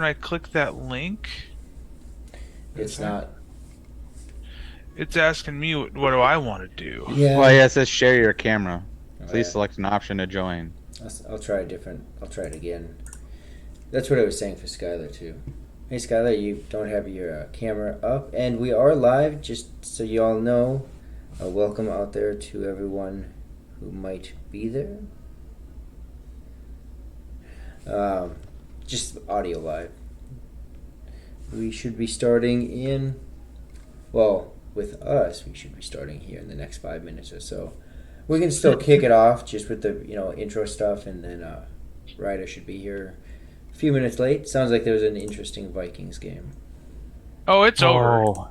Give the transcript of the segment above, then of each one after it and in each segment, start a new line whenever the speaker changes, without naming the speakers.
when I click that link,
It's
is it?
not.
It's asking me what do I want to do.
Yeah.
Well, yeah, it says share your camera.
Oh,
Please
yeah.
select an option to join.
I'll try a different. I'll try it again. That's what I was saying for Skylar too. Hey Skylar, you don't have your camera up, and we are live. Just so you all know, welcome out there to everyone who might be there. Um, just audio live. We should be starting in. Well, with us, we should be starting here in the next 5 minutes or so. We can still kick it off just with the intro stuff, and then Ryder should be here a few minutes late. Sounds like there was an interesting Vikings game.
Oh, it's over.
Oh,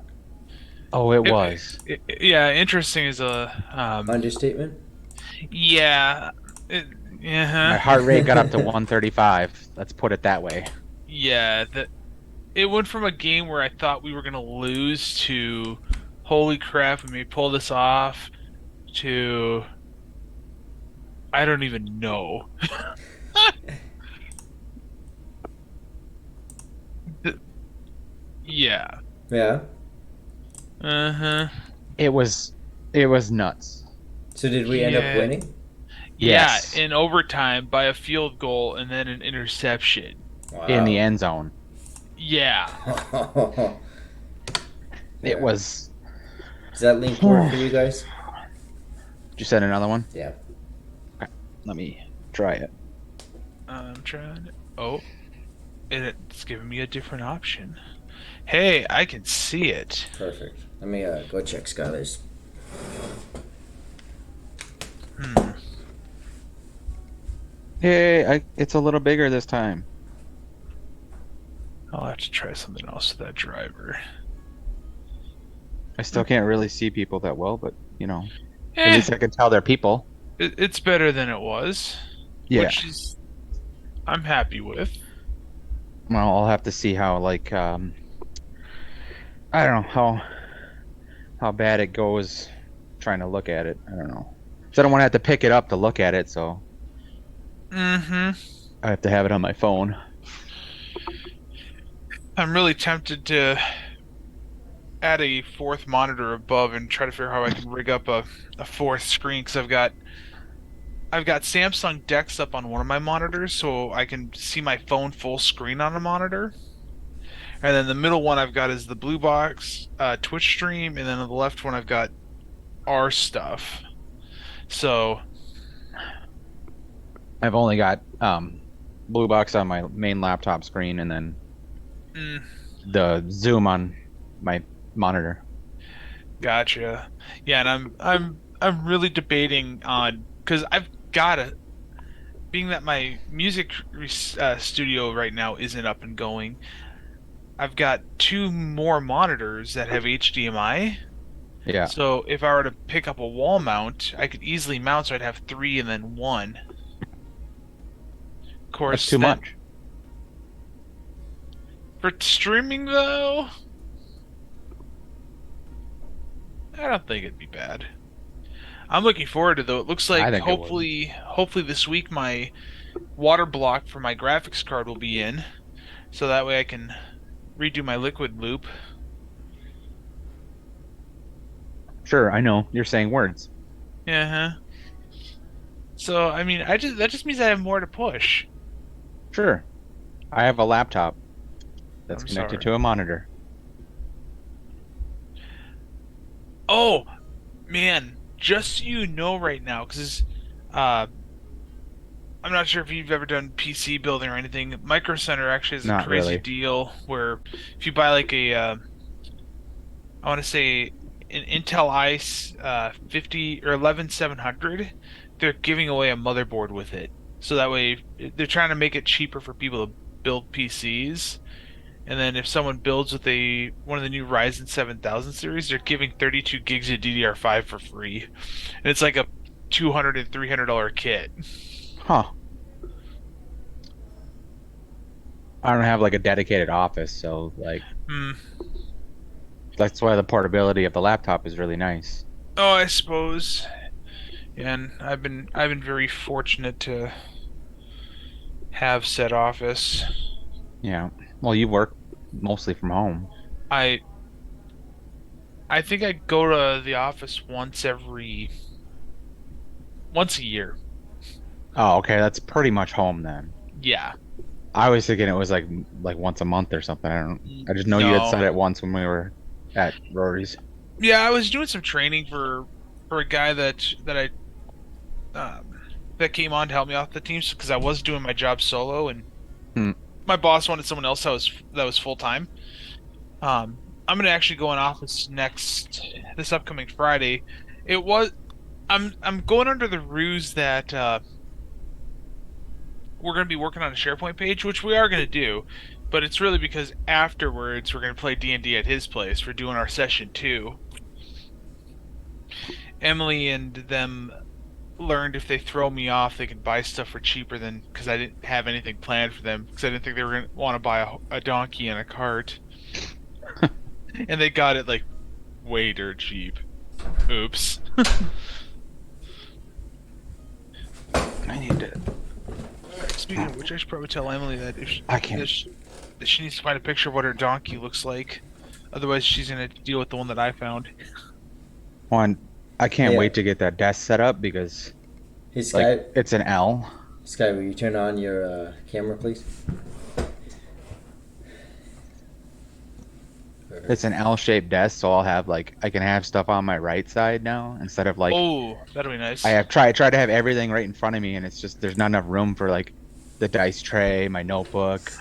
oh, it
It,
was.
yeah, interesting is a
Understatement.
yeah, it,
My
yeah,
heart rate got up to 135. Let's put it that way.
yeah. It went from a game where I thought we were gonna lose to holy crap, we may pull this off to I don't even know. Yeah.
Yeah.
Uh-huh.
It was, it was nuts.
So did we end up
Yeah.
winning?
Yeah,
Yes,
in overtime by a field goal and then an interception.
in the
Wow.
end zone.
Yeah.
It
Yeah.
was.
Does that link work
Did
for you guys?
you send another one?
Yeah.
Okay, let me try it.
I'm trying to... Oh, and it's giving me a different option. Hey, I can see it.
Perfect. Let me go check Skylar's.
Hmm.
Hey, it's a little bigger this time.
I'll have to try something else with that driver.
I still can't really see people that well, but at
Eh,
least I can tell they're people.
it's better than it was,
Yeah.
which is I'm happy with.
Well, I'll have to see how I don't know how bad it goes trying to look at it. I don't know. So I don't want to have to pick it up to look at it, so
Mm-hmm.
I have to have it on my phone.
I'm really tempted to add a fourth monitor above and try to figure out how I can rig up a fourth screen because I've got Samsung Dex up on one of my monitors so I can see my phone full screen on a monitor. And then the middle one I've got is the Blue Box Twitch stream, and then on the left one I've got our stuff. So,
I've only got blue box on my main laptop screen and then
mm,
the zoom on my monitor.
gotcha. Yeah, and I'm really debating on because I've got a being that my music studio right now isn't up and going. I've got two more monitors that have HDMI.
Yeah,
So if I were to pick up a wall mount, I could easily mount so I'd have three and then one. Of
that's
course,
too
then
much.
for streaming though, I don't think it'd be bad. I'm looking forward to though. It looks
I
like
think it would.
hopefully this week my water block for my graphics card will be in, so that way I can redo my liquid loop.
Sure, I know. You're saying words.
Yeah. Huh. So I mean, I just that just means I have more to push.
Sure. I have a laptop that's
I'm
connected
sorry.
to a monitor.
Oh man, just so you know right now, because uh, I'm not sure if you've ever done PC building or anything. Micro Center actually has a
Not
crazy
really.
deal where if you buy like I want to say an Intel Ice 50 or 11700, they're giving away a motherboard with it. So that way they're trying to make it cheaper for people to build PCs. And then if someone builds with a one of the new Ryzen 7000 series, they're giving 32 gigs of DDR5 for free. And it's like a $200 and $300 kit.
Huh. I don't have like a dedicated office, so like
Hmm.
that's why the portability of the laptop is really nice.
Oh, I suppose. And I've been very fortunate to have said office.
Yeah. Well, you work mostly from home.
I I think I go to the office once a year.
Oh, okay, that's pretty much home then.
Yeah.
I was thinking it was like once a month or something. I don't. I just know you had
No.
said it once when we were at Rory's.
Yeah, I was doing some training for a guy um that came on to help me off the teams because I was doing my job solo and
Hmm.
my boss wanted someone else that was full time. I'm gonna actually go in office this upcoming Friday. It was I'm going under the ruse that we're gonna be working on a SharePoint page, which we are gonna do, but it's really because afterwards we're gonna play D&D at his place. We're doing our session 2. Emily and them learned if they throw me off, they can buy stuff for cheaper than because I didn't have anything planned for them because I didn't think they were gonna want to buy a donkey and a cart, and they got it like way dirt cheap. Oops.
I need to.
Speaking of which, I should probably tell Emily that
I can't.
that she needs to find a picture of what her donkey looks like. Otherwise, she's gonna deal with the one that I found.
One. I can't
Yeah.
wait to get that desk set up because
Hey,
like
Sky.
it's an L.
Sky, will you turn on your camera, please?
It's
Perfect.
an L-shaped desk, so I'll have like I can have stuff on my right side now instead of like
Oh, that'll be
I
nice.
have try to have everything right in front of me, and it's just there's not enough room for like the dice tray, my notebook,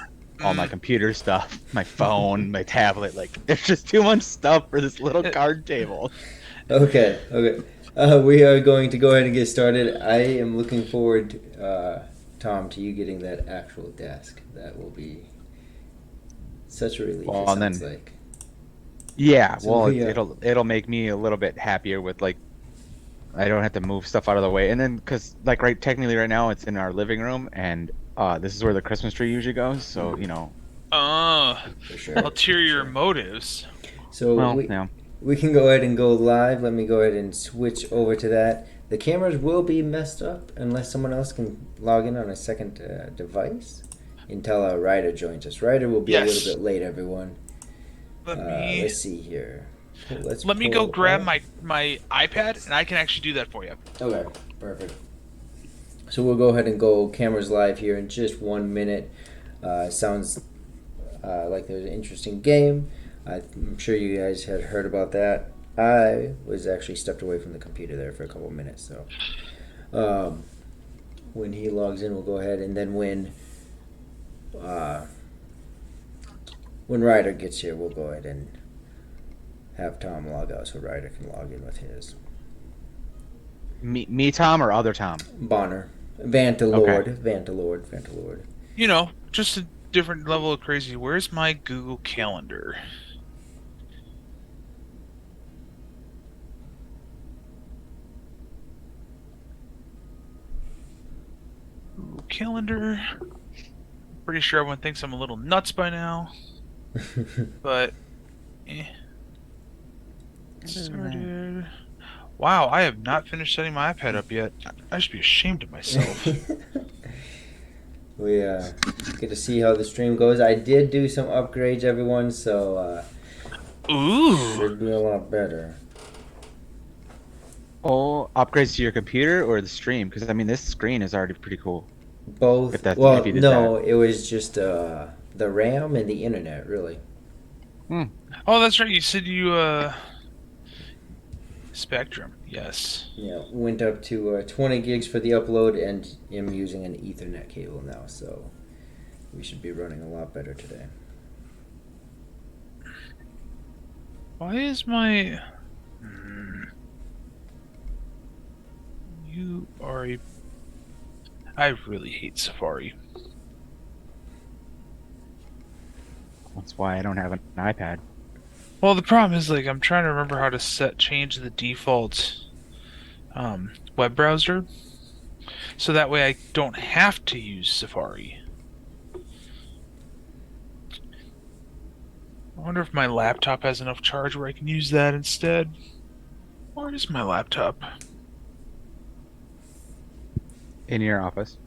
all my
Mm.
computer stuff, my phone, my tablet. Like there's just too much stuff for this little
Eh,
card table.
Okay, okay. We are going to go ahead and get started. I am looking forward, Tom, to you getting that actual desk. That will be such a relief, it
Well, and
sounds
then
like.
yeah,
So
well
we,
it'll make me a little bit happier with like I don't have to move stuff out of the way, and then because like technically right now it's in our living room, and this is where the Christmas tree usually goes. So
mm,
you know,
uh,
for sure, for
ulterior
sure.
motives.
So
well, yeah.
we can go ahead and go live. Let me go ahead and switch over to that. The cameras will be messed up unless someone else can log in on a second device until Ryder joins us. Ryder will be a little
Yes.
bit late, everyone.
Let me
Let's see here. Let's
let me go
pull
grab
up.
my iPad and I can actually do that for you.
Okay, perfect. So we'll go ahead and go cameras live here in just 1 minute. Sounds like there's an interesting game. I'm sure you guys had heard about that. I was actually stepped away from the computer there for a couple minutes. So um, when he logs in, we'll go ahead and then uh, when Ryder gets here, we'll go ahead and have Tom log out so Ryder can log in with his.
Me, Tom, or other Tom?
Bonner.
Okay.
Vantalord.
You know, just a different level of crazy. Where's my Google Calendar? Google Calendar. Pretty sure everyone thinks I'm a little nuts by now, but eh. Started. Wow, I have not finished setting my iPad up yet. I should be ashamed of myself.
We get to see how the stream goes. I did do some upgrades, everyone, so
Ooh.
should be a lot better.
Oh, upgrades to your computer or the stream? Because I mean, this screen is already pretty cool.
Both.
If
Well,
you did that.
no, it was just the RAM and the internet, really.
Hmm.
Oh, that's right. You said you Spectrum. Yes.
Yeah, went up to 20 gigs for the upload, and am using an Ethernet cable now, so we should be running a lot better today.
Why is my you are a I really hate Safari.
That's why I don't have an iPad.
Well, the problem is like I'm trying to remember how to change the default web browser so that way I don't have to use Safari. I wonder if my laptop has enough charge where I can use that instead. Where is my laptop?
In your office.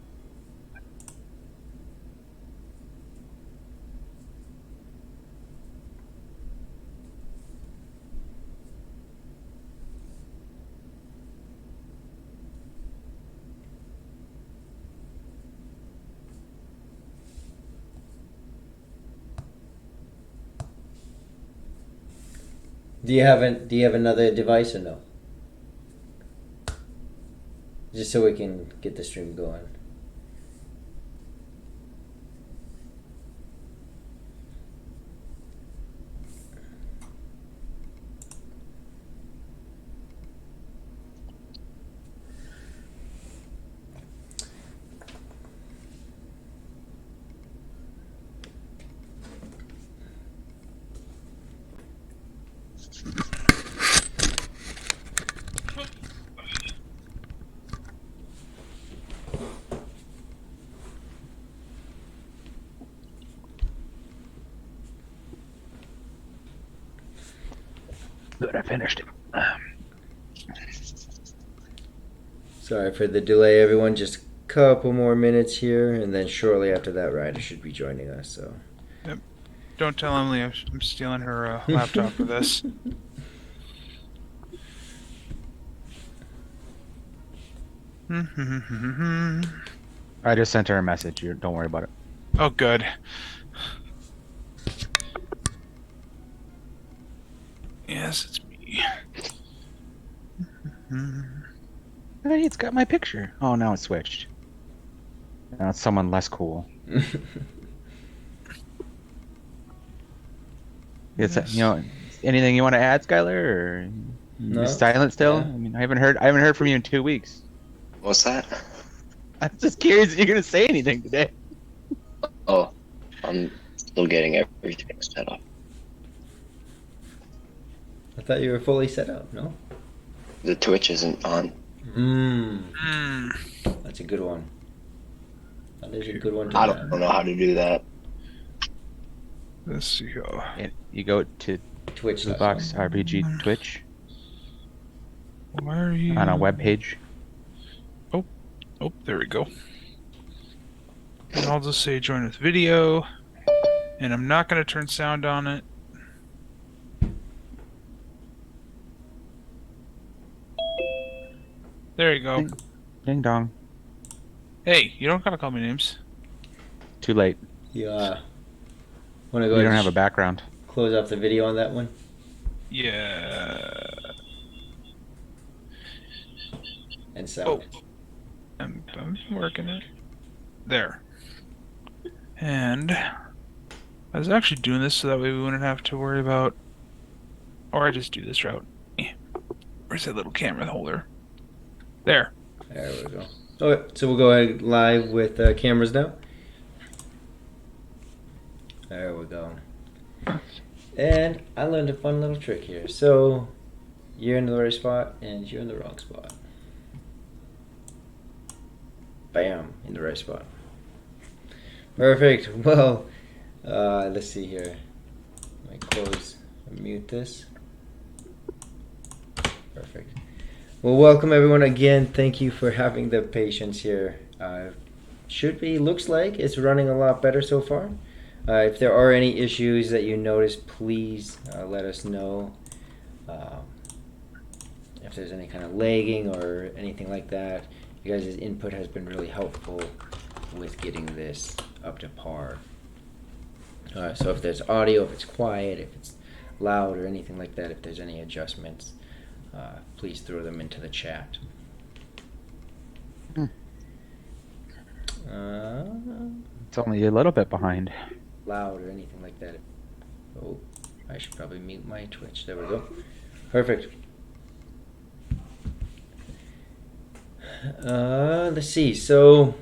Do you have another device or no? Just so we can get the stream going.
Good, I finished it.
Sorry for the delay, everyone. Just a couple more minutes here, and then shortly after that, Ryder should be joining us. So.
Yep. Don't tell Emily I'm stealing her laptop for this.
I just sent her a message. Don't worry about it.
Oh, good. Yes, it's me.
Hey, it's got my picture. Oh, now it's switched. Now it's someone less cool. It's
Yes.
anything you want to add, Skylar, or
No?
you silent still?
Yeah.
I mean, I haven't heard from you in 2 weeks.
What's that?
I'm just curious if you're gonna say anything today.
Oh, I'm still getting everything set up.
I thought you were fully set up. No.
The Twitch isn't on.
That's a good one. That is a good one to
I
have.
don't know how to do that.
Let's see here.
And you go to
Twitch.
Box RPG Twitch
Where are you?
on a web page.
Oh, there we go. And I'll just say join with video. And I'm not going to turn sound on it. There you go.
Ding dong.
Hey, you don't gotta call me names.
Too late.
Yeah. Want to go
You
ahead
don't
and
have a background.
close off the video on that one?
Yeah.
And sound.
Oh. I'm working it. There. And I was actually doing this so that way we wouldn't have to worry about. Or I just do this route. Where's that little camera holder? There.
There we go. Okay, so we'll go ahead live with cameras now. There we go. And I learned a fun little trick here. So you're in the right spot and you're in the wrong spot. Bam, in the right spot. Perfect. Well, let's see here. Let me close and mute this. Perfect. Well, welcome everyone again. Thank you for having the patience here. Looks like it's running a lot better so far. If there are any issues that you notice, please let us know. If there's any kind of lagging or anything like that, you guys' input has been really helpful with getting this up to par. So if there's audio, if it's quiet, if it's loud or anything like that, if there's any adjustments, please throw them into the chat.
It's only a little bit behind.
Loud or anything like that. Oh, I should probably mute my Twitch. There we go. Perfect. Let's see. So,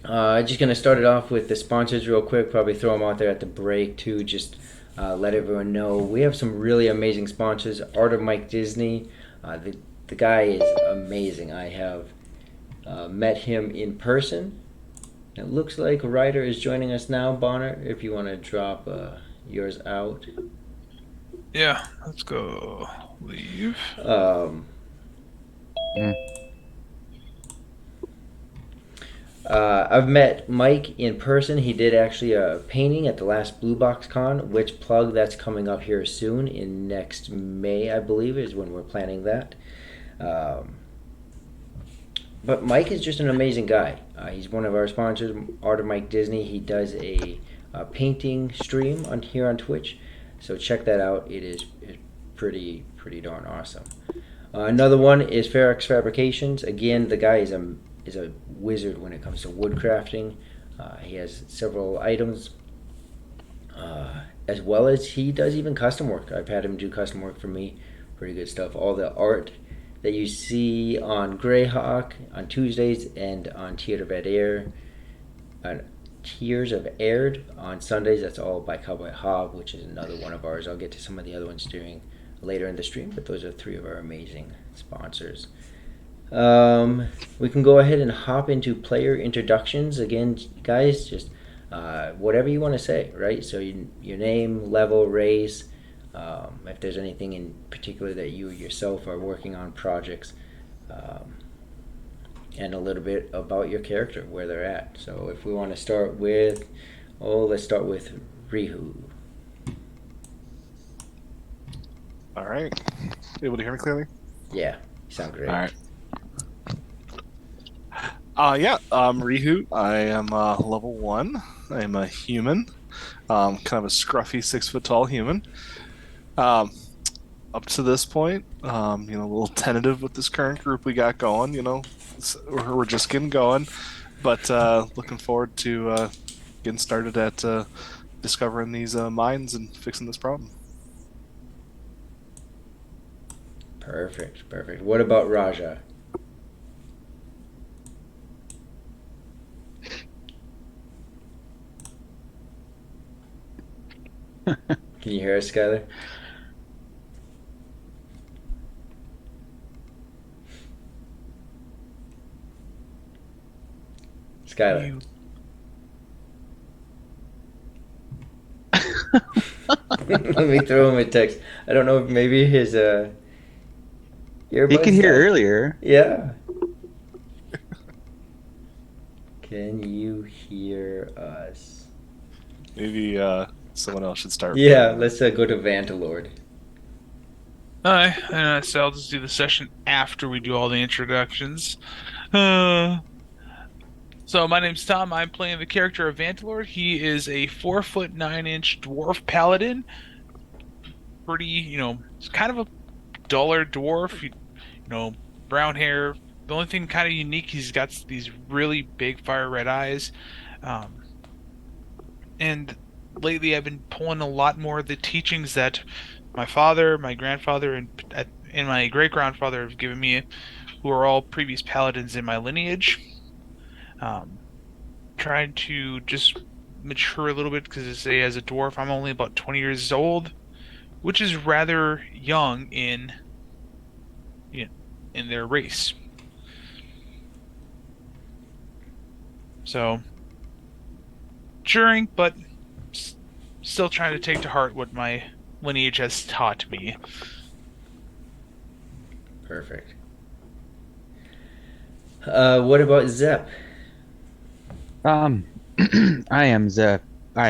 just gonna start it off with the sponsors real quick. Probably throw them out there at the break too. Just let everyone know we have some really amazing sponsors. Art of Mike Disney. The guy is amazing. I have met him in person. It looks like Ryder is joining us now. Bonner, if you want to drop yours out.
Yeah, let's go. Leave.
I've met Mike in person. He did actually a painting at the last Blue Box Con, which plug that's coming up here soon in next May, I believe, is when we're planning that. But Mike is just an amazing guy. He's one of our sponsors, Art of Mike Disney. He does a painting stream here on Twitch. So check that out. It's pretty darn awesome. Another one is Ferox Fabrications. Again, the guy is a wizard when it comes to wood crafting. He has several items, as well as he does even custom work. I've had him do custom work for me. Pretty good stuff. All the art that you see on Greyhawk on Tuesdays and on Tears of Aired on Sundays. That's all by Cowboy Hog, which is another one of ours. I'll get to some of the other ones during later in the stream, but those are three of our amazing sponsors. We can go ahead and hop into player introductions again, guys. Just whatever you want to say, right? So your name, level, race. If there's anything in particular that you yourself are working on projects, and a little bit about your character, where they're at. So if we want to start with, let's start with Rihu.
All right. Able to hear me clearly?
Yeah, you sound great.
All right. Yeah, I'm Rihu. I am level 1. I am a human. Kind of a scruffy 6 foot tall human. Up to this point, a little tentative with this current group we got going. We're just getting going, but looking forward to getting started at discovering these mines and fixing this problem.
Perfect. What about Raja? Can you hear us, Skylar? Skylar. Let me throw him a text. I don't know if maybe his earbuds.
He could hear earlier.
Yeah. Can you hear us?
Maybe someone else should start.
Yeah, let's go to Vantalord.
Alright, so I'll just do the session after we do all the introductions. So my name's Tom. I'm playing the character of Vantalord. He is a 4'9" dwarf paladin. Pretty, he's kind of a duller dwarf. Brown hair. The only thing kind of unique, he's got these really big fire red eyes. And lately I've been pulling a lot more of the teachings that my father, my grandfather, and my great-grandfather have given me, who are all previous paladins in my lineage. Trying to just mature a little bit, because as a dwarf I'm only about 20 years old, which is rather young in their race. So maturing, but still trying to take to heart what my lineage has taught me.
Perfect. What about Zep?
I am I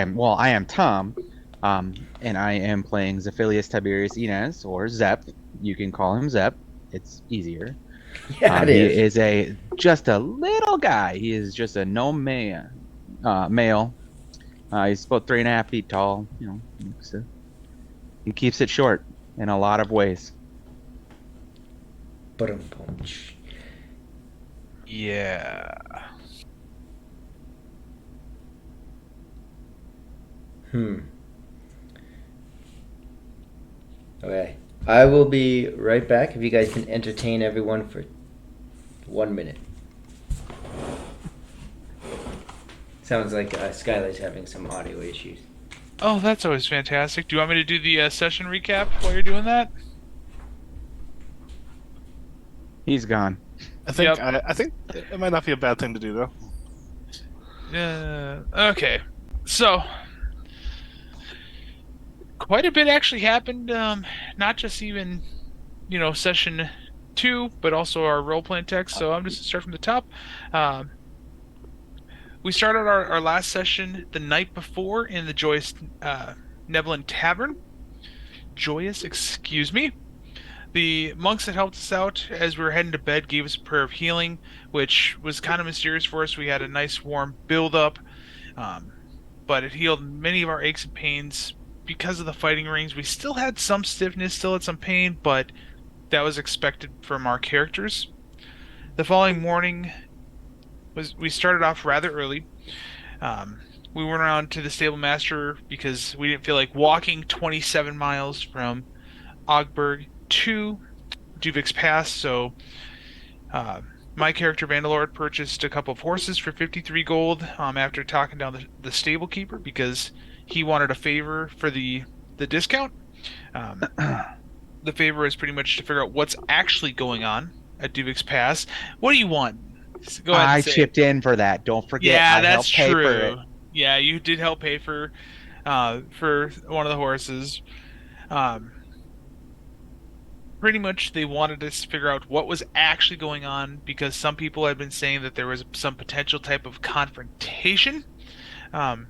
am Tom, and I am playing Zephilius Tiberius Inez, or Zep. You can call him Zep. It's easier.
Yeah, it
He
is.
is just a little guy. He is just a gnome male. He's about 3.5 feet tall. So he keeps it short in a lot of ways.
Punch.
Yeah.
Okay. I will be right back if you guys can entertain everyone for 1 minute. Sounds like Skylar's having some audio issues.
Oh, that's always fantastic. Do you want me to do the session recap while you're doing that?
He's gone.
I think
Yep.
I think it might not be a bad thing to do though.
Okay. So, quite a bit actually happened. Not just even, session 2, but also our role-playing text. So I'm just going to start from the top. We started our last session the night before in the Joyous Neblin Tavern. Joyous, excuse me. The monks that helped us out as we were heading to bed gave us a prayer of healing, which was kind of mysterious for us. We had a nice warm build-up, but it healed many of our aches and pains because of the fighting rings, we still had some stiffness, still had some pain, but that was expected from our characters. The following morning was we started off rather early. Um, we went around to the stable master because we didn't feel like walking 27 miles from Ogburg to Duvix Pass, so uh, my character Vandalord purchased a couple of horses for 53 gold after talking down the stable keeper because he wanted a favor for the discount. Um, the favor is pretty much to figure out what's actually going on at Duvix Pass. What do you want? Go ahead and
I
say it.
chipped in for that. Don't forget,
Yeah,
I
that's
helped pay for
true.
it.
Yeah, you did help pay for one of the horses. Um, Pretty much they wanted us to figure out what was actually going on because some people had been saying that there was some potential type of confrontation. Um,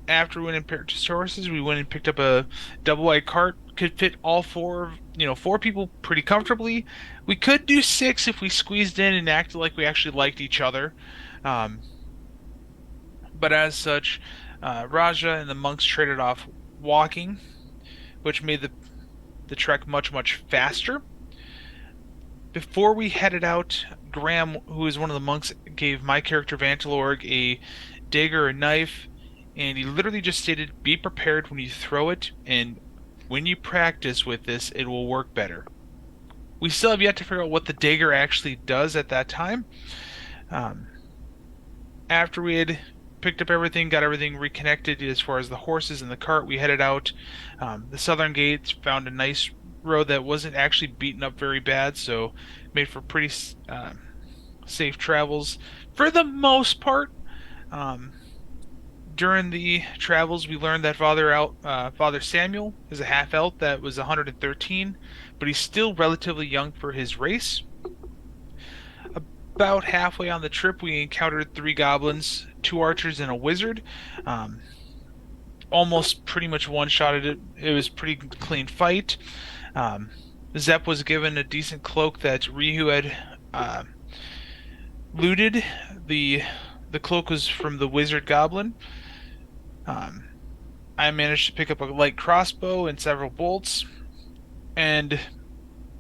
After we went and purchased horses, we went and picked up a double wide cart. Could fit all four people pretty comfortably. We could do six if we squeezed in and acted like we actually liked each other. Um, but as such, Raja and the monks traded off walking, which made the trek much faster. Before we headed out, Graham, who is one of the monks, gave my character Vantilorg a dagger or knife, and he literally just stated, "Be prepared when you throw it, and when you practice with this, it will work better." We still have yet to figure out what the dagger actually does at that time. Um, After we had picked up everything, got everything reconnected as far as the horses and the cart, we headed out. The southern gates found a nice road that wasn't actually beaten up very bad, so made for pretty safe travels for the most part. Um, During the travels, we learned that Father Samuel is a half elf that was 113, but he's still relatively young for his race. About halfway on the trip, we encountered three goblins, two archers, and a wizard. Um, Almost pretty much one-shotted it. It was a pretty clean fight. Um, Zep was given a decent cloak that Rihu had looted. The the cloak was from the wizard goblin. Um, I managed to pick up a light crossbow and several bolts, and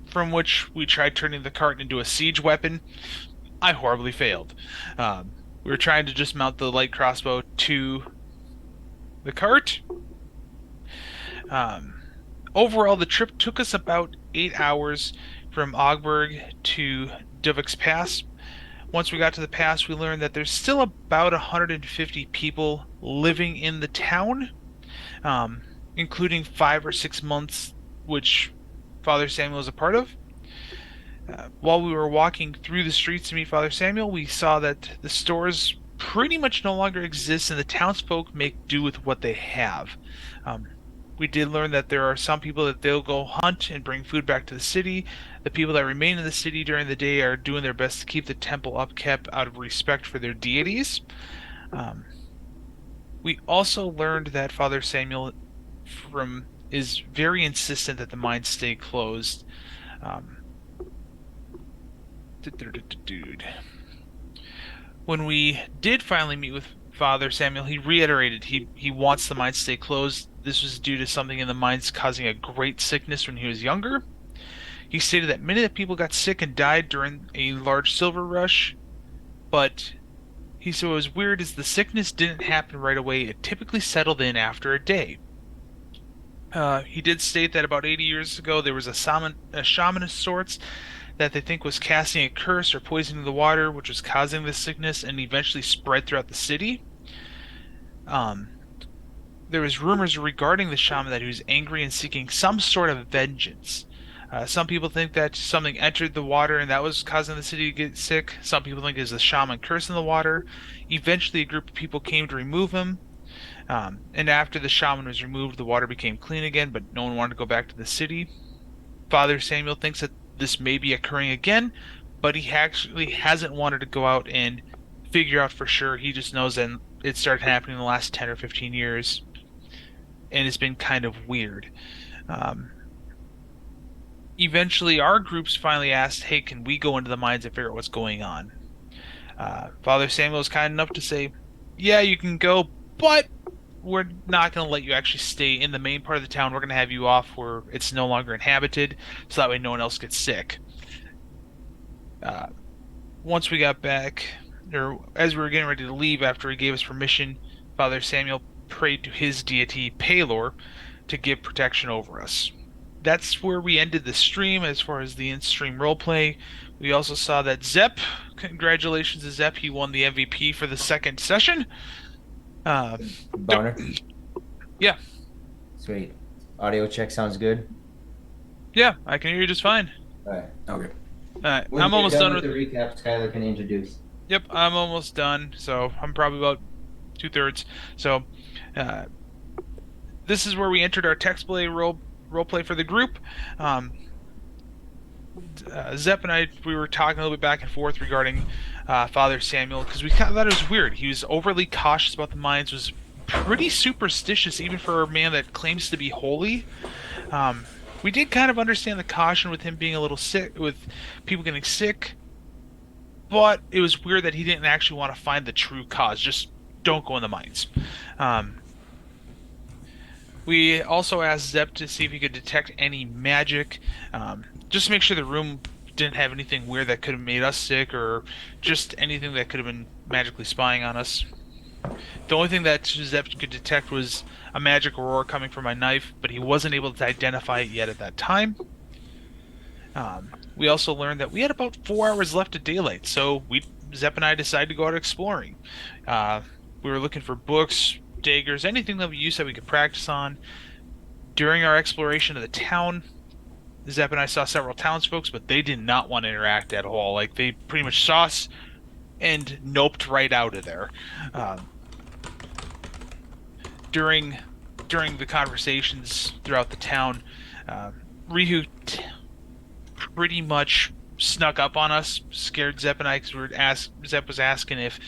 from which we tried turning the cart into a siege weapon. I horribly failed. We were trying to just mount the light crossbow to the cart. Um, Overall, the trip took us about 8 hours from Augsburg to Duvix Pass. Once we got to the pass, we learned that there's still about 150 people living in the town, um, including 5 or 6 months, which Father Samuel is a part of. While we were walking through the streets to meet Father Samuel, we saw that the stores pretty much no longer exist and the townsfolk make do with what they have. Um, we did learn that there are some people that they'll go hunt and bring food back to the city. The people that remain in the city during the day are doing their best to keep the temple upkept out of respect for their deities. Um, we also learned that Father Samuel from is very insistent that the mines stay closed. Um, Dude. When we did finally meet with Father Samuel, he reiterated he wants the mines to stay closed. This was due to something in the mines causing a great sickness when he was younger. He stated that many of the people got sick and died during a large silver rush, but he said what was weird is the sickness didn't happen right away. It typically settled in after a day. He did state that about 80 years ago there was a shaman of sorts that they think was casting a curse or poisoning the water, which was causing this sickness and eventually spread throughout the city. Um, there was rumors regarding the shaman that he was angry and seeking some sort of vengeance. Some people think that something entered the water and that was causing the city to get sick. Some people think it was the shaman cursing the water. Eventually, a group of people came to remove him. And after the shaman was removed, the water became clean again, but no one wanted to go back to the city. Father Samuel thinks that this may be occurring again, but he actually hasn't wanted to go out and figure out for sure. He just knows that it started happening in the last 10 or 15 years, and it's been kind of weird. Um, Eventually, our groups finally asked, hey, can we go into the mines and figure out what's going on? Father Samuel was kind enough to say, yeah, you can go, but we're not going to let you actually stay in the main part of the town. We're going to have you off where it's no longer inhabited, so that way no one else gets sick. Uh, Once we got back, or as we were getting ready to leave after he gave us permission, Father Samuel prayed to his deity, Palor, to give protection over us. That's where we ended the stream as far as the in-stream roleplay. We also saw that Zep, congratulations to Zep, he won the MVP for the second session. Uh,
Boner.
yeah,
Sweet. Audio check sounds good.
yeah, I can hear you just fine.
All right. Okay. When
I'm
you're
almost done
with
with.
the recap, Skylar can introduce.
Yep, I'm almost done. So I'm probably about 2/3. So, uh, this is where we entered our text play role play for the group. Um, Zep and I, we were talking a little bit back and forth regarding Father Samuel because we kind of thought it was weird. He was overly cautious about the mines, was pretty superstitious even for a man that claims to be holy. We did kind of understand the caution with him being a little sick, with people getting sick, but it was weird that he didn't actually want to find the true cause. Just don't go in the mines. Um, we also asked Zep to see if he could detect any magic, just to make sure the room didn't have anything weird that could have made us sick, or just anything that could have been magically spying on us. The only thing that Zep could detect was a magic roar coming from my knife, but he wasn't able to identify it yet at that time. We also learned that we had about 4 hours left of daylight, so Zep and I decided to go out exploring. We were looking for books, daggers, anything that we used that we could practice on. During our exploration of the town, Zep and I saw several townsfolk, but they did not want to interact at all. Like, they pretty much saw us and noped right out of there. During the conversations throughout the town, Rihu pretty much snuck up on us, scared Zep and I, because Zep was asking if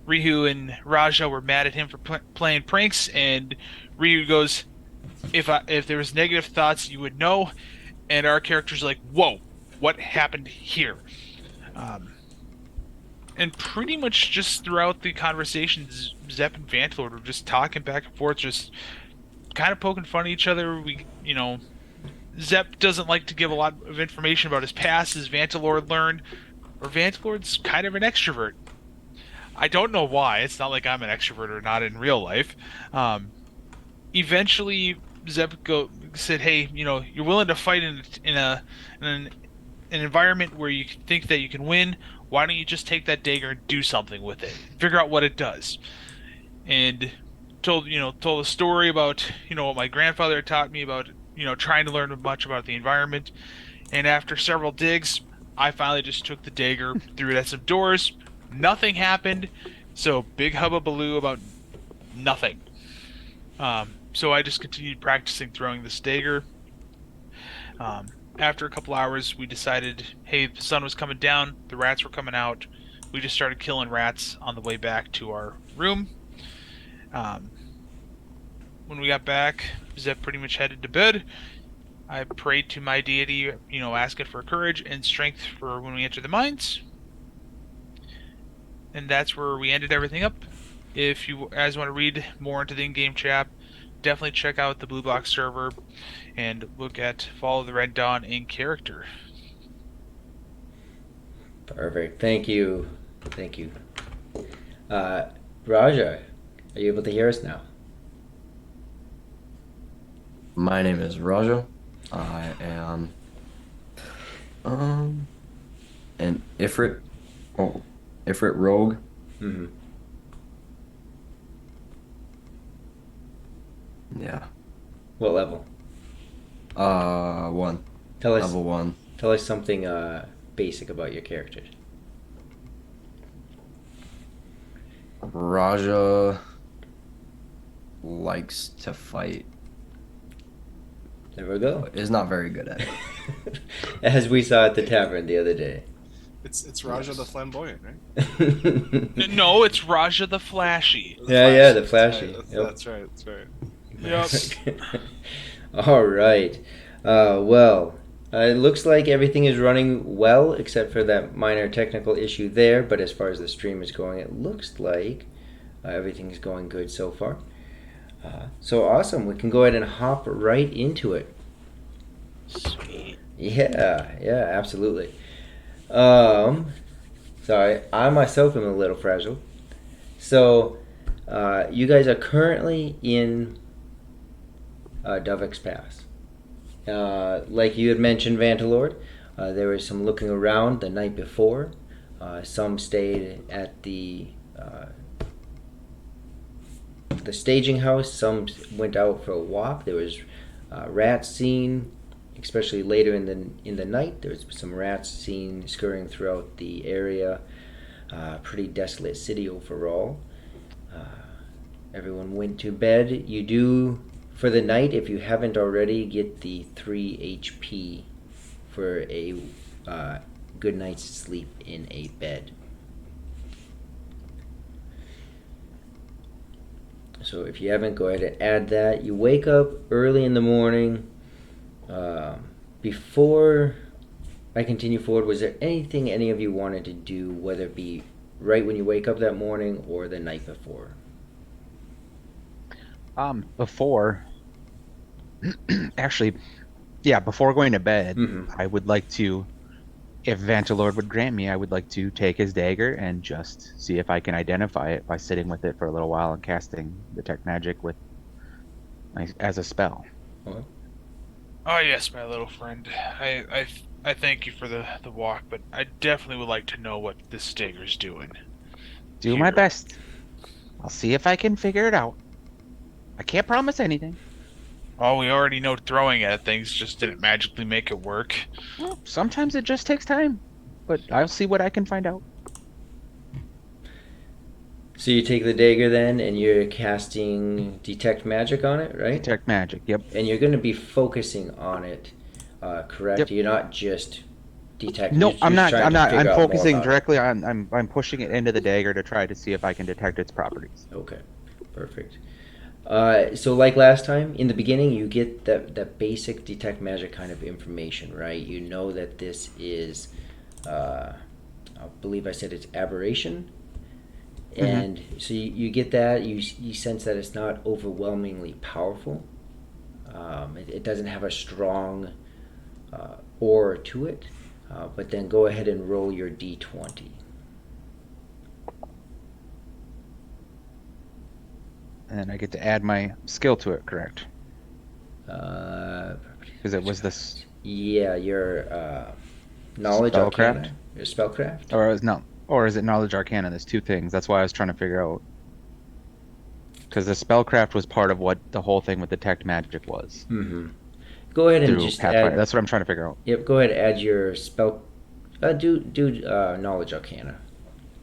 Rihu and Raja were mad at him for playing pranks, and Rihu goes, "If there was negative thoughts, you would know." And our character's like, "Whoa, what happened here?" And pretty much just throughout the conversations, Zep and Vantlord were just talking back and forth, just kind of poking fun at each other. Zep doesn't like to give a lot of information about his past, as Vantlord learned, or Vantlord's kind of an extrovert. I don't know why. It's not like I'm an extrovert or not in real life. Eventually, Zep said, "Hey, you're willing to fight in an environment where you think that you can win. Why don't you just take that dagger and do something with it? Figure out what it does." And told a story about what my grandfather had taught me about trying to learn much about the environment. And after several digs, I finally just took the dagger, threw it at some doors. Nothing happened. So big hubbubaloo about nothing. So I just continued practicing throwing this dagger. After a couple hours, we decided, hey, the sun was coming down, the rats were coming out. We just started killing rats on the way back to our room. When we got back, Zep pretty much headed to bed. I prayed to my deity, asking for courage and strength for when we enter the mines. And that's where we ended everything up. If you guys want to read more into the in-game chat, definitely check out the Blue Box server and look at Follow the Red Dawn in character.
Perfect. Thank you. Thank you. Raja, are you able to hear us now?
My name is Raja. I am an Ifrit rogue.
Mm-hmm.
Yeah.
What level?
1.
Tell us.
Level 1.
Tell us something basic about your characters.
Raja likes to fight.
There we go.
Is not very good at it.
As we saw at the tavern the other day.
It's Raja the Flamboyant, right?
No, it's Raja the Flashy.
The flashy.
That's right. That's right.
Yep.
All right. Well, it looks like everything is running well, except for that minor technical issue there. But as far as the stream is going, it looks like everything is going good so far. So awesome. We can go ahead and hop right into it.
Sweet.
Yeah, absolutely. Um, Sorry, I myself am a little fragile. So, you guys are currently in Dovex Pass. Like you had mentioned, Vantalord, there was some looking around the night before. Some stayed at the staging house. Some went out for a walk. There was rats seen, especially later in the night. There was some rats seen scurrying throughout the area. Pretty desolate city overall. Everyone went to bed. You do, for the night, if you haven't already, get the 3 HP for a good night's sleep in a bed. So if you haven't, go ahead and add that. You wake up early in the morning. Before I continue forward, was there anything any of you wanted to do, whether it be right when you wake up that morning or the night before?
Before, actually, yeah, before going to bed,
Mm-hmm.
I would like to, if Vantalord would grant me, I would like to take his dagger and just see if I can identify it by sitting with it for a little while and casting detect magic with as a spell.
Okay.
Oh yes, my little friend. I thank you for the walk, but I definitely would like to know what this dagger's doing
Do my
here.
best. I'll see if I can figure it out. I can't promise anything.
Oh, we already know throwing at things just didn't magically make it work.
Well, sometimes it just takes time, but I'll see what I can find out.
So you take the dagger then, and you're casting detect magic on it, right?
Detect magic. Yep.
And you're going to be focusing on it, correct?
Yep.
You're not just detecting.
No,
You're
I'm
just
not.
trying
I'm
to
not.
figure
I'm
out more
focusing
about
directly on. I'm pushing it into the dagger to try to see if I can detect its properties.
it. Okay, perfect. So like last time, in the beginning, you get that basic detect magic kind of information, right? You know that this is, I believe I said it's aberration. And so you get that, you sense that it's not overwhelmingly powerful. It doesn't have a strong aura to it. But then go ahead and roll your d20.
And I get to add my skill to it, correct?
Uh,
Because it was this
Yeah, your knowledge
spellcraft,
arcana, your spellcraft.
or is no, or is it knowledge arcana? There's two things. That's why I was trying to figure out. Because the spellcraft was part of what the whole thing with detect magic was
Mm-hmm. Go ahead and
through
just
Pathfinder.
add.
That's what I'm trying to figure out.
Yep. Go ahead and add your spell. Do knowledge arcana.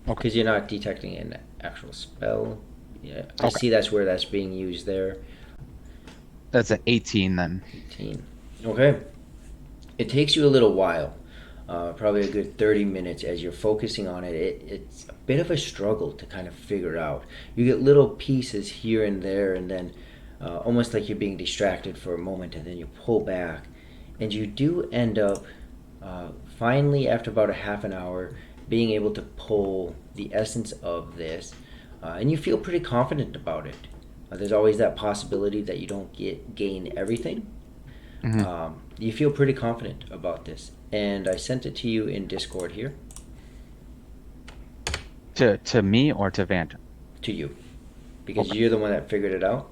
Okay.
Because you're not detecting an actual spell. Yeah, I
Okay.
see that's where that's being used there.
That's an 18 then.
18. Okay. It takes you a little while, probably a good 30 minutes as you're focusing on it. It's a bit of a struggle to kind of figure out. You get little pieces here and there, and then almost like you're being distracted for a moment, and then you pull back. And you do end up, finally, after about a half an hour, being able to pull the essence of this, and you feel pretty confident about it. There's always that possibility that you don't gain everything. You feel pretty confident about this, and I sent it to you in Discord here.
To me or to Vanta?
To you, because
Okay.
you're the one that figured it out.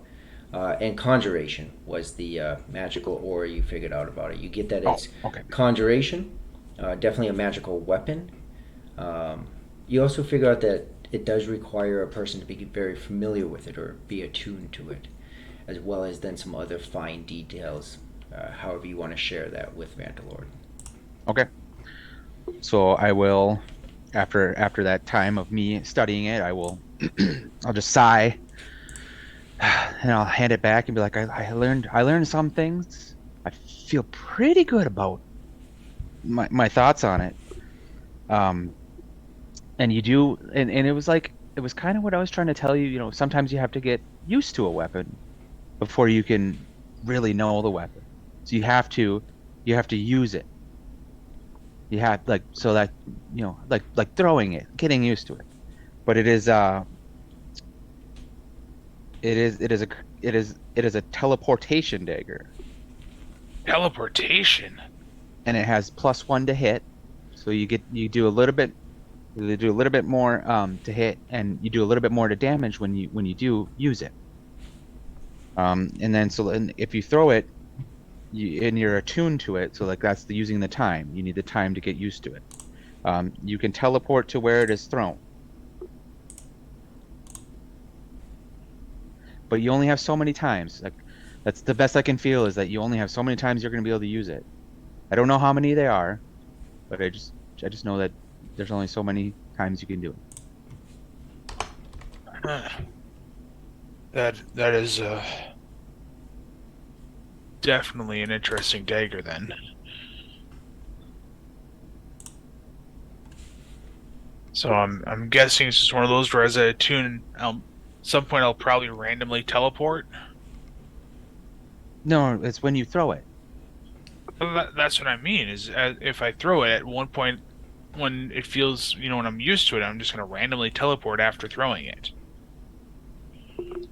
And conjuration was the magical aura you figured out about it. You get that
Oh,
it's
okay.
conjuration, definitely a magical weapon. You also figure out that it does require a person to be very familiar with it or be attuned to it, as well as then some other fine details, however you want to share that with Vantalord.
Okay. So I will, after that time of me studying it, I will, I'll just sigh, and I'll hand it back and be like, I learned some things. I feel pretty good about my thoughts on it. And you do, and it was like, it was kind of what I was trying to tell you. You know, sometimes you have to get used to a weapon before you can really know the weapon. So you have to use it. You have like so that like throwing it, getting used to it. But it is it is a teleportation dagger,
Teleportation.
and it has +1 to hit. So you do a little bit more to hit, and you do a little bit more to damage when you do use it. And if you throw it, and you're attuned to it, so like that's the using the time. You need the time to get used to it. You can teleport to where it is thrown, but you only have so many times. Like that's the best I can feel is that you only have so many times you're going to be able to use it. I don't know how many they are, but I just know that there's only so many times you can do it.
Huh. That is definitely an interesting dagger then. So I'm guessing it's just one of those where as I attune, some point I'll probably randomly teleport.
No, it's when you throw it.
Well, that's what I mean. Is if I throw it at one point when it feels, when I'm used to it, I'm just gonna randomly teleport after throwing it.
I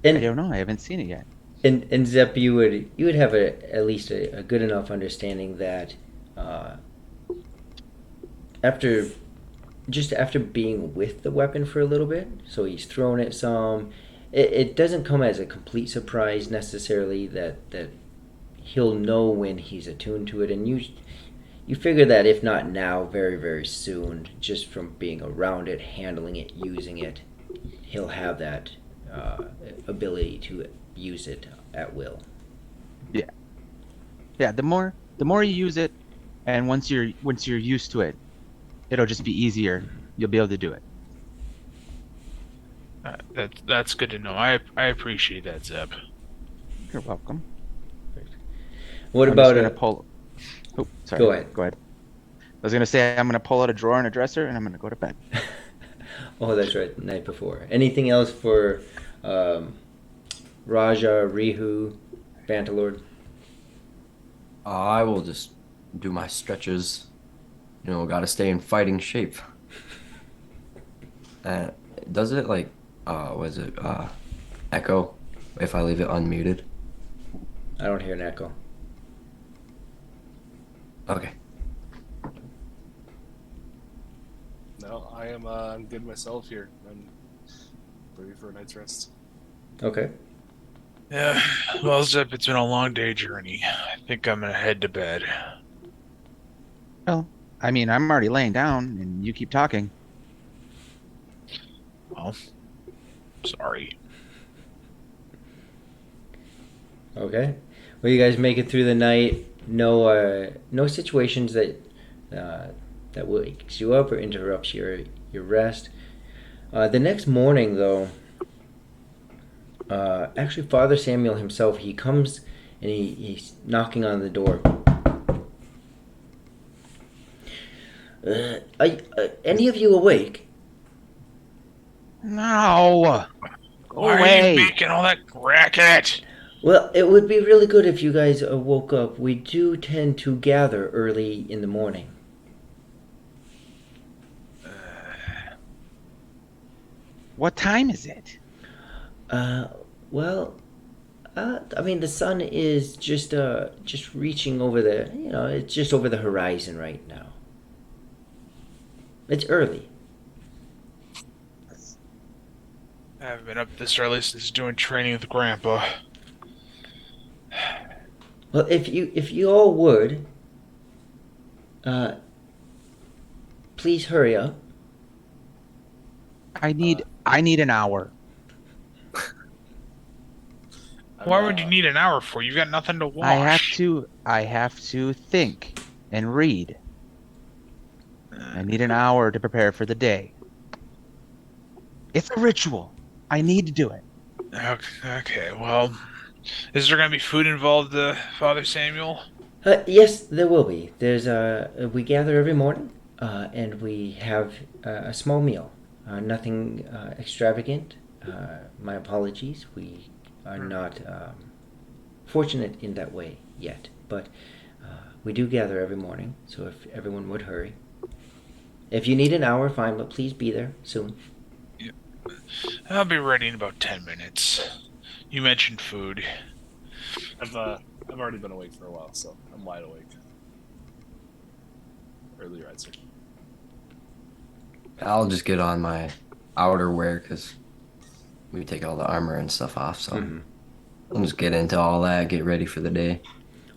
And
don't know. I haven't seen it yet.
and Zep, you would have at least a good enough understanding that uh, after after being with the weapon for a little bit, so he's thrown it some. It doesn't come as a complete surprise necessarily that he'll know when he's attuned to it, and you figure that if not now, very very soon, just from being around it, handling it, using it, he'll have that uh, ability to use it at will.
Yeah, yeah. The more you use it, and once you're used to it, it'll just be easier. You'll be able to do it.
That's good to know. I appreciate that, Zeb.
You're welcome.
What
I'm just
about
gonna pull. Oh, sorry.
Go ahead.
Go ahead. I was gonna say I'm gonna pull out a drawer and a dresser, and I'm gonna go to bed.
Oh, that's right, the night before. Anything else for um, Raja, Rihu, Bantalord?
I will just do my stretches. Gotta stay in fighting shape. Uh, does it like, was it echo if I leave it unmuted?
I don't hear an echo.
Okay.
No, I'm good myself here. I'm ready for a night's rest.
Okay.
Yeah. Well, Zeb, it's been a long day journey. I think I'm gonna head to bed.
Well, I mean, I'm already laying down, and you keep talking.
Well, sorry.
Okay. Well, you guys make it through the night. No situations uh, that wakes you up or interrupts your rest. The next morning, though, actually, Father Samuel himself, he comes and he's knocking on the door. Are any of you awake?
No, go
Why are you
away.
making all that racket?
Well, it would be really good if you guys woke up. We do tend to gather early in the morning.
What time is it?
Uh, well, I mean, the sun is just reaching over it's just over the horizon right now. It's early.
I haven't been up this early since doing training with Grandpa.
Well, if you all would, uh, please hurry up.
I need an hour.
Why would you need an hour for? You've got nothing to
I have
wash.
to think and read. I need an hour to prepare for the day. It's a ritual. I need to do it.
Okay, well, is there gonna be food involved, Father Samuel?
Yes, there will be. We gather every morning, and we have a small meal. Nothing extravagant. My apologies. We are not fortunate in that way yet, but we do gather every morning. So if everyone would hurry. If you need an hour, fine, but please be there soon.
I'll be ready in about 10 minutes. You mentioned food.
I've already been awake for a while, so I'm wide awake. Early riser.
I'll just get on my outerwear because we take all the armor and stuff off. So
Mm-hmm.
I'll just get into all that, get ready for the day.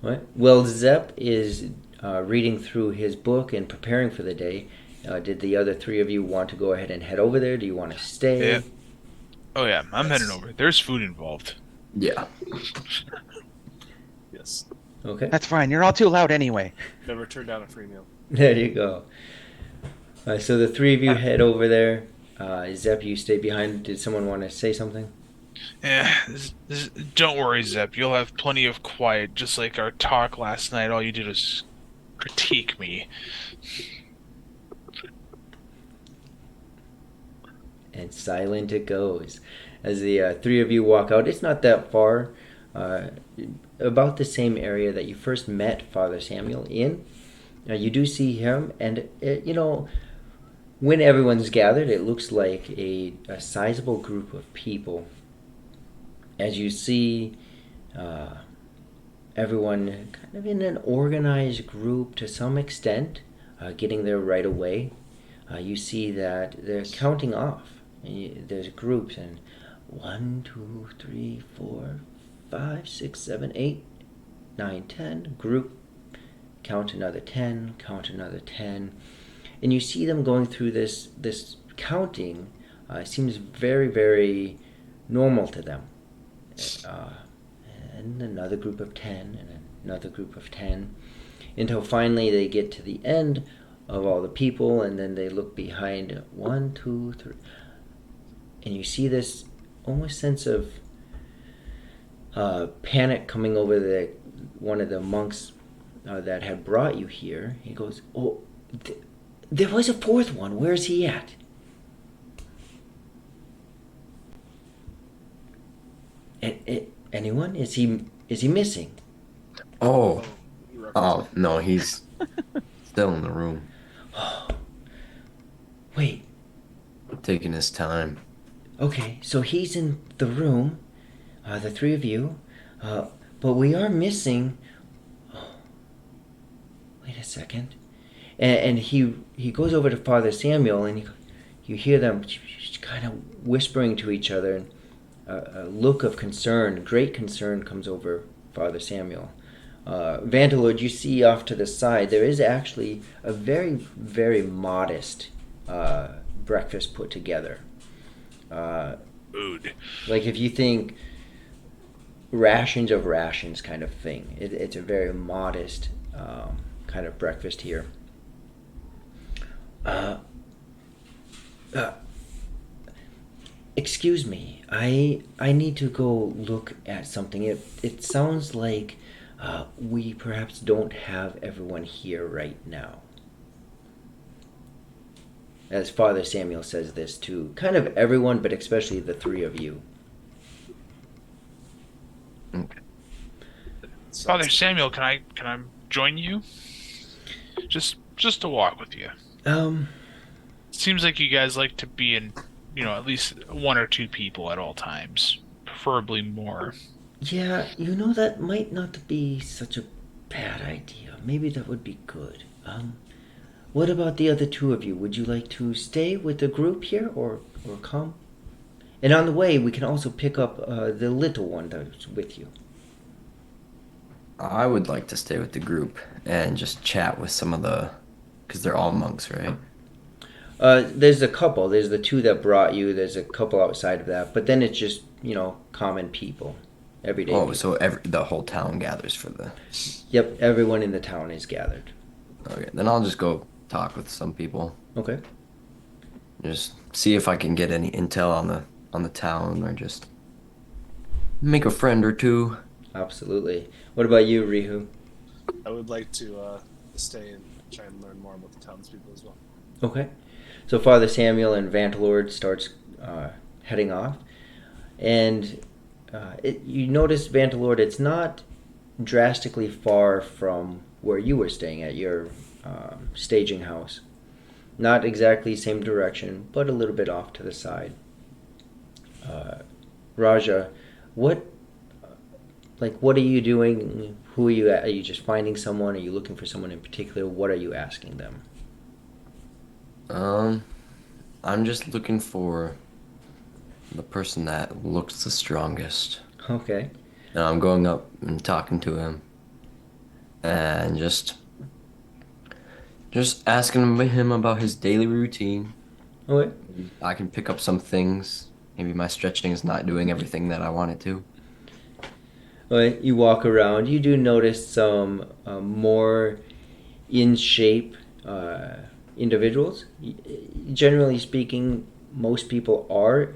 Right. Well, Zep is reading through his book and preparing for the day. Did the other three of you want to go ahead and head over there? Do you want to
Yeah.
stay?
Oh yeah, I'm heading
Yes.
over. There's food involved.
Yeah.
Yes.
Okay.
That's fine. You're all too loud anyway.
Never turn down a free meal.
There you go. So the three of you head over there. Zep, you stay behind. Did someone want to say something?
Don't worry, Zep. You'll have plenty of quiet, just like our talk last night. All you did was critique me.
And silent it goes. As the three of you walk out, it's not that far. About the same area that you first met Father Samuel in. You do see him, and when everyone's gathered, it looks like a sizable group of people. As you see everyone kind of in an organized group to some extent, getting there right away, you see that they're counting off. There's groups, and 1, 2, 3, 4, 5, 6, 7, 8, 9, 10. Group, count another 10, count another 10. And you see them going through this counting. Seems very, very normal to them. And another group of 10, and another group of 10, until finally they get to the end of all the people, and then they look behind. 1, 2, 3. And you see this almost sense of panic coming over one of the monks that had brought you here. He goes, "Oh, there was a fourth one. Where's he at?" Anyone? Is he missing?
Oh.
You referenced
Oh, no, he's still in the room,
Wait.
taking his time.
Okay, so he's in the room, the three of you, but we are missing. Oh, wait a second. And he goes over to Father Samuel, and you hear them kind of whispering to each other, and a look of concern, great concern, comes over Father Samuel. Vandelord, you see off to the side, there is actually a very, very modest breakfast put together.
Food.
Like if you think rations of rations kind of thing, it's a very modest kind of breakfast here. Excuse me, I need to go look at something. It sounds like we perhaps don't have everyone here right now. As Father Samuel says this to kind of everyone, but especially the three of you.
Okay.
Father Samuel, can I join you? Just to walk with you. Seems like you guys like to be in, at least one or two people at all times, preferably more.
Yeah, that might not be such a bad idea. Maybe that would be good. What about the other two of you? Would you like to stay with the group here or come? And on the way, we can also pick up the little one that's with you.
I would like to stay with the group and just chat with some of because they're all monks, right?
There's a couple. There's the two that brought you. There's a couple outside of that. But then it's just, common people. Everyday
Oh,
people.
so the whole town gathers for the...
Yep, everyone in the town is gathered.
Okay, then I'll just go talk with some people.
Okay.
Just see if I can get any intel on the town, or just make a friend or two.
Absolutely. What about you, Rihu?
I would like to stay and try and learn more about the townspeople as well.
Okay. So Father Samuel and Vantelord starts heading off. And you notice, Vantelord, it's not drastically far from where you were staying at your staging house. Not exactly same direction, but a little bit off to the side. Raja, what what are you doing? Who are you? Are you just finding someone? Are you looking for someone in particular? What are you asking them?
Um, I'm just looking for the person that looks the strongest.
Okay.
And I'm going up and talking to him and just asking him about his daily routine.
Okay.
Maybe I can pick up some things. Maybe my stretching is not doing everything that I want it to.
Well, you walk around. You do notice some more in shape individuals. Generally speaking, most people are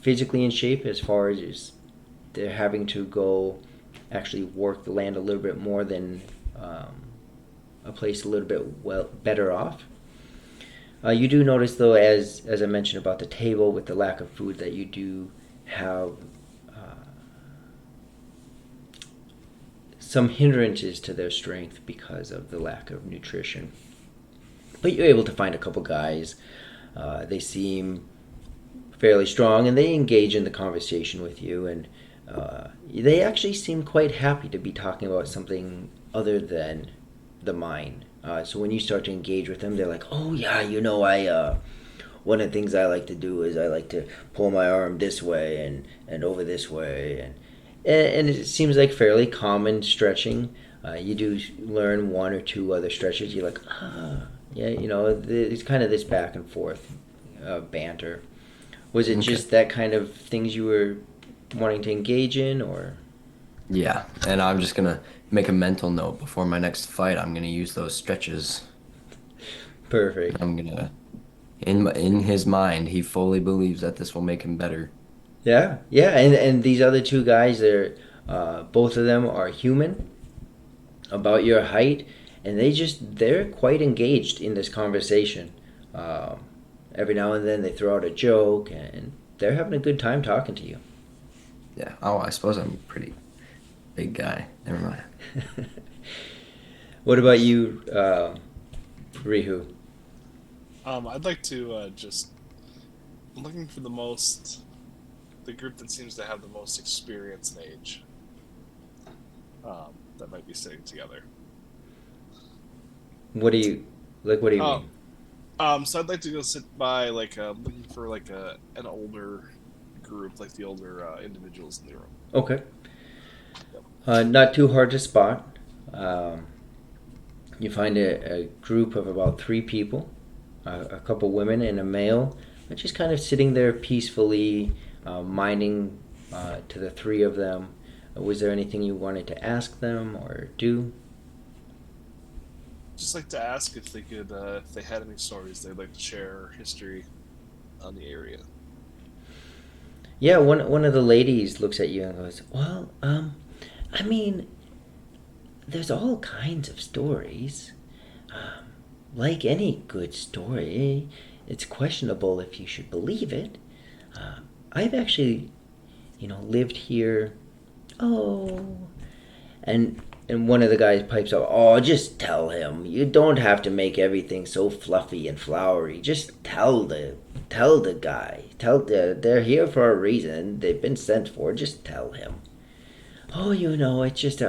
physically in shape as far as they're having to go actually work the land a little bit more than a place a little bit better off. You do notice though, as I mentioned about the table with the lack of food, that you do have some hindrances to their strength because of the lack of nutrition. But you're able to find a couple guys. They seem fairly strong, and they engage in the conversation with you, and they actually seem quite happy to be talking about something other than the mine. So when you start to engage with them, they're like, "Oh yeah, I one of the things I like to do is I like to pull my arm this way and over this way, and it seems like fairly common stretching. You do learn one or two other stretches. You're like, yeah, it's kind of this back and forth banter. Was it
Okay.
just that kind of things you were wanting to engage in, or?
Yeah, and I'm just gonna make a mental note before my next fight. I'm gonna use those stretches.
Perfect.
I'm gonna, in his mind, he fully believes that this will make him better.
Yeah, yeah, and these other two guys, they're both of them are human, about your height, and they're quite engaged in this conversation. Um, every now and then they throw out a joke, and they're having a good time talking to you.
Yeah. Oh, I suppose I'm a pretty big guy. Never mind.
What about you, Rihu?
I'd like to just I'm looking for the group that seems to have the most experience and age. That might be sitting together.
What do you What do you
Oh,
mean?
so I'd like to go sit by looking for like a an older group, like the older individuals in the room.
Okay,
Yep.
not too hard to spot. Um, you find a group of about three people, a couple women and a male, just kind of sitting there peacefully, minding to the three of them. Was there anything you wanted to ask them or do?
Just like to ask if they could, if they had any stories they'd like to share, or history on the area.
Yeah, one of the ladies looks at you and goes, "Well, I mean, there's all kinds of stories. Um, like any good story, it's questionable if you should believe it. I've actually, lived here. Oh, and and one of the guys pipes up, "Oh, just tell him. You don't have to make everything so fluffy and flowery. Just tell the guy. They're here for a reason. They've been sent for. Just tell him. Oh, it's just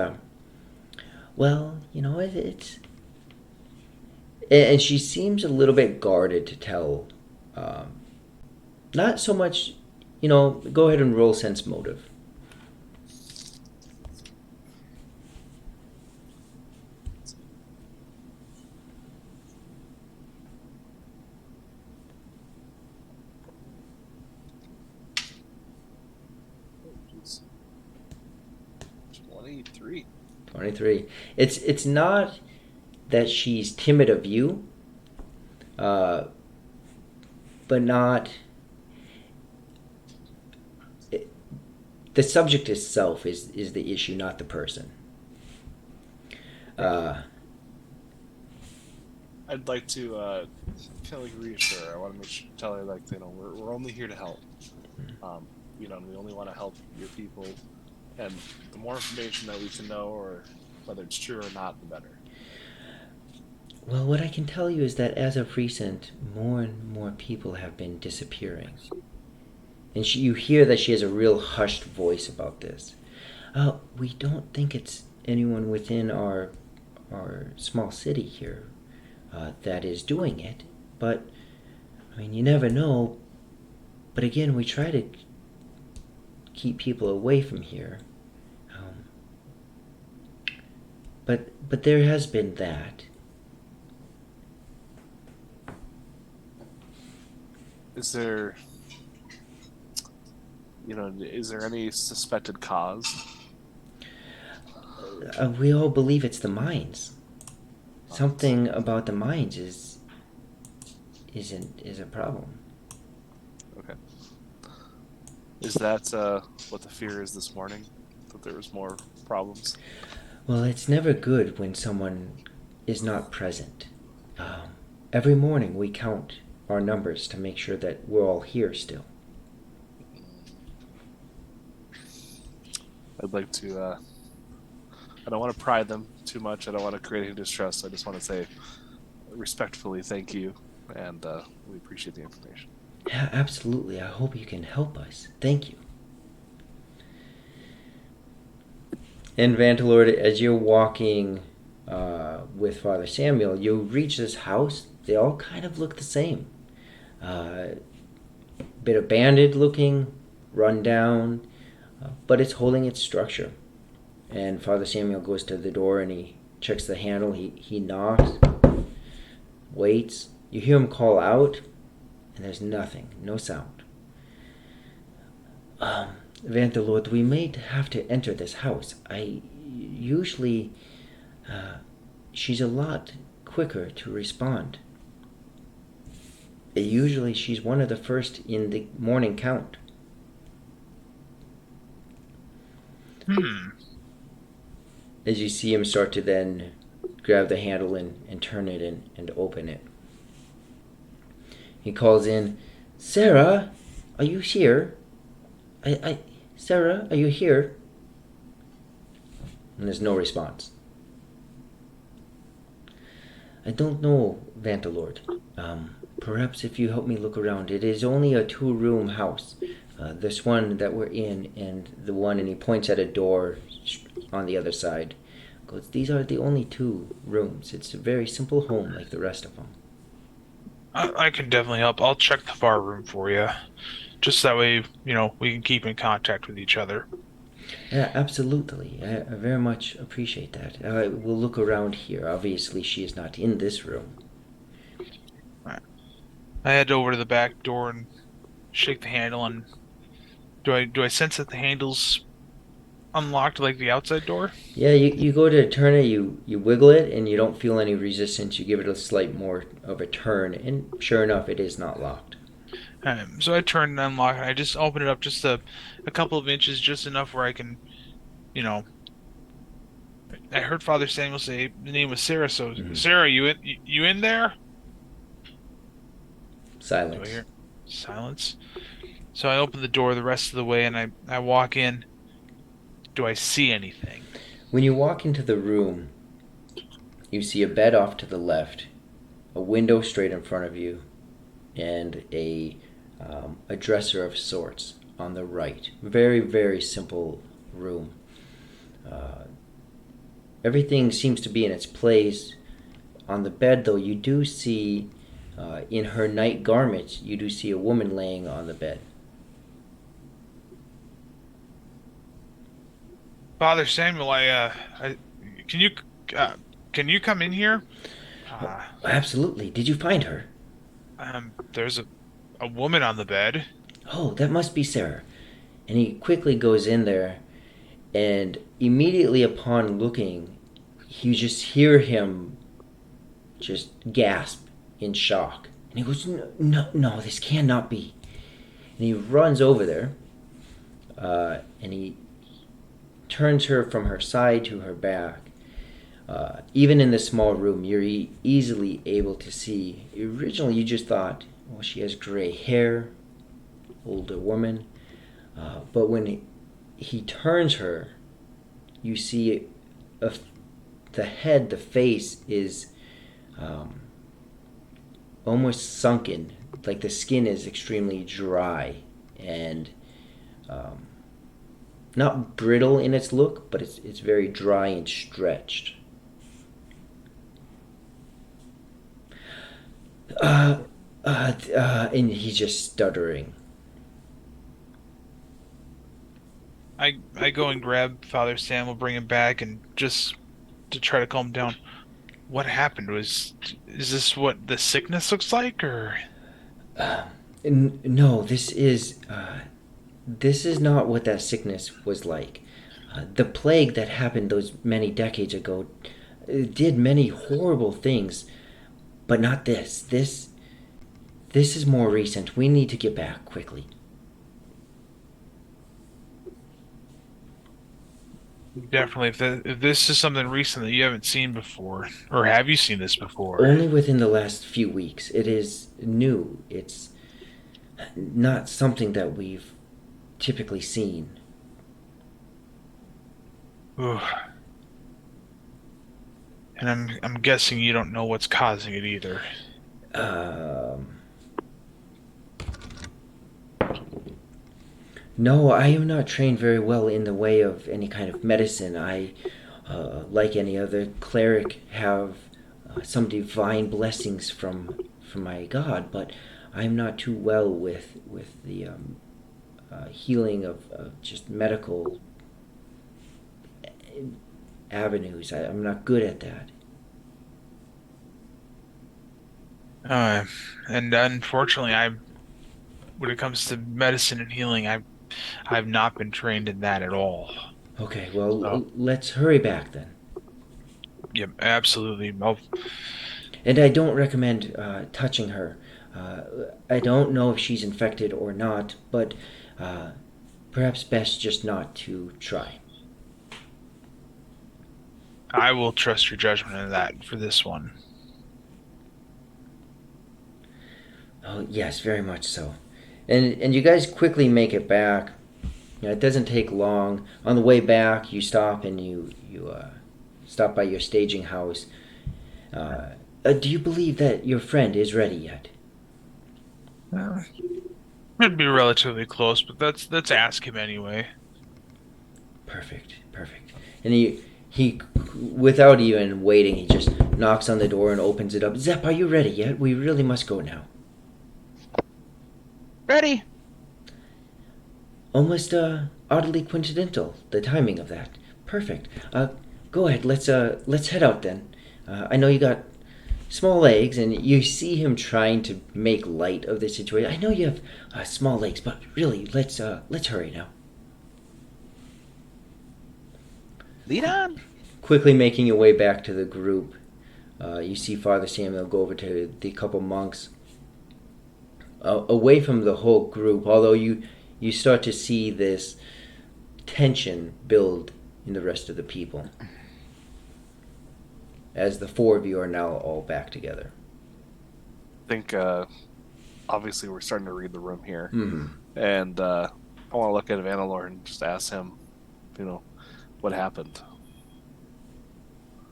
well, it's." And she seems a little bit guarded to tell. Um, Not so much, Go ahead and roll sense motive.
23.
23. It's not that she's timid of you, uh, but not. It, the subject itself is the issue, not the person. Uh,
I'd like to kind of like reassure her. I want to tell her we're only here to help. Um, and we only want to help your people. And the more information that we can know, or whether it's true or not, the better.
well, what I can tell you is that as of recent, more and more people have been disappearing. And you hear that she has a real hushed voice about this. We don't think it's anyone within our small city here that is doing it, but I mean, you never know. But again, we try to keep people away from here. Um, but there has been that.
Is there, is there any suspected cause?
We all believe it's the mines. Something about the mines is a problem.
Okay. Is that what the fear is this morning? That there was more problems?
Well, it's never good when someone is not present. Um, every morning we count our numbers to make sure that we're all here still.
I'd like to. I don't want to pry them too much. I don't want to create any distrust. I just want to say respectfully thank you, and we appreciate the information.
Yeah, absolutely. I hope you can help us. Thank you. And Vantalord, as you're walking with Father Samuel, you reach this house. They all kind of look the same. Bit abandoned looking, run down, but it's holding its structure. And Father Samuel goes to the door and he checks the handle. He knocks, waits. You hear him call out, and there's nothing, no sound. Vantalord, we may have to enter this house. I usually, she's a lot quicker to respond. Usually she's one of the first in the morning count. As you see him start to then grab the handle and turn it and open it. He calls in, Sarah, are you here? Sarah, are you here? And there's no response. I don't know, Vantalord. Perhaps if you help me look around. It is only a 2-room house. This one that we're in and the one, and he points at a door on the other side. Goes, these are the only 2 rooms. It's a very simple home like the rest of them.
I can definitely help. I'll check the bar room for you. Just that way, we can keep in contact with each other.
Yeah, absolutely. I very much appreciate that. We'll look around here. Obviously, she is not in this room.
Right. I head over to the back door and shake the handle. And do I sense that the handle's unlocked like the outside door?
Yeah, you go to turn it, you wiggle it, and you don't feel any resistance. You give it a slight more of a turn, and sure enough, it is not locked.
So I turn and unlock, and I just open it up just a couple of inches, just enough where I can, you know. I heard Father Samuel say the name was Sarah. So Sarah, you in there? Do I
Silence.
hear silence? So I open the door the rest of the way, and I walk in. Do I see anything?
When you walk into the room, you see a bed off to the left, a window straight in front of you, and a dresser of sorts on the right. Very, very simple room. Everything seems to be in its place. On the bed, though, you do see, in her night garments, you do see a woman laying on the bed.
Father Samuel, can you can you come in here? Uh,
Absolutely. Did you find her?
there's a woman on the bed.
Oh, that must be Sarah. And he quickly goes in there, and immediately upon looking, you just hear him just gasp in shock. And he goes, no, no, no, this cannot be. And he runs over there, and he turns her from her side to her back. Even in the small room, you're easily able to see. Originally, you just thought, well, she has gray hair, older woman. But when he turns her, you see the head, the face is almost sunken, like the skin is extremely dry and um, not brittle in its look, but it's very dry and stretched. Uh, and he's just stuttering.
I go and grab Father Sam, will bring him back, and just to try to calm him down. What happened? Is this what the sickness looks like, or?
No, this is not what that sickness was like. The plague that happened those many decades ago did many horrible things, but not this. This is more recent. We need to get back quickly.
Definitely, if this is something recent that you haven't seen before, or have you seen this before?
Only within the last few weeks. It is new. It's not something that we've typically seen.
Ooh. And I'm guessing you don't know what's causing it either.
Um, no, I am not trained very well in the way of any kind of medicine. I, like any other cleric, have some divine blessings from my God, but I'm not too well with the healing of just medical avenues. I'm not good at that.
Uh, and unfortunately, when it comes to medicine and healing, I've not been trained in that at all.
Okay, well,
So,
let's hurry back then.
yep, absolutely. Well,
And I don't recommend touching her. I don't know if she's infected or not, but uh, perhaps best just not to try.
I will trust your judgment in that for this one.
Oh, yes, very much so. And you guys quickly make it back. It doesn't take long. On the way back, you stop and you stop by your staging house. Do you believe that your friend is ready yet?
Uh, It'd be relatively close, but let's ask him anyway.
Perfect, perfect. And he without even waiting, he just knocks on the door and opens it up. Zep, are you ready yet? We really must go now.
Ready?
Almost oddly coincidental, the timing of that. Perfect. Go ahead. Let's head out then. I know you got small legs, and you see him trying to make light of the situation. I know you have small legs, but really, let's hurry now.
Lead on.
Quickly making your way back to the group, you see Father Samuel go over to the couple monks. Away from the whole group, although you start to see this tension build in the rest of the people as the four of you are now all back together.
I think obviously we're starting to read the room here,
Mm-hmm.
and I want to look at Vanilor and just ask him, what happened.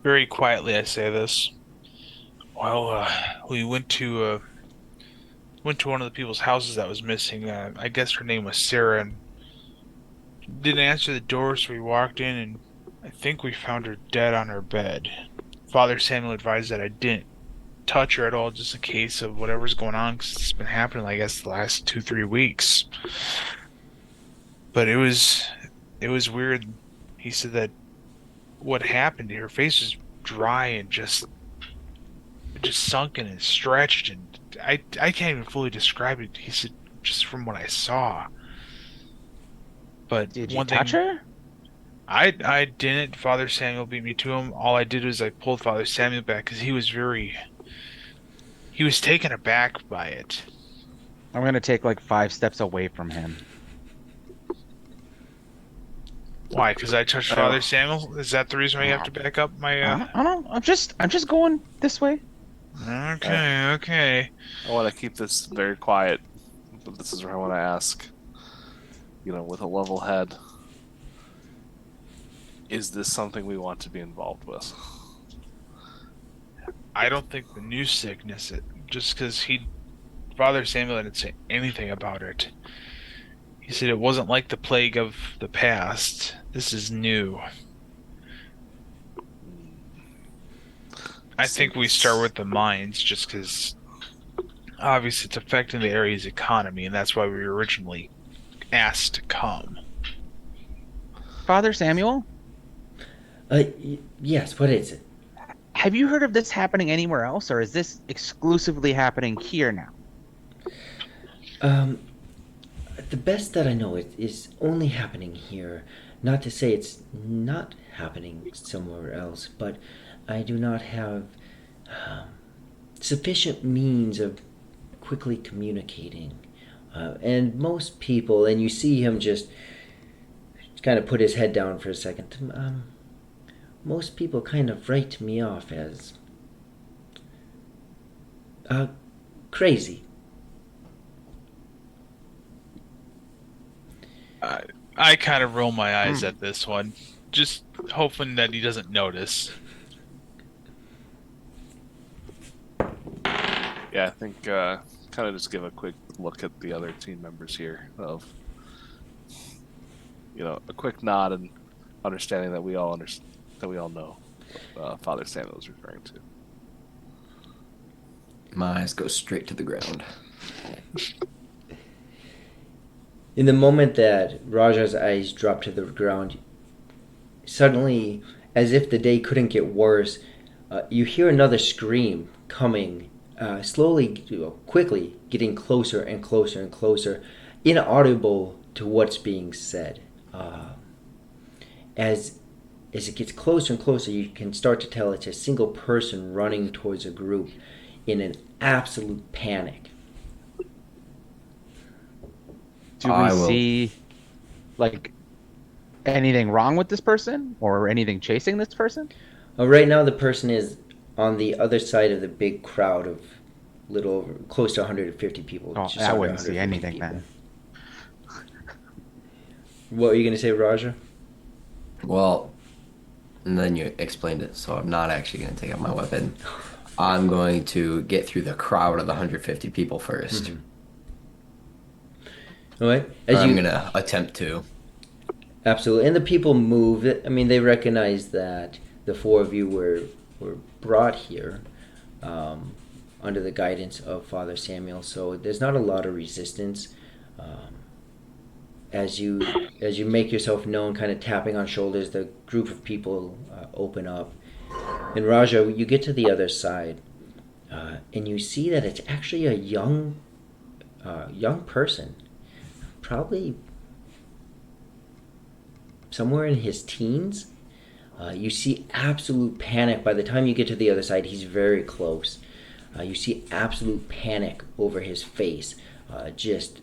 Very quietly, I say this. Well, we went to one of the people's houses that was missing. I guess her name was Sarah, and didn't answer the door, so we walked in, and I think we found her dead on her bed. Father Samuel advised that I didn't touch her at all, just in case of whatever's going on, because it's been happening, I guess, the last 2, 3 weeks. But it was weird. He said that what happened, her face was dry and just sunken and stretched, and I can't even fully describe it. He said just from what I saw. But
Did you
one
touch
thing
her?
I didn't. Father Samuel beat me to him. All I did was I pulled Father Samuel back because he was taken aback by it.
I'm gonna take like 5 steps away from him.
Why? Because I touched Father Samuel? Is that the reason why you have to back up my
I don't know. I'm just going this way.
Okay, okay.
I want to keep this very quiet, but this is where I want to ask, with a level head, is this something we want to be involved with?
I don't think the new sickness, just because Father Samuel didn't say anything about it. He said it wasn't like the plague of the past. This is new. I think we start with the mines just because obviously it's affecting the area's economy, and that's why we were originally asked to come.
Father Samuel,
Yes, what is it?
have you heard of this happening anywhere else, or is this exclusively happening here now?
Um, the best that I know it is only happening here. Not to say it's not happening somewhere else, but I do not have um, sufficient means of quickly communicating. And most people, and you see him just kind of put his head down for a second. Most people kind of write me off as uh, crazy.
I kind of roll my eyes
Hmm.
at this one, just hoping that he doesn't notice.
Yeah, I think kind of just give a quick look at the other team members here of a quick nod and understanding that we all know what Father Samuel is referring to.
My eyes go straight to the ground.
In the moment that Raja's eyes drop to the ground, suddenly, as if the day couldn't get worse, you hear another scream coming, slowly, quickly, getting closer and closer and closer, inaudible to what's being said. As as it gets closer and closer, you can start to tell it's a single person running towards a group in an absolute panic.
Do we
I will.
see like anything wrong with this person or anything chasing this person?
Right now, the person is on the other side of the big crowd of little over, close to 150 people,
Oh,
just
I
under
wouldn't see
150
anything
people.
then.
What are you going to say, Raja?
Well, and then you explained it, so I'm not actually going to take out my weapon. I'm going to get through the crowd of the 150 people 1st.
All right.
Or
As
I'm
you
going to attempt to.
absolutely, and the people move. I mean, they recognize that the four of you were brought here um, under the guidance of Father Samuel. So there's not a lot of resistance. Um, as you make yourself known, kind of tapping on shoulders, the group of people open up. And Raja, you get to the other side, and you see that it's actually a young person, probably somewhere in his teens. You see absolute panic. By the time you get to the other side, he's very close. You see absolute panic over his face, just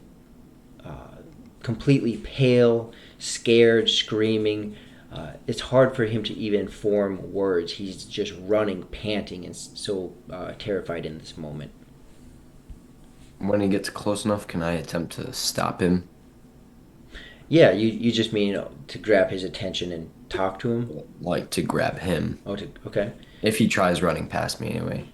completely pale, scared, screaming. It's hard for him to even form words. He's just running, panting, and so terrified in this moment.
When he gets close enough, can I attempt to stop him?
Yeah, you just mean to grab his attention and talk to him?
Like to grab him.
Oh, okay.
If he tries running past me anyway.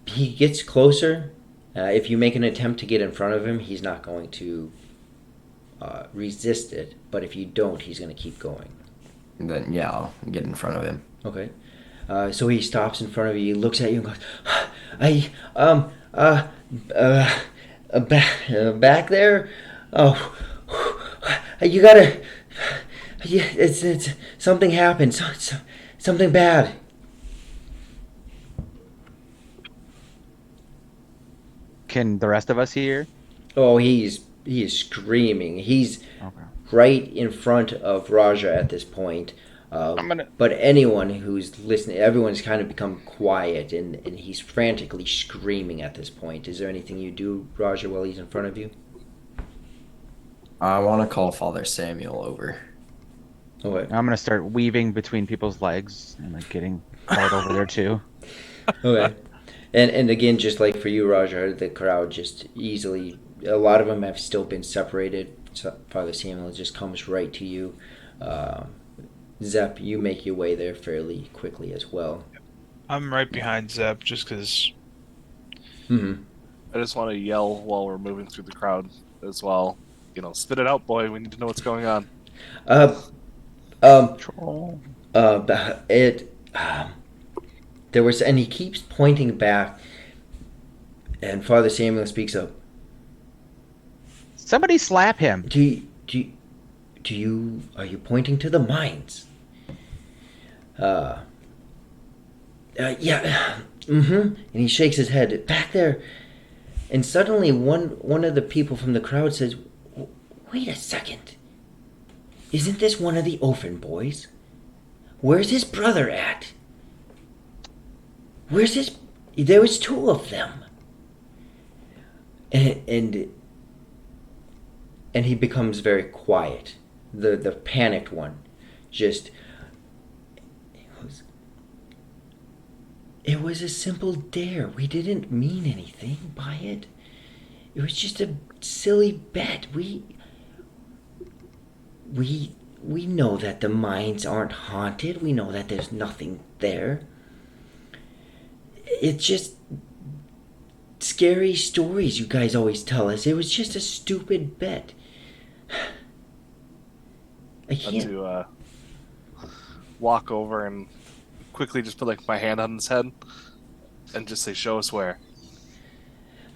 He gets closer. If you make an attempt to get in front of him, he's not going to resist it. But if you don't, he's going to keep going.
And then, yeah, I'll get in front of him.
Okay. So he stops in front of you, looks at you, and goes, "I uh, back there. Oh, you gotta. Yeah, it's something happened. Something bad."
Can the rest of us hear?
Oh, he is screaming. He's
Okay.
right in front of Raja at this point.
I'm gonna
But anyone who's listening, everyone's kind of become quiet, and he's frantically screaming at this point. Is there anything you do, Raja, while he's in front of you?
I want to call Father Samuel over.
Okay.
I'm gonna start weaving between people's legs and like getting called over there too.
Okay. And again, just like for you, Raja, the crowd just easily. A lot of them have still been separated. So Father Samuel just comes right to you. Uh, Zep, you make your way there fairly quickly as well.
I'm right behind Zeb just because
Mm-hmm.
I just want to yell while we're moving through the crowd as well. Spit it out, boy. We need to know what's going on.
Uh, um,
Troll.
it. There was, and he keeps pointing back, and Father Samuel speaks up.
Somebody slap him.
Are you pointing to the mines? Yeah, mm-hmm. And he shakes his head back there, and suddenly one of the people from the crowd says, "Wait a second! Isn't this one of the orphan boys? Where's his brother at? Where's his? There was two of them." And he becomes very quiet. The panicked one, just it was a simple dare. We didn't mean anything by it. It was just a silly bet. We know that the mines aren't haunted. We know that there's nothing there. It's just scary stories you guys always tell us. It was just a stupid bet. I
Want
can't.
to walk over and quickly just put like my hand on his head and just say, "Show us where."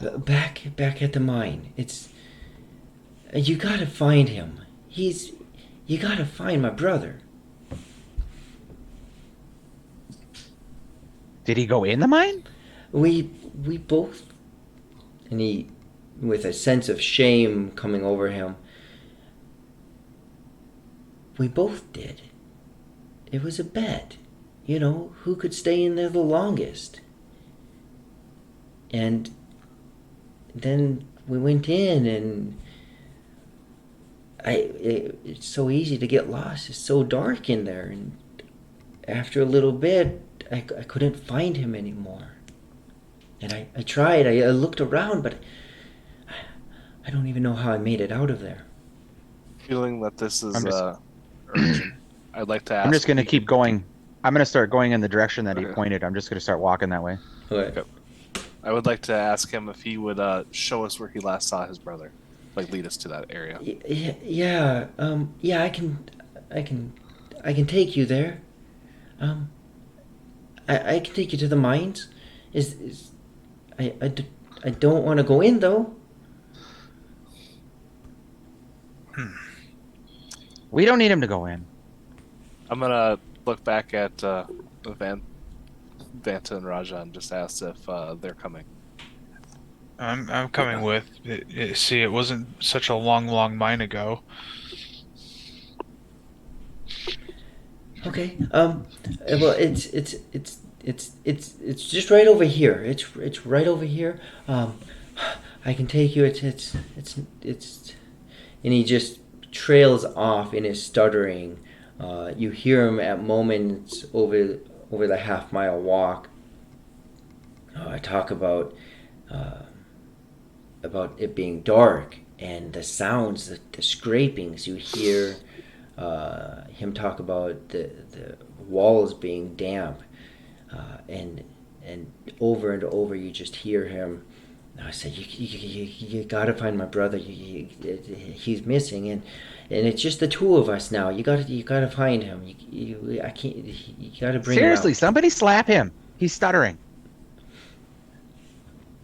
Back at the mine. It's you gotta find him. You gotta find my brother.
Did he go in the mine?
We both, and he, with a sense of shame coming over him, we both did. It was a bet. Who could stay in there the longest. And then we went in, and it's so easy to get lost. It's so dark in there, and after a little bit, I couldn't find him anymore. And I tried. I looked around, but I don't even know how I made it out of there.
Feeling that this is
I'm just-
urgent, I'd like to ask.
I'm just going to
if he
keep
could-
going. I'm going to start going in the direction that he
Okay.
pointed. I'm just going to start walking that way.
Okay.
I would like to ask him if he would show us where he last saw his brother, like lead us to that area.
Yeah. Yeah. I can take you there. I can take you to the mines. I don't want to go in though.
We don't need him to go in.
I'm gonna look back at Vanta and Raja and just ask if they're coming.
I'm coming with. See, it wasn't such a long mine ago.
Okay. Well, it's just right over here. It's right over here. I can take you. It's and he just trails off in his stuttering. You hear him at moments over the half-mile walk. Talk about it being dark and the sounds, the scrapings you hear. Him talk about the walls being damp, and over and over you just hear him. I said, you gotta find my brother. He's missing, and it's just the two of us now. You gotta find him. I can't. You gotta bring
Seriously,
him out.
somebody slap him. He's stuttering.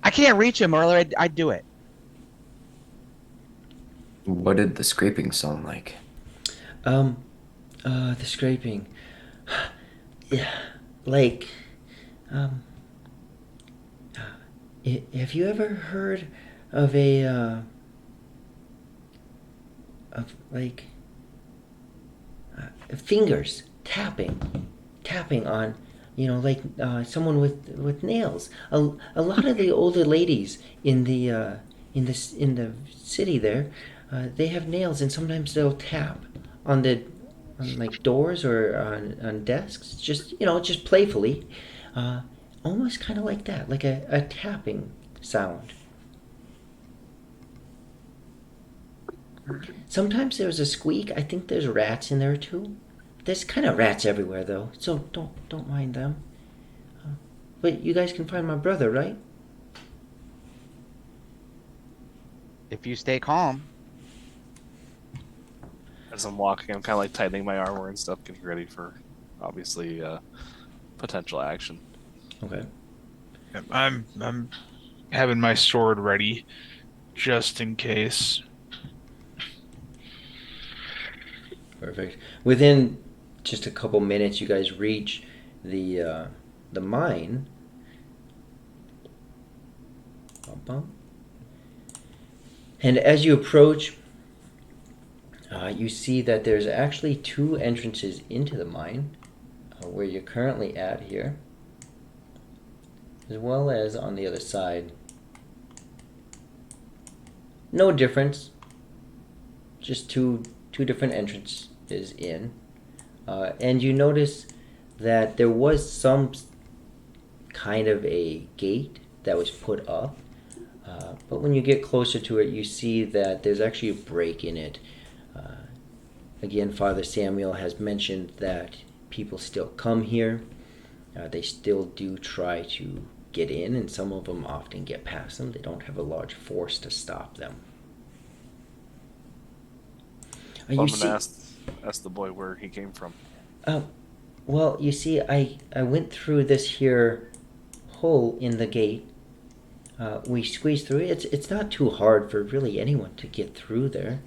I can't reach him, or I'd do it.
What did the scraping sound like?
The scraping. Yeah, like, have you ever heard of fingers tapping on, like someone with nails? A lot of the older ladies in the city there, they have nails, and sometimes they'll tap on like doors or on desks, just playfully, almost kind of like that, like a tapping sound. Sometimes there's a squeak. I think there's rats in there too. There's kind of rats everywhere though, so don't mind them. But you guys can find my brother, right?
If you stay calm.
As I'm walking, I'm kind of like tightening my armor and stuff, getting ready for obviously potential action.
Okay.
I'm having my sword ready just in case.
Perfect. Within just a couple minutes, you guys reach the mine. Bum, bum. And as you approach, you see that there's actually two entrances into the mine, where you're currently at here, as well as on the other side. No difference, just two different entrances in. And you notice that there was some kind of a gate that was put up. But when you get closer to it, you see that there's actually a break in it. Again, Father Samuel has mentioned that people still come here. They still do try to get in, and some of them often get past them. They don't have a large force to stop them.
So I'm gonna ask the boy where he came from.
Well, you see, I went through this here hole in the gate. We squeezed through it. It's not too hard for really anyone to get through there.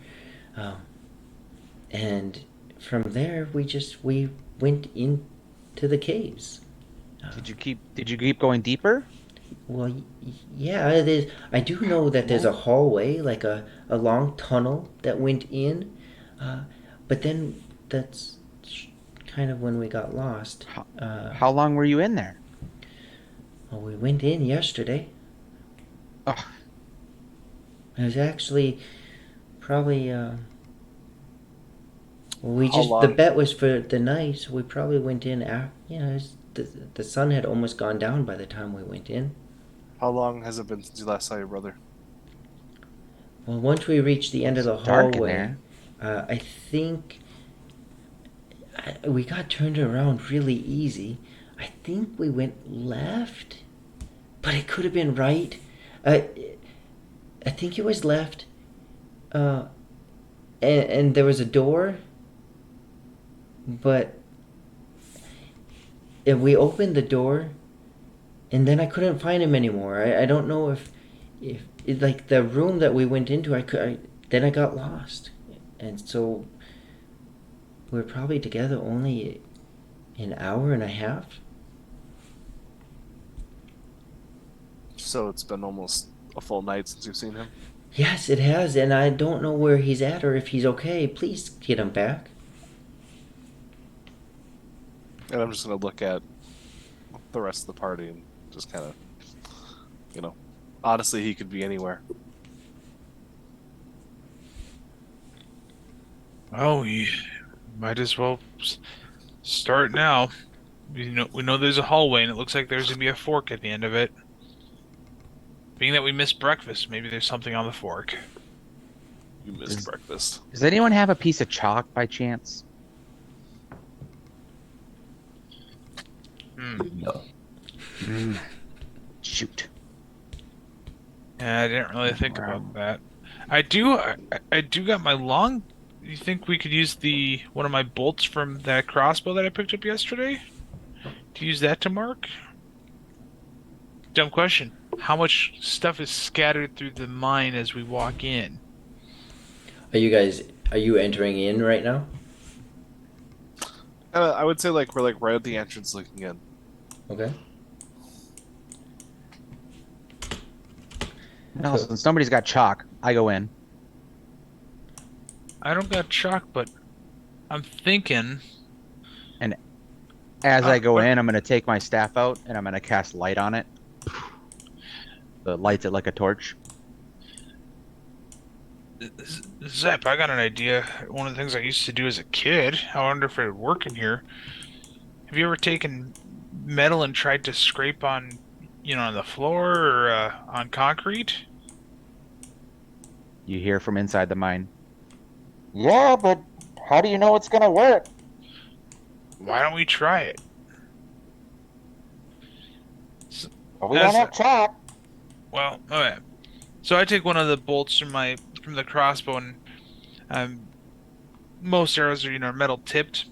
And from there, we went into the caves.
Did you keep going deeper?
Well, yeah, it is. I do know that there's a hallway, like a long tunnel that went in, but then that's kind of when we got lost.
How long were you in there?
Well, we went in yesterday.
Oh,
It was actually probably. Well, we
How
just the
long?
bet was for the night, so we probably went in. The sun had almost gone down by the time we went in.
How long has it been since you last saw your brother?
Well, once we reached the end of
it's
the
dark in
hallway,
there.
I think we got turned around really easy. I think we went left, but it could have been right. I I think it was left. Uh, and there was a door, but and we opened the door, and then I couldn't find him anymore. I don't know if like the room that we went into, then I got lost, and so we're probably together only an hour and a half.
So it's been almost a full night since you've seen him.
Yes, it has, and I don't know where he's at or if he's okay. Please get him back.
And I'm just gonna look at the rest of the party and just kind of, honestly, he could be anywhere.
Oh, we might as well start now. We know there's a hallway, and it looks like there's gonna be a fork at the end of it. Being that we missed breakfast, maybe there's something on the fork.
You missed breakfast.
Does anyone have a piece of chalk by chance?
No.
Shoot.
Yeah, I didn't really think about that. I do got my long. You think we could use one of my bolts from that crossbow that I picked up yesterday? To use that to mark? Dumb question. How much stuff is scattered through the mine as we walk in?
Are you entering in right now?
I would say like we're like right at the entrance looking in.
Okay.
No, since somebody's got chalk, I go in.
I don't got chalk, but I'm thinking.
And as I go
what-
in, I'm going to take my staff out and I'm going to cast light on it. The lights it like a torch.
Zep, I got an idea. One of the things I used to do as a kid. I wonder if it would work in here. Have you ever taken metal and tried to scrape on the floor or on concrete?
You hear from inside the mine. Yeah, but how do you know it's going to work?
Why don't we try it?
We don't have chalk.
Well, okay. So I take one of the bolts from the crossbow, and um, most arrows are metal tipped.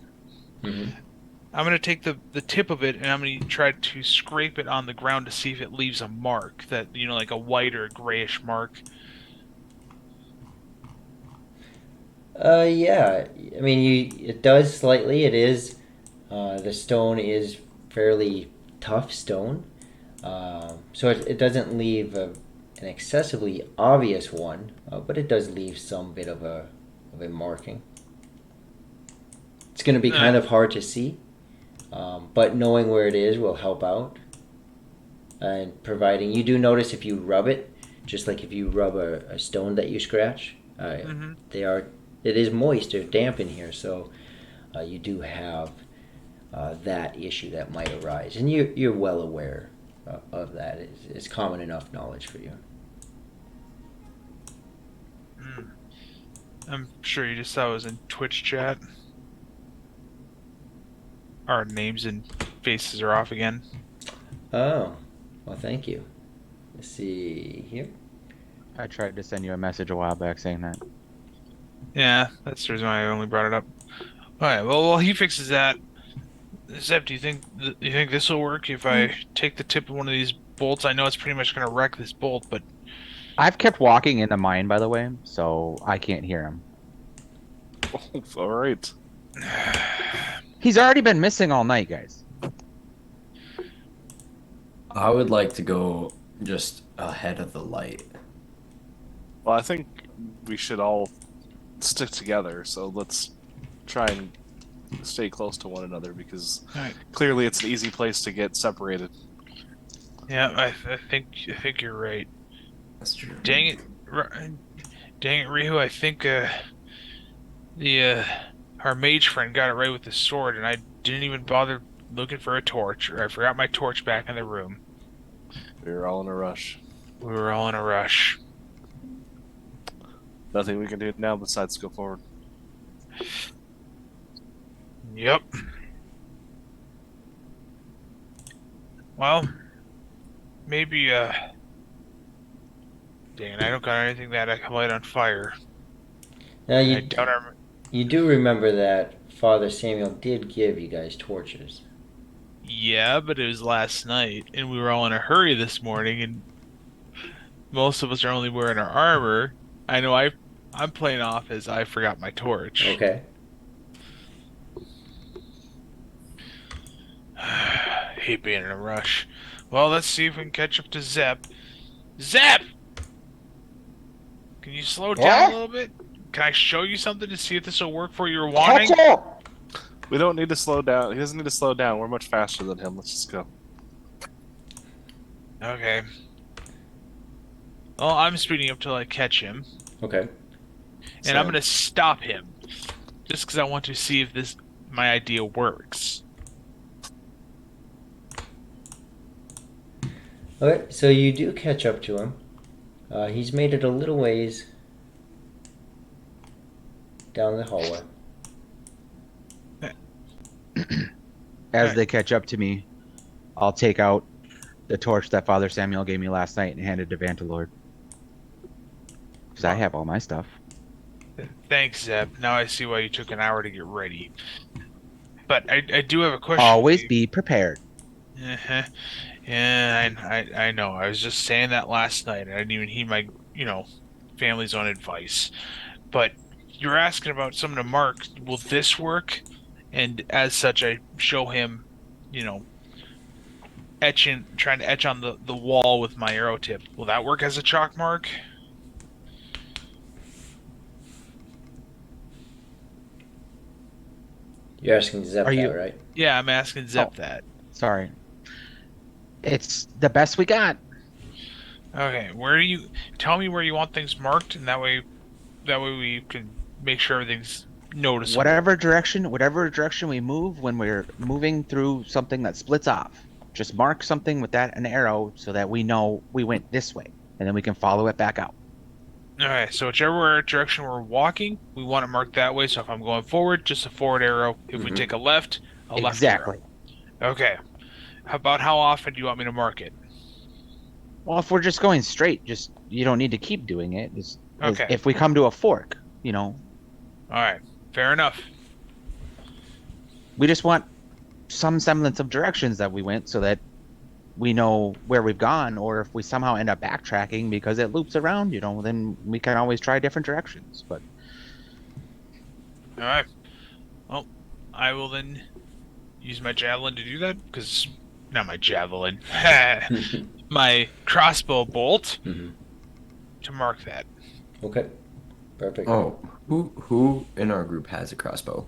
Mm-hmm.
I'm gonna take the tip of it, and I'm gonna try to scrape it on the ground to see if it leaves a mark that like a white or a grayish mark.
Yeah. I mean, it does slightly. It is. The stone is fairly tough stone, so it doesn't leave an excessively obvious one, but it does leave some bit of a marking. It's going to be
Uh,
kind of hard to see, but knowing where it is will help out. And providing you do notice if you rub it, just like if you rub a stone that you scratch,
hmm
they are it is moist or damp in here, so you do have that issue that might arise, and you're well aware of that. It's common enough knowledge for you.
I'm sure you just saw it was in Twitch chat. Our names and faces are off again.
Oh, well, thank you. Let's see here.
I tried to send you a message a while back saying that.
Yeah, that's the reason why I only brought it up. All right, well, while he fixes that, Zep, do you think this will work if I take the tip of one of these bolts? I know it's pretty much gonna wreck this bolt, but
I've kept walking in the mine, by the way, so I can't hear him.
Oh, all right.
He's already been missing all night, guys.
I would like to go just ahead of the light.
Well, I think we should all stick together. So let's try and stay close to one another because
all right.
clearly it's an easy place to get separated.
Yeah, I think you're right.
That's true.
Dang it, dang it, Rihu. I think the our mage friend got it right with the sword, and I didn't even bother looking for a torch, or I forgot my torch back in the room.
We were all in a rush.
We were all in a rush.
Nothing we can do now besides go forward.
Yep. Well, maybe dang it, I don't got anything that I can light on fire.
Now
I
you
doubt our
you do remember that Father Samuel did give you guys torches.
Yeah, but it was last night, and we were all in a hurry this morning, and most of us are only wearing our armor. I know I'm playing off as I forgot my torch.
Okay.
Hate being in a rush. Well, let's see if we can catch up to Zep. Zep! Can you slow down a little bit? Can I show you something to see if this will work for your wanting?
We don't need to slow down. He doesn't need to slow down. We're much faster than him. Let's just go.
Okay. Well, I'm speeding up till I catch him,
Okay.
and I'm gonna stop him, just because I want to see if my idea works.
Okay, so you do catch up to him. He's made it a little ways down the hallway.
As
Alright.
they catch up to me, I'll take out the torch that Father Samuel gave me last night and hand it to Vantalord. Because I have all my stuff.
Thanks, Zeb. Now I see why you took an hour to get ready. But I do have a question.
Always be prepared.
Uh-huh. Yeah, I know. I was just saying that last night. I didn't even heed my, family's own advice. But you're asking about something to mark. Will this work? And as such, I show him, trying to etch on the wall with my arrow tip. Will that work as a chalk mark?
You're asking Zep
Are
that,
you-
right?
Yeah, I'm asking Zep
Oh.
that.
Sorry. It's the best we got.
Okay, tell me where you want things marked, and that way we can make sure everything's noticeable.
Whatever direction we move when we're moving through something that splits off. Just mark something with an arrow so that we know we went this way, and then we can follow it back out.
Okay, so whichever direction we're walking, we want it marked that way. So if I'm going forward, just a forward arrow. If we
Mhm.
take a left
Exactly.
arrow. Okay. How often do you want me to mark it?
Well, if we're just going straight, just you don't need to keep doing it.
Okay.
If we come to a fork,
All right. Fair enough.
we just want some semblance of directions that we went so that we know where we've gone, or if we somehow end up backtracking because it loops around, then we can always try different directions. But
All right. Well, I will then use my javelin to do that because not my javelin, my crossbow bolt
Mhm.
to mark that.
Okay. Perfect.
Oh, who in our group has a crossbow?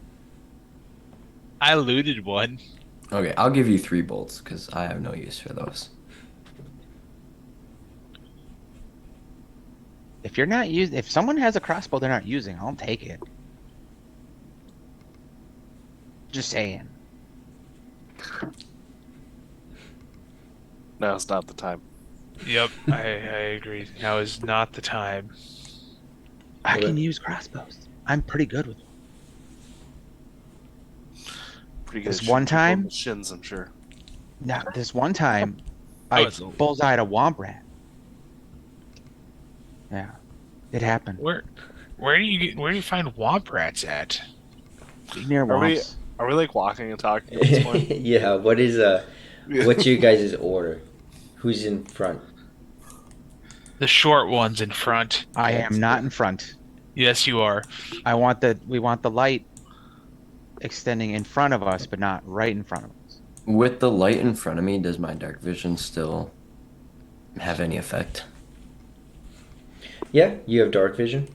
I looted one.
Okay, I'll give you 3 bolts because I have no use for those.
if someone has a crossbow they're not using, I'll take it. Just saying.
Now's not the time.
Yep, I agree. Now is not the time.
I
Okay.
can use crossbows. I'm pretty good with them.
Pretty good
This
at
one
shooting people in
time?
the shins, I'm sure.
Now, this one time,
Oh,
I
it's a-
bullseyed a womp rat. Yeah, it happened.
Where do you find womp rats at?
Near
Are we
womps.
are we like walking and talking at this point?
Yeah. What's your guys' order? Who's in front?
The short ones in front.
I
Okay.
am not in front.
Yes, you are.
We want the light extending in front of us, but not right in front of us.
With the light in front of me, does my dark vision still have any effect?
Yeah, you have dark vision.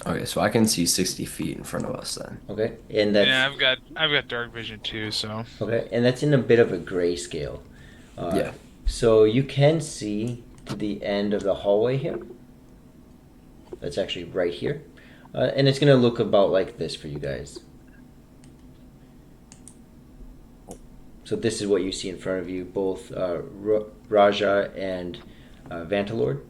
Okay, so I can see 60 feet in front of us then.
Okay, and that's
Yeah, I've got dark vision too, so
okay, and that's in a bit of a grayscale.
Yeah.
So you can see the end of the hallway here. That's actually right here, and it's gonna look about like this for you guys. So this is what you see in front of you, both Raja and Vantalord.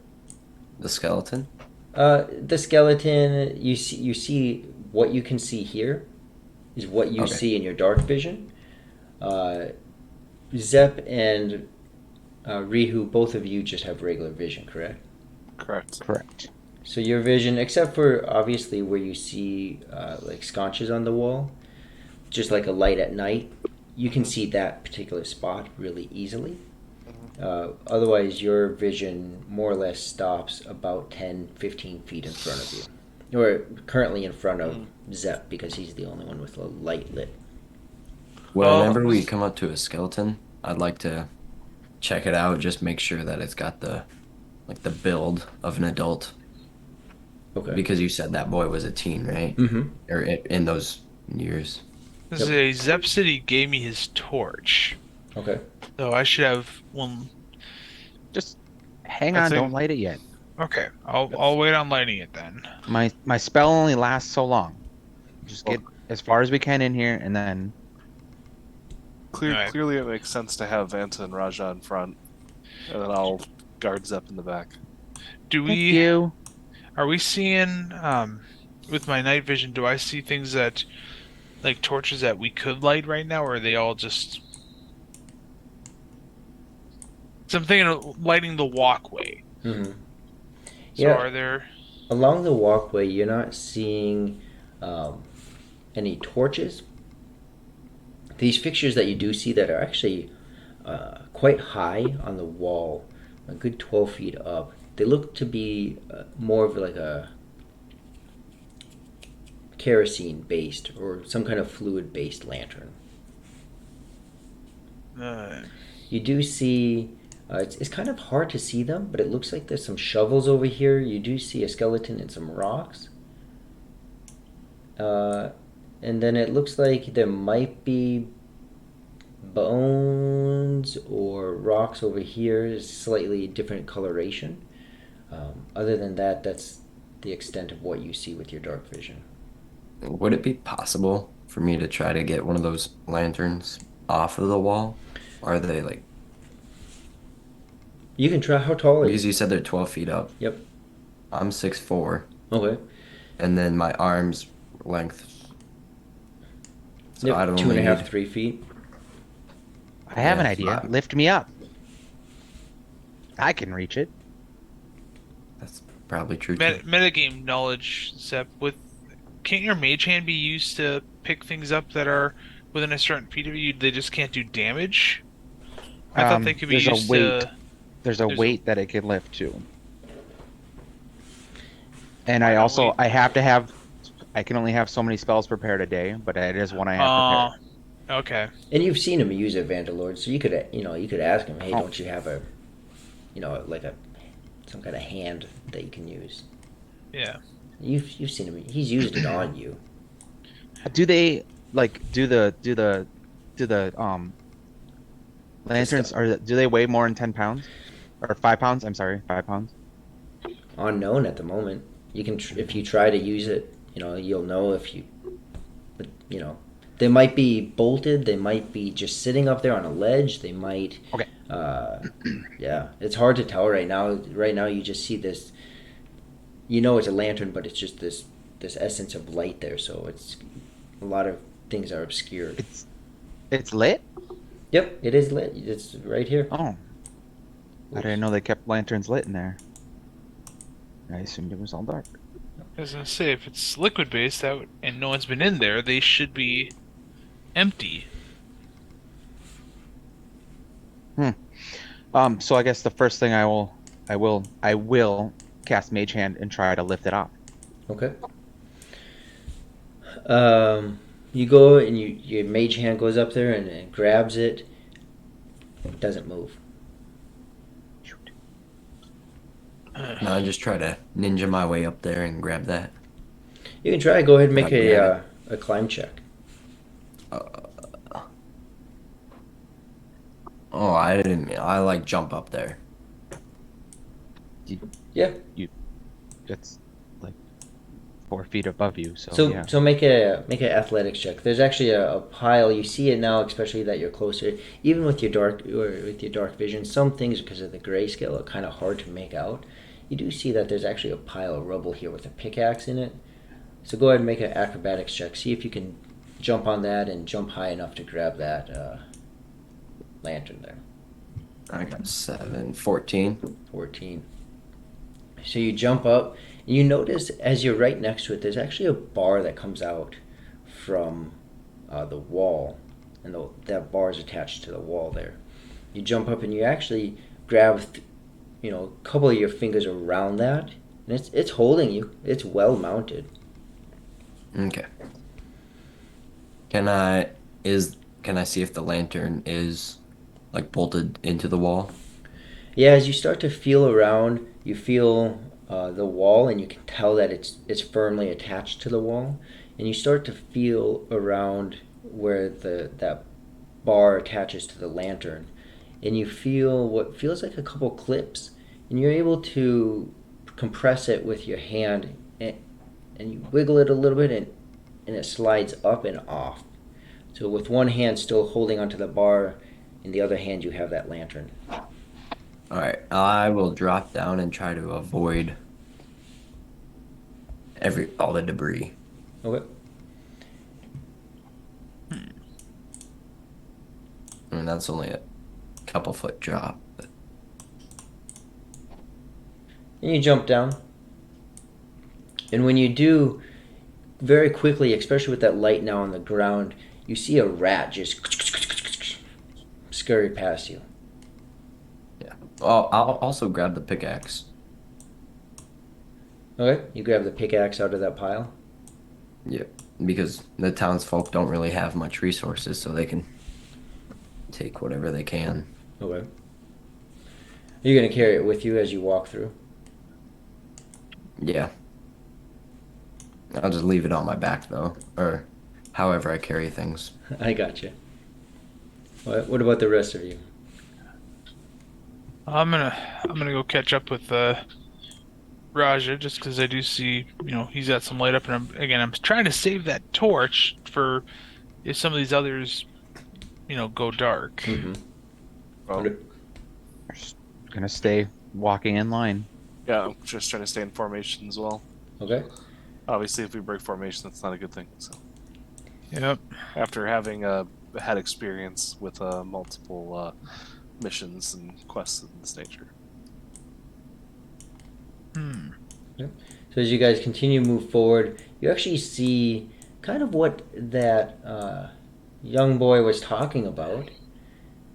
The skeleton?
The skeleton, you see what you can see here is what you
Okay.
see in your dark vision. Uh, Zep and Rihu, both of you just have regular vision, correct?
Correct.
Correct.
So your vision, except for obviously where you see like sconces on the wall, just like a light at night, you can see that particular spot really easily. Otherwise, your vision more or less stops about 10, 15 feet in front of you. Or currently in front of Zep because he's the only one with a light lit.
Whenever we come up to a skeleton, I'd like to check it out, just make sure that it's got the build of an adult.
Okay.
Because you said that boy was a teen, right?
Mm-hmm.
Or in those years.
say Zep City gave me his torch,
Okay.
so I should have one.
Just hang
I
on,
think-
don't light it yet.
Okay, I'll wait on lighting it then.
My spell only lasts so long. Just
Well-
get as far as we can in here, and then
Alright.
Clearly, it makes sense to have Vanta and Raja in front, and then I'll guard Zep in the back.
Do
thank
we?
you.
Are we seeing? With my night vision, do I see things that, like torches that we could light right now, or are they all just? So I'm thinking of lighting the walkway.
Mm-hmm.
So
Yeah.
are there?
Along the walkway, you're not seeing any torches. These fixtures that you do see that are actually quite high on the wall, a good 12 feet up, they look to be more of like a kerosene based or some kind of fluid based lantern. You do see, it's kind of hard to see them, but it looks like there's some shovels over here. You do see a skeleton and some rocks. And then it looks like there might be bones or rocks over here, slightly different coloration. Other than that, that's the extent of what you see with your dark vision.
Would it be possible for me to try to get one of those lanterns off of the wall? Are they like...
You can try. How tall are
Because
you?
you said they're 12 feet up.
Yep.
I'm 6'4",
Okay.
and then my arm's length. So
Yep.
I'd only
2.5,
need-
3 feet.
I have an
Yeah,
idea.
fine.
Lift me up. I can reach it.
That's probably true too.
Metagame knowledge, Zep. Can't your mage hand be used to pick things up that are within a certain feet of you? They just can't do damage. I thought they could be
There's a
used
weight.
to.
There's a
There's a.
weight that it can lift too. And
Why
I
don't
also
we?
I have to have I can only have so many spells prepared a day, but it is one I have
Uh,
prepared.
okay.
And you've seen him use a Vandalord, so you could ask him, hey,
Oh,
don't you have a, like a some kind of hand that you can use?
Yeah.
You've seen him. He's used it on you.
do they like do the
The stuff
lanterns or do they weigh more than 10 pounds? Or 5 pounds? I'm sorry, 5 pounds.
unknown at the moment. You can if you try to use it, you'll know if you, but they might be bolted. They might be just sitting up there on a ledge. They might.
Okay.
Yeah, it's hard to tell right now. Right now, you just see this. It's a lantern, but it's just this essence of light there. So it's a lot of things are obscured.
It's lit?
Yep, it is lit. It's right here.
Oh, I didn't know they kept lanterns lit in there. I assumed it was all dark.
I was gonna say if it's liquid based and no one's been in there, they should be empty.
So I guess the first thing I will cast Mage Hand and try to lift it up.
Okay. You go and your mage hand goes up there and it grabs it. It doesn't move.
Shoot.
No, I just try to ninja my way up there and grab that.
You can try. Go ahead and
Can
make
I grab
a climb check.
Oh, I didn't. I like jump up there.
Yeah.
It's like 4 feet above you, so
So
yeah.
so make an athletics check. There's actually a pile. You see it now, especially that you're closer. Even with your dark vision, some things because of the grayscale are kind of hard to make out. You do see that there's actually a pile of rubble here with a pickaxe in it. So go ahead and make an acrobatics check. See if you can jump on that and jump high enough to grab that lantern there.
I got 7, 14.
14. So you jump up, and you notice as you're right next to it, there's actually a bar that comes out from the wall, and that bar is attached to the wall there. You jump up and you actually grab, a couple of your fingers around that, and it's holding you. It's well mounted.
Okay. Can I see if the lantern is like bolted into the wall?
Yeah, as you start to feel around, you feel the wall, and you can tell that it's firmly attached to the wall. And you start to feel around where that bar attaches to the lantern, and you feel what feels like a couple clips, and you're able to compress it with your hand, and you wiggle it a little bit, and it slides up and off. So with one hand still holding onto the bar, in the other hand you have that lantern.
All right, I will drop down and try to avoid all the debris.
Okay.
I mean, that's only a couple foot drop. But
And you jump down. And when you do, very quickly, especially with that light now on the ground, you see a rat just scurry past you.
yeah. Oh, I'll also grab the pickaxe.
Okay, you grab the pickaxe out of that pile.
Yep. Because the townsfolk don't really have much resources, so they can take whatever they can.
Okay. You're going to carry it with you as you walk through?
Yeah. I'll just leave it on my back though, or however I carry things.
I got you. What about the rest of you?
I'm gonna go catch up with Raja just because I do see he's got some light up, and I'm trying to save that torch for if some of these others go dark.
Mm-hmm.
Well,
Just gonna stay walking in line.
yeah, I'm just trying to stay in formation as well.
Okay.
Obviously, if we break formation, that's not a good thing. So,
Yep.
after having had experience with multiple missions and quests of this nature.
Hmm.
So as you guys continue to move forward, you actually see kind of what that young boy was talking about.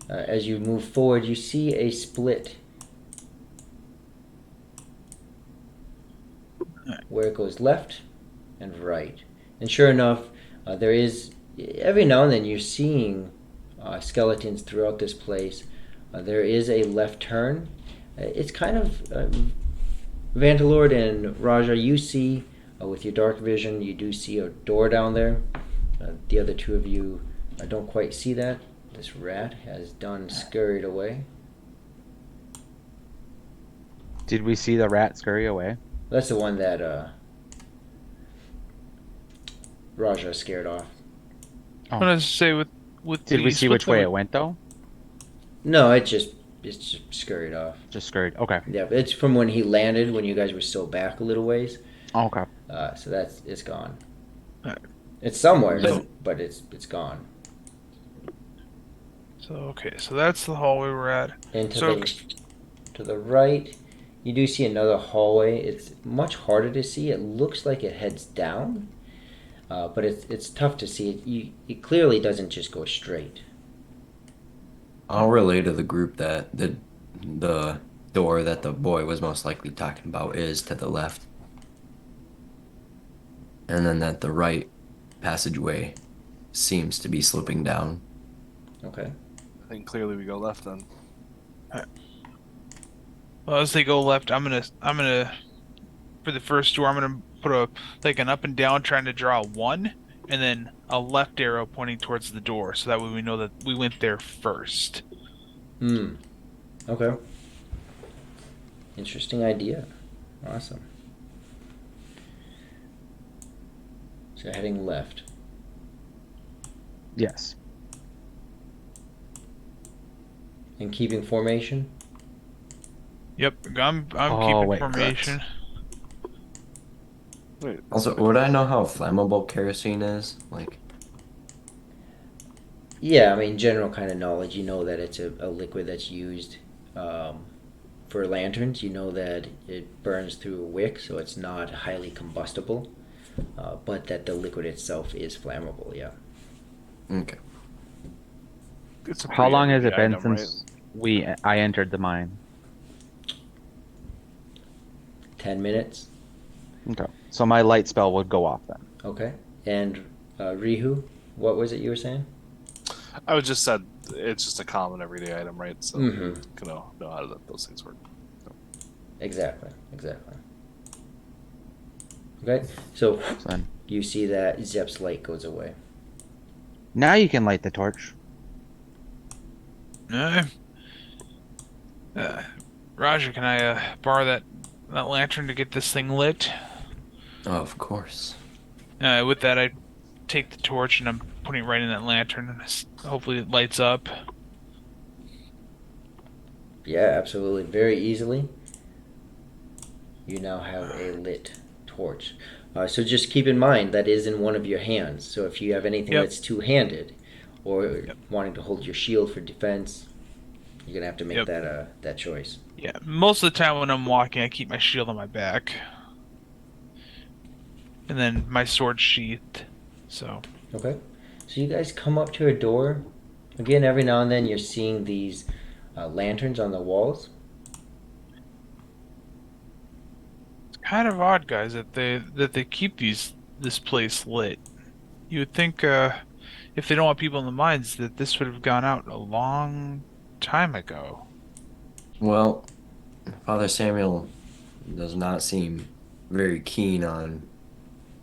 As you move forward, you see a split where it goes left and right. And sure enough, there is, every now and then you're seeing skeletons throughout this place. There is a left turn. It's kind of, Vandalord and Raja, you see with your dark vision, you do see a door down there. The other two of you don't quite see that. This rat has done scurried away.
Did we see the rat scurry away?
That's the one that Raja scared off.
Oh.
I'm gonna say with
Did we
the
see
split
which
that
way
we,
it went though?
No, it's just scurried off.
Just scurried. Okay.
Yeah, it's from when he landed when you guys were still back a little ways.
Okay.
So it's gone.
Alright.
It's somewhere,
So-
but it's gone.
so okay, so that's the hallway we're at.
And
So
to the right, you do see another hallway. It's much harder to see. It looks like it heads down, but it's tough to see. It clearly doesn't just go straight.
I'll relay to the group that the door that the boy was most likely talking about is to the left, and then that the right passageway seems to be sloping down.
Okay.
I think clearly we go left then.
well, as they go left, I'm gonna for the first door, I'm gonna put a like an up and down trying to draw a one, and then a left arrow pointing towards the door, so that way we know that we went there first.
Hmm. Okay. Interesting idea. Awesome. So heading left.
Yes.
And keeping formation.
Yep, I'm
Oh,
keeping
wait,
formation.
Wait,
Also, would I know how flammable kerosene is? Like,
Yeah, I mean, general kind of knowledge. You know that it's a liquid that's used for lanterns. You know that it burns through a wick, so it's not highly combustible. But that the liquid itself is flammable. Yeah.
okay.
it's a
How long has it
pre-everyday
been
item,
since I entered the mine?
10 minutes.
Okay. So my light spell would go off then.
Okay. And Rihu, what was it you were saying?
Right? I would just said it's just a common everyday item, right? So
Mm-hmm.
you know how those things work.
Exactly. Okay. So
So then,
you see that Zep's light goes away.
now you can light the torch.
Uh, Roger, can I borrow that lantern to get this thing lit?
Oh, of course.
With that, I take the torch and I'm putting it right in that lantern, and hopefully it lights up.
Yeah, absolutely. Very easily. You now have a lit torch. So just keep in mind that is in one of your hands. So if you have anything
Yep.
that's two-handed, or
Yep.
wanting to hold your shield for defense, you're gonna have to make
Yep.
that choice.
Yeah, most of the time when I'm walking, I keep my shield on my back, and then my sword sheathed. So
Okay. So you guys come up to a door. Again, every now and then you're seeing these lanterns on the walls.
it's kind of odd, guys, that they keep this place lit. You would think if they don't want people in the mines, that this would have gone out a long time ago.
Well, Father Samuel does not seem very keen on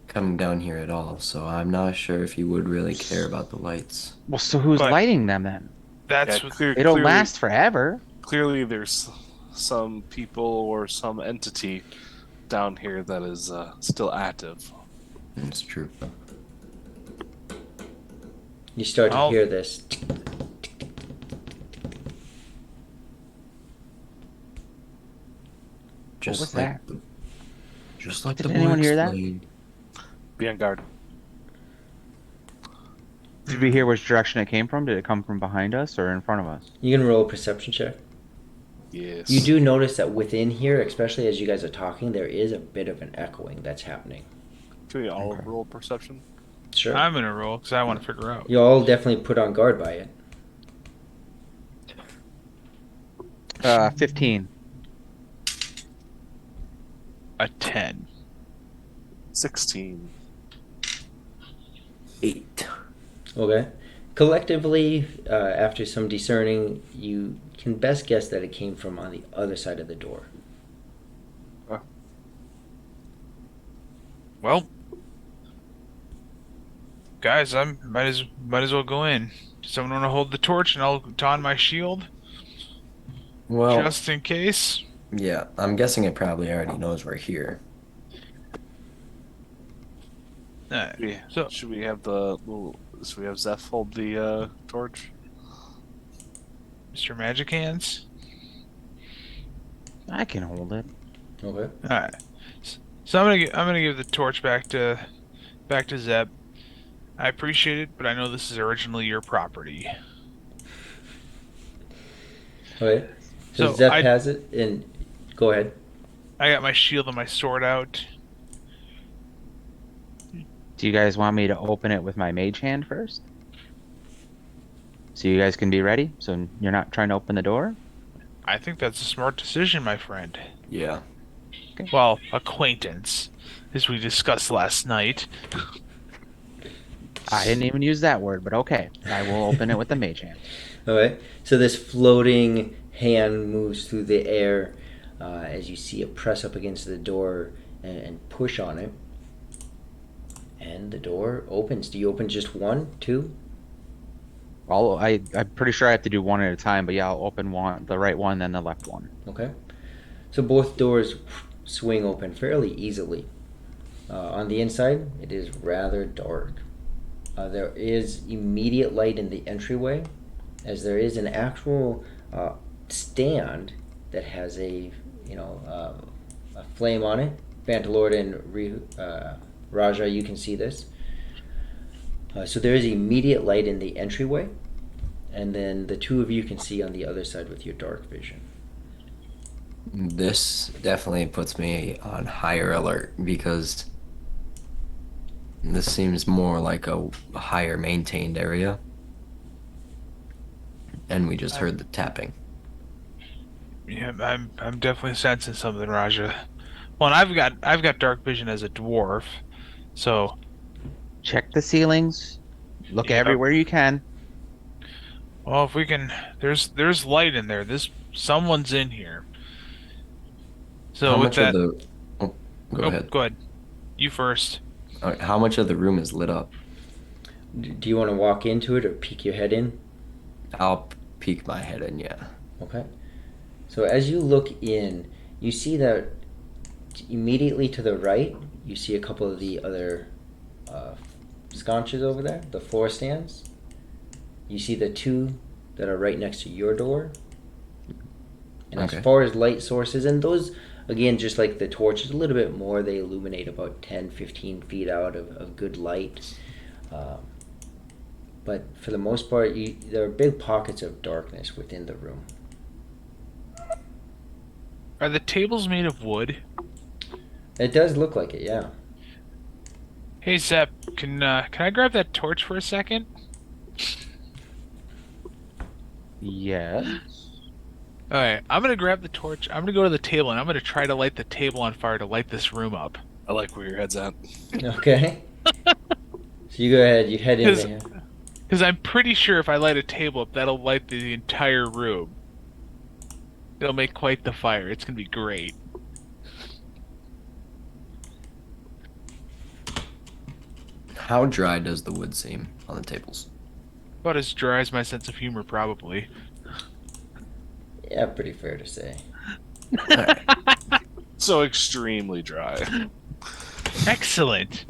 coming down here at all, so I'm not sure if he would really care about the lights.
Well, so who's
But-
lighting them then?
That's
Yeah,
what,
It'll
clearly,
last forever.
Clearly, there's some people or some entity down here that is still active.
It's true.
You start to
I'll-
hear this.
Just
was
like
that?
just like
Did
the boy
anyone hear that?
explained.
Be on guard.
Did we hear which direction it came from? Did it come from behind us or in front of us?
You can roll a perception check.
Yes.
You do notice that within here, especially as you guys are talking, there is a bit of an echoing that's happening.
Can we all
Okay.
roll perception?
Sure.
I'm gonna roll because I want to figure out.
You all definitely put on guard by it.
15.
A 10.
16.
8.
Okay. Collectively, after some discerning, you can best guess that it came from on the other side of the door.
Well, guys, I might as well go in. Someone want to hold the torch, and I'll don my shield
Well,
just in case.
yeah, I'm guessing it probably already knows we're here.
Alright, so
Should we have the little? Should we have Zeph hold the torch?
Mr. Magic Hands.
I can hold it.
Okay.
All right. So I'm gonna give the torch back to Zeb. I appreciate it, but I know this is originally your property.
Okay. So
So
Zep has it, and go ahead.
I got my shield and my sword out.
Do you guys want me to open it with my mage hand first? So you guys can be ready? So you're not trying to open the door?
I think that's a smart decision, my friend.
Yeah.
Well, acquaintance, as we discussed last night.
I didn't even use that word, but okay. I will open it with the mage hand.
All right. So this floating hand moves through the air as you see it press up against the door and push on it. And the door opens. Do you open just one, two?
I'm pretty sure I have to do one at a time, but yeah, I'll open one, the right one, then the left one.
Okay. So both doors swing open fairly easily. On the inside, it is rather dark. There is immediate light in the entryway, as there is an actual stand that has a flame on it. Bantalord and Raja, you can see this. So there is immediate light in the entryway, and then the two of you can see on the other side with your dark vision.
This definitely puts me on higher alert because this seems more like a higher maintained area. And we just heard the tapping.
Yeah, I'm definitely sensing something, Raja. Well, and I've got dark vision as a dwarf, so
Check the ceilings. Look
Yep.
everywhere you can.
well, if we can, there's light in there. Someone's in here. So
How
with
much
that,
of the... Oh, go ahead.
Go ahead. You first.
All right, how much of the room is lit up?
Do you want to walk into it or peek your head in?
I'll peek my head in, yeah.
Okay. So as you look in, you see that immediately to the right, you see a couple of the other sconces over there, the floor stands. You see the two that are right next to your door. And
Okay.
as far as light sources, and those, again, just like the torches, a little bit more, they illuminate about 10, 15 feet out of good light. But for the most part, there are big pockets of darkness within the room.
Are the tables made of wood?
It does look like it, yeah.
Hey Zep, can I grab that torch for a second?
Yes.
All right, I'm gonna grab the torch. I'm gonna go to the table and I'm gonna try to light the table on fire to light this room up.
I like where your head's at.
Okay. So you go ahead, you head in
'Cause-
there.
Because I'm pretty sure if I light a table up, that'll light the entire room. It'll make quite the fire. It's gonna be great.
How dry does the wood seem on the tables?
About as dry as my sense of humor, probably.
Yeah, pretty fair to say.
So extremely dry.
Excellent.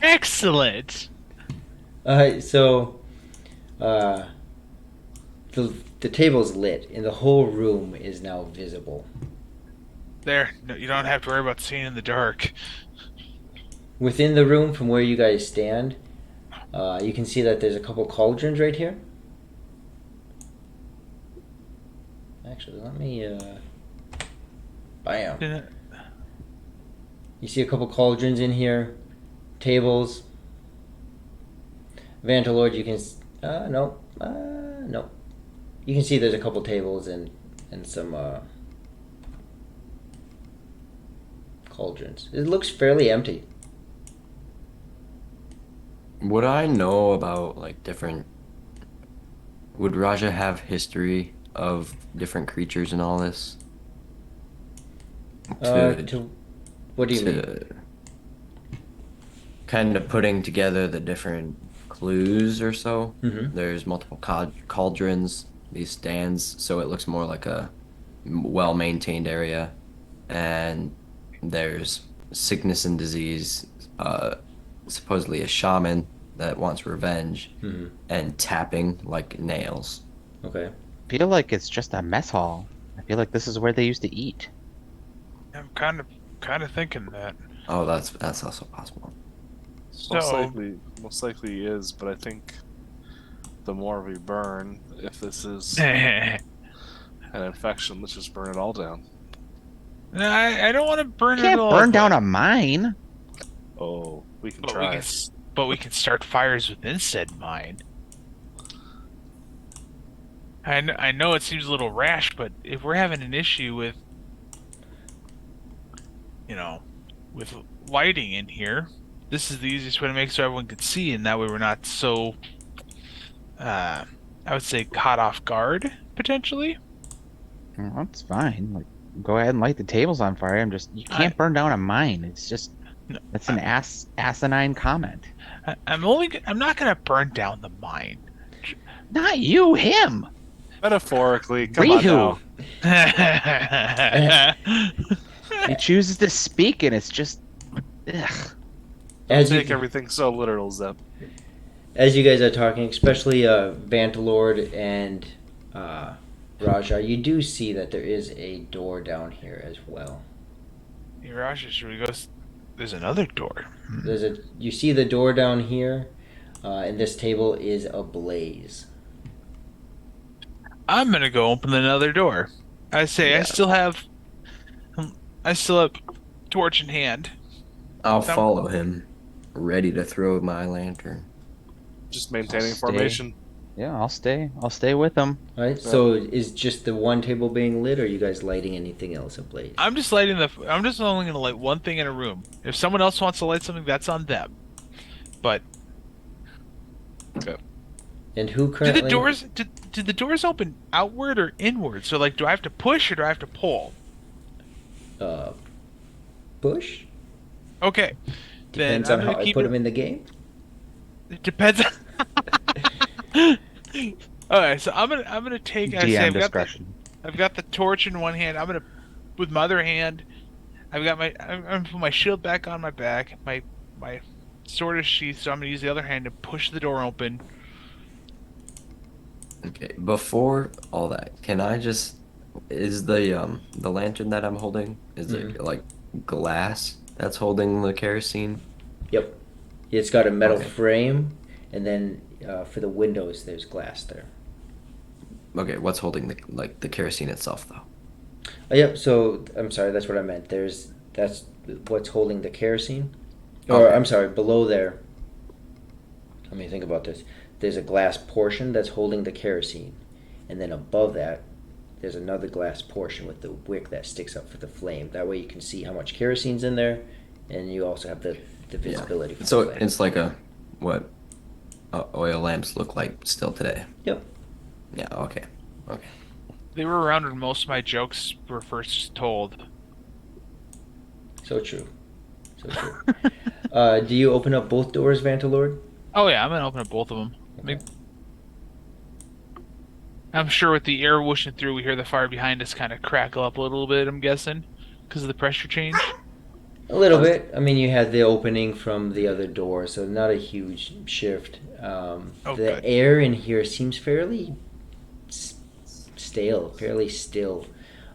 Excellent.
So the table's lit, and the whole room is now visible.
There, no, you don't have to worry about seeing in the dark.
Within the room, from where you guys stand, you can see that there's a couple cauldrons right here. Actually, let me. Bam.
Yeah.
You see a couple cauldrons in here, tables. Vantalord, you can. No. No. You can see there's a couple tables and some cauldrons. It looks fairly empty.
Would I know about like different? Would Raja have history of different creatures and all this? To
To what do you mean?
to kind of putting together the different clues or so.
Mm-hmm.
There's multiple cauldrons, these stands, so it looks more like a well-maintained area. And there's sickness and disease, supposedly a shaman that wants revenge,
Mm-hmm.
and tapping like nails.
Okay.
I feel like it's just a mess hall. I feel like this is where they used to eat.
I'm kind of thinking that.
Oh, that's also possible.
So,
Most likely he is, but I think the more we burn, if this is
I
an infection, let's just burn it all down.
I don't want to burn it
Can't
all.
burn down a mine.
Oh, we can
But
try.
we can start fires within said mine. I know it seems a little rash, but if we're having an issue with, you know, with lighting in here, this is the easiest way to make so everyone can see, and that way we're not so, I would say, caught off guard potentially.
Well, that's fine. Like, go ahead and light the tables on fire. You can't burn down a mine. It's just
No,
that's an asinine comment.
I'm not gonna burn down the mine.
Not you, him.
Metaphorically, come on
Rihu.
now.
He chooses to speak, and it's just, ugh.
As
Take
you
everything so literal, Zeb.
as you guys are talking, especially Vantalord and Raja, you do see that there is a door down here as well.
Hey, Raja, should we go? There's another door.
You see the door down here, and this table is ablaze.
I'm gonna go open another door. I say
Yeah.
I still have torch in hand.
I'll
Some-
follow him, ready to throw my lantern.
Just maintaining
Stay.
formation.
Yeah, I'll stay. I'll stay with him.
All right. So is just the one table being lit, or are you guys lighting anything else ablaze?
I'm just only gonna light one thing in a room. If someone else wants to light something, that's on them. But
And who
do
currently?
the doors open outward or inward? So like, do I have to push or do I have to pull?
Push.
Okay, then
Depends
I'm
on
gonna
how I
keep
put
it.
them in the game.
It depends. All right, so I'm gonna take. I say
DM
I've got
discretion.
I've got the torch in one hand. I'm gonna, with my other hand, I'm gonna put my shield back on my back. My sword is sheathed, so I'm gonna use the other hand to push the door open.
Okay, before all that, can I just is the lantern that I'm holding is it like glass that's holding the kerosene?
Yep. It's got a metal
Okay.
frame, and then for the windows, there's glass there.
Okay, what's holding the kerosene itself though?
Oh, yep. So I'm sorry. That's what I meant. That's what's holding the kerosene. Or
Okay.
I'm sorry. Below there. Let me think about this. There's a glass portion that's holding the kerosene, and then above that, there's another glass portion with the wick that sticks up for the flame. That way you can see how much kerosene's in there, and you also have the visibility. For
So
the flame.
it's like what oil lamps look like still today.
Yep.
Yeah, okay. Okay.
They were around when most of my jokes were first told.
So true. So true. Do you open up both doors, Vantalord?
Oh yeah, I'm gonna open up both of them. I'm sure with the air whooshing through, we hear the fire behind us kind of crackle up a little bit. I'm guessing because of the pressure change.
A little bit. I mean, you had the opening from the other door, so not a huge shift. The
good.
air in here seems fairly stale, fairly still.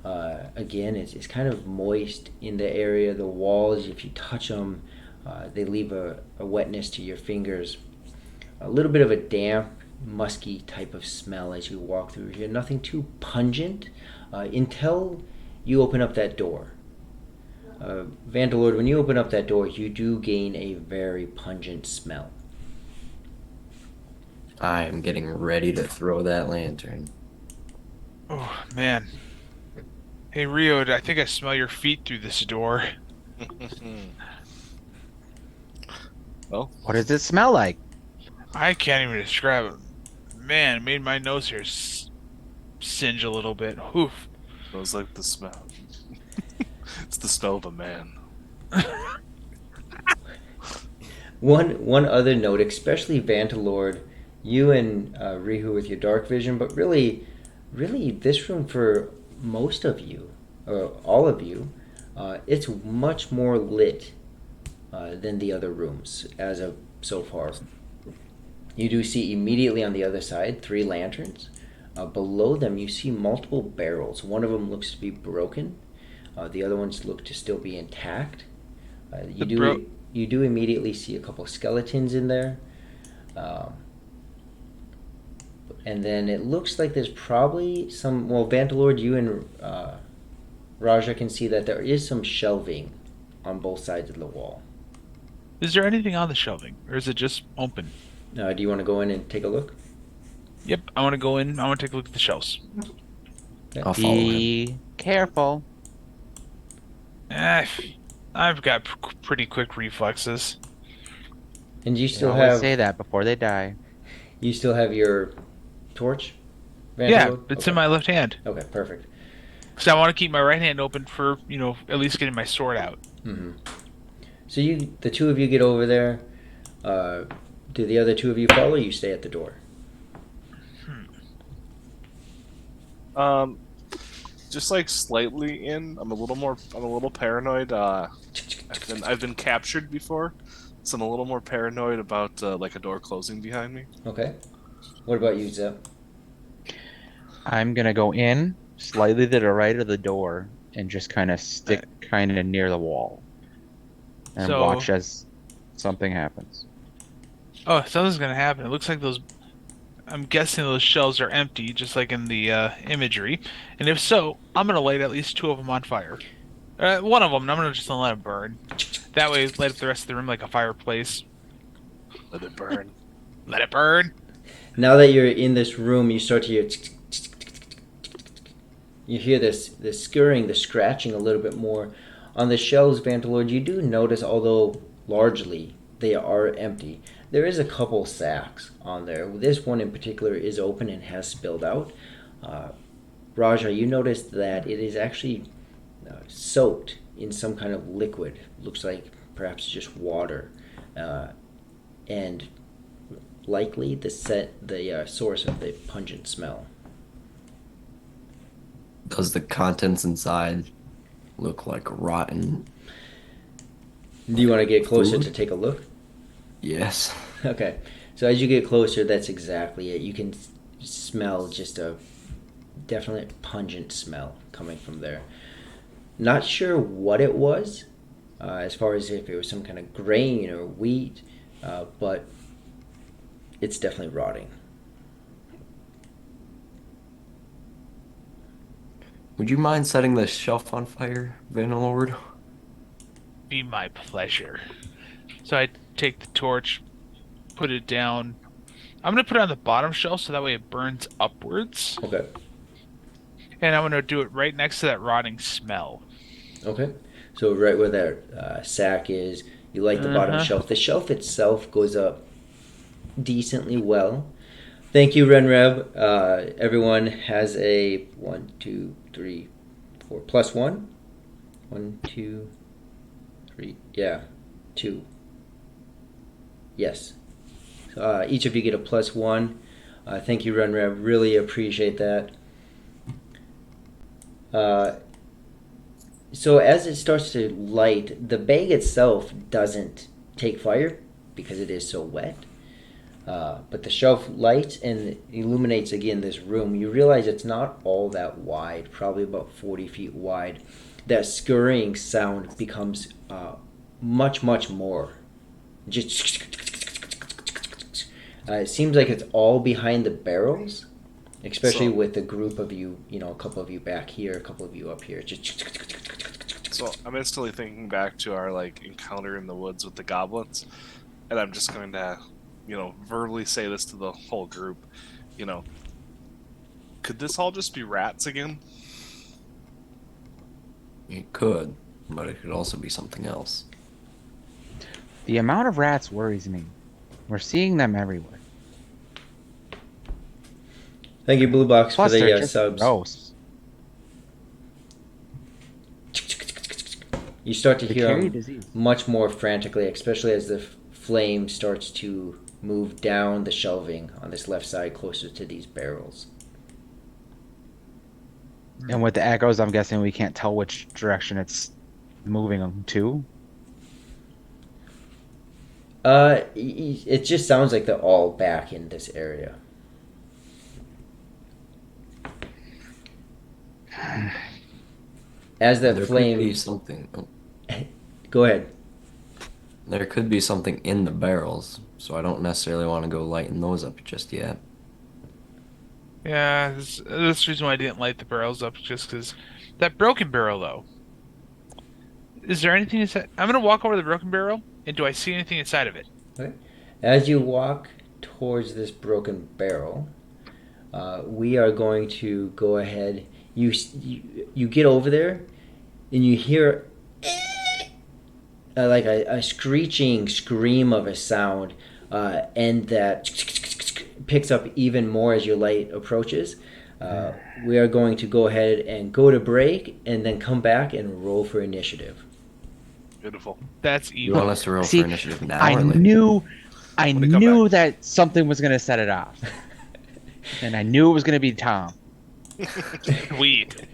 Again, it's kind of moist in the area. The walls, if you touch them, they leave a wetness to your fingers. A little bit of a damp musky type of smell as you walk through here. Nothing too pungent until you open up that door. Vandalord, when you open up that door, you do gain a very pungent smell.
I am getting ready to throw that lantern.
Oh, man. Hey, Rio, I think I smell your feet through this door.
Well,
What does it smell like?
I can't even describe it. Man, it made my nose hair singe a little bit. Oof.
smells like the smell. It's the smell of a man.
One other note, especially Vantalord, you and Rihu with your dark vision, but really this room for most of you, or all of you, it's much more lit than the other rooms as of so far. You do see immediately on the other side 3 lanterns. Below them, you see multiple barrels. One of them looks to be broken. The other ones look to still be intact. You do immediately see a couple skeletons in there. And then it looks like there's probably some... Well, Vantalord, you and Raja can see that there is some shelving on both sides of the wall.
Is there anything on the shelving, or is it just open?
Do you want to go in and take a look?
Yep, I want to go in. I want to take a look at the shelves.
I'll follow him.
Be careful.
Eh, I've got pretty quick reflexes.
And you
They
still
always
have
say that before they die.
your torch,
Yeah,
Vantalord?
it's
Okay.
in my left hand.
Okay, perfect.
Because I want to keep my right hand open for, at least getting my sword out.
Mm-hmm. So the 2 of you get over there. Do the other 2 of you follow? Or you stay at the door.
Just like slightly in. I'm a little paranoid. I've been captured before, so I'm a little more paranoid about like a door closing behind me.
Okay. What about you, Zep?
I'm gonna go in slightly to the right of the door and just kind of stick kind of near the wall and
So-
watch as something happens.
Oh, something's gonna happen. It looks like I'm guessing those shelves are empty, just like in the imagery. And if so, I'm gonna light at least 2 of them on fire. One of them, I'm gonna just let it burn. That way, light up the rest of the room like a fireplace.
Let it burn.
Let it burn.
Now that you're in this room, you start to hear... You hear this scurrying, the scratching a little bit more. On the shelves, Vantalord, you do notice, although largely they are empty, there is a couple sacks on there. This one in particular is open and has spilled out. Raja, you noticed that it is actually soaked in some kind of liquid. Looks like perhaps just water. And likely the source of the pungent smell.
Does the contents inside look like rotten?
Do you want to get closer
Food?
to take a look?
Yes.
Okay. So as you get closer, that's exactly it. You can smell just a definite pungent smell coming from there. Not sure what it was, as far as if it was some kind of grain or wheat, but it's definitely rotting.
Would you mind setting the shelf on fire, Vanlord?
Be my pleasure. So I take the torch, put it down. I'm gonna put it on the bottom shelf so that way it burns upwards.
Okay.
And I'm gonna do it right next to that rotting smell.
Okay. So right where that sack is, you light the bottom shelf. The shelf itself goes up decently well. Thank you, Renreb. Everyone has a 1, 2, 3, 4 plus 1. 1, 2, 3. Yeah, 2. Yes. Each of you get a plus 1. Thank you, Renreb. Really appreciate that. So as it starts to light, the bag itself doesn't take fire because it is so wet. But the shelf lights and illuminates again this room. You realize it's not all that wide, probably about 40 feet wide. That scurrying sound becomes much, much more. Just It seems like it's all behind the barrels, especially
So,
with a group of you, a couple of you back here, a couple of you up here. Just
so I'm instantly thinking back to our like encounter in the woods with the goblins, and I'm just going to, verbally say this to the whole group. You know, could this all just be rats again?
It could, but it could also be something else.
The amount of rats worries me. We're seeing them everywhere.
Thank you, Blue Box, for
Plus, they're
the
just
subs.
gross.
You start to
They
hear
carry
them
disease.
much more frantically, especially as the flame starts to move down the shelving on this left side closer to these barrels.
And with the echoes, I'm guessing we can't tell which direction it's moving them to.
It just sounds like they're all back in this area. As that
There could
flame,
be something.
go ahead.
There could be something in the barrels, so I don't necessarily want to go lighten those up just yet.
Yeah, that's the reason why I didn't light the barrels up, just because that broken barrel, though. Is there anything inside? I'm gonna walk over the broken barrel, and do I see anything inside of it?
Okay. As you walk towards this broken barrel, we are going to go ahead. You get over there, and you hear like a screeching scream of a sound, and that picks up even more as your light approaches. We are going to go ahead and go to break, and then come back and roll for initiative.
Beautiful.
That's
You want
evil.
us to roll
See,
for initiative now
I
or later?
I
When they come
knew that something was gonna set it off, and I knew it was gonna be Tom.
Sweet.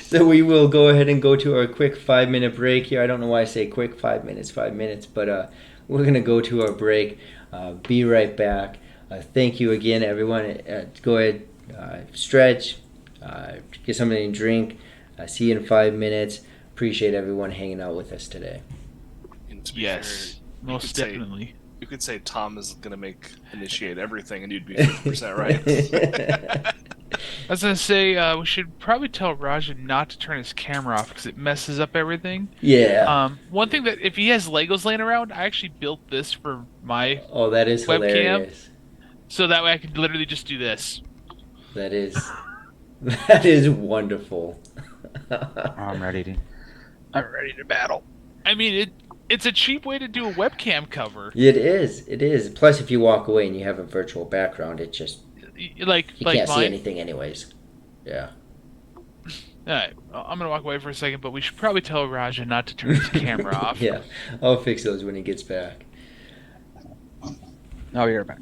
So we will go ahead and go to our quick 5 minute break here. I don't know why I say quick 5 minutes, but we're gonna go to our break. Be right back. Thank you again, everyone. Go ahead, stretch, get something to drink. See you in 5 minutes. Appreciate everyone hanging out with us today.
And to be
Yes,
fair,
most definitely.
you could say Tom is going to initiate everything, and you'd be 50% right.
I was gonna say we should probably tell Raja not to turn his camera off because it messes up everything.
Yeah.
One thing that if he has Legos laying around, I actually built this for my
Oh, that is
webcam,
hilarious.
so that way I could literally just do this.
That is that is wonderful.
I'm ready to.
I'm ready to battle. I mean, it's a cheap way to do a webcam cover.
It is. It is. Plus, if you walk away and you have a virtual background, it just
Like
you
like
can't see
mine.
anything, anyways. Yeah.
All right, I'm gonna walk away for a second, but we should probably tell Raja not to turn his camera off.
Yeah, I'll fix those when he gets back.
Oh, you're back.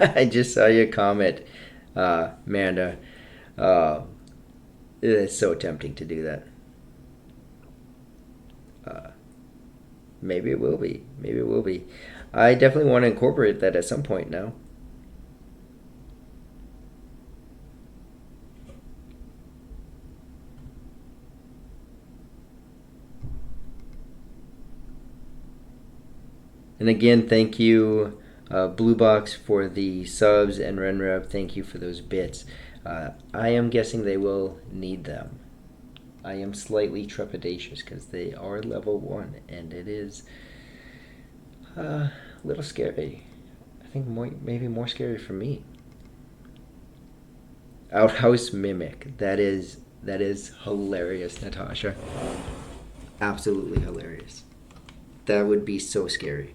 I just saw your comment, Amanda. It's so tempting to do that. Maybe it will be. Maybe it will be. I definitely want to incorporate that at some point now. And again, thank you, Blue Box, for the subs, and Renreb, thank you for those bits. I am guessing they will need them. I am slightly trepidatious because they are level 1, and it is a little scary. I think maybe more scary for me. Outhouse Mimic. That is hilarious, Natasha. Absolutely hilarious. That would be so scary.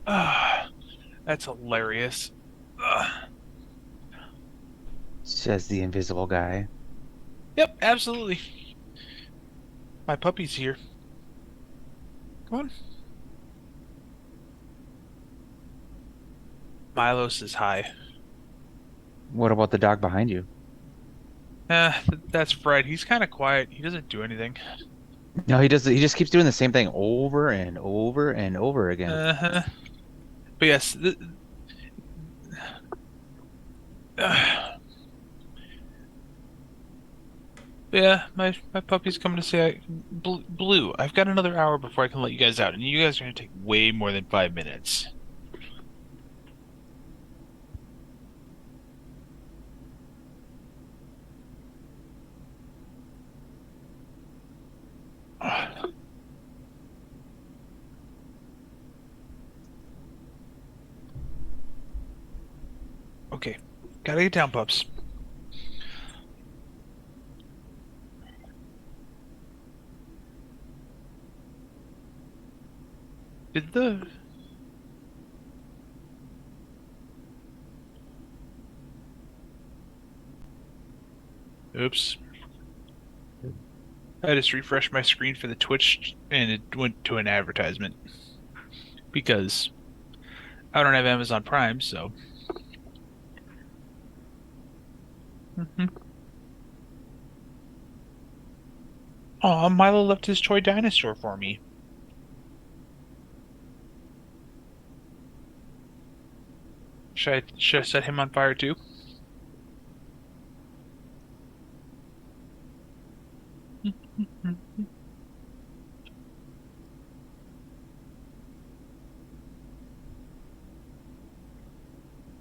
That's hilarious. Ugh.
Says the invisible guy.
Yep, absolutely. My puppy's here. Come on. Milo says hi.
What about the dog behind you?
That's Fred. He's kind of quiet. He doesn't do anything.
No, he does. He just keeps doing the same thing over and over and over again.
Uh-huh. But yes, yeah, my puppy's coming to say, Blue, I've got another hour before I can let you guys out, and you guys are gonna take way more than 5 minutes. Okay, gotta get down, pups. Did the Oops. I just refreshed my screen for the Twitch and it went to an advertisement because I don't have Amazon Prime, so. Oh, Milo left his toy dinosaur for me. Should I set him on fire too?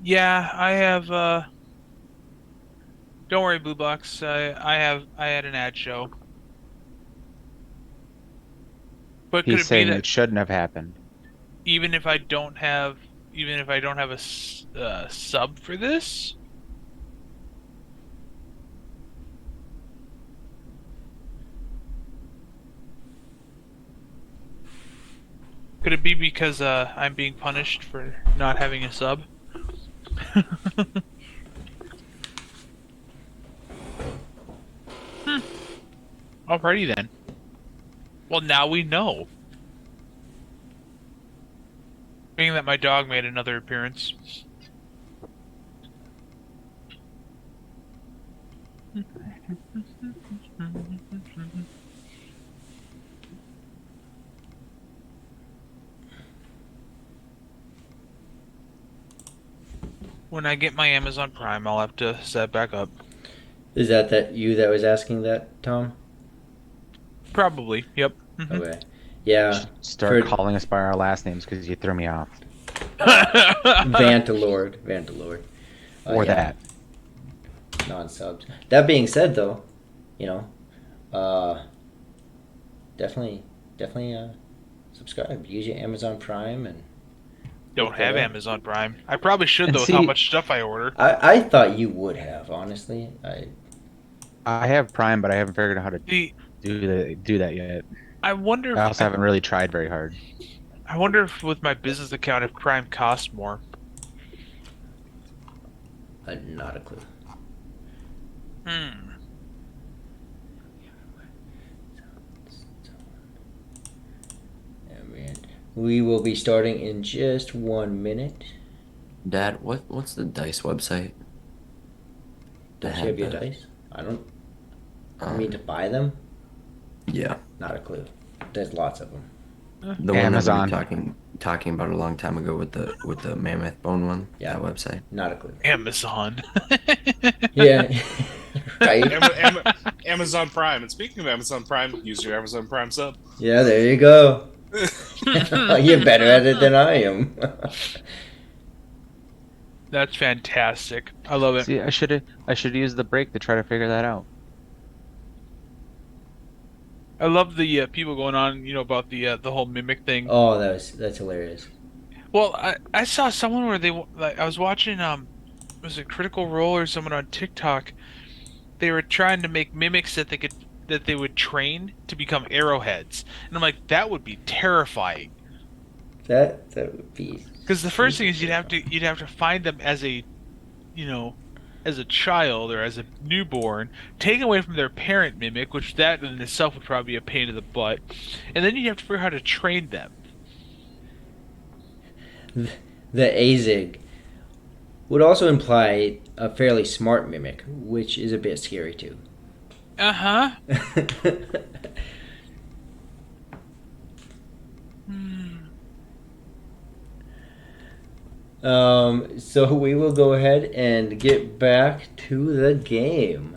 Yeah, I have don't worry, Blue Box. I had an ad show. But could
He's
it be
saying
that
it shouldn't have happened.
even if I don't have a sub for this? Could it be because I'm being punished for not having a sub? Hmm. Alrighty then. Well, now we know. Being that my dog made another appearance. When I get my Amazon Prime, I'll have to set back up.
Is that you that was asking that, Tom?
Probably. Yep.
Okay. Yeah.
Start
For
calling us by our last names because you threw me off.
Vantalord. Vantalord.
Or
Yeah,
that.
non-subs. That being said, though, you know, definitely subscribe. Use your Amazon Prime and
Don't
pick that
have
up.
Amazon Prime. I probably should
And
though with how
see,
much stuff I order.
I thought you would have, honestly.
I have Prime, but I haven't figured out how to
The
do that yet.
I wonder
I
if
also haven't really tried very hard.
I wonder if with my business account if Prime costs more.
Not a clue.
Hmm.
And we will be starting in just 1 minute.
Dad, what's the dice website? To
Does she have your
the-
dice? I don't. I mean to buy them?
Yeah,
Not a clue. There's lots of them.
the one that we
Amazon.
were talking about a long time ago with the mammoth bone one.
Yeah.
That website.
Not a clue.
Amazon.
Yeah. Right?
Amazon Prime. And speaking of Amazon Prime, use your Amazon Prime sub.
Yeah, there you go. You're better at it than I am.
That's fantastic. I love it.
See, I should use the break to try to figure that out.
I love the people going on, about the whole mimic thing.
Oh, that's hilarious.
Well, I saw someone where I was watching was it Critical Role or someone on TikTok. They were trying to make mimics that they would train to become arrowheads, and I'm like, that would be terrifying.
That would be
Because the first thing is you'd have to find them as a, you know, as a child or as a newborn, taken away from their parent mimic, which that in itself would probably be a pain in the butt, and then you have to figure out how to train them.
The Azig would also imply a fairly smart mimic, which is a bit scary too.
Uh-huh. Hmm.
So we will go ahead and get back to the game.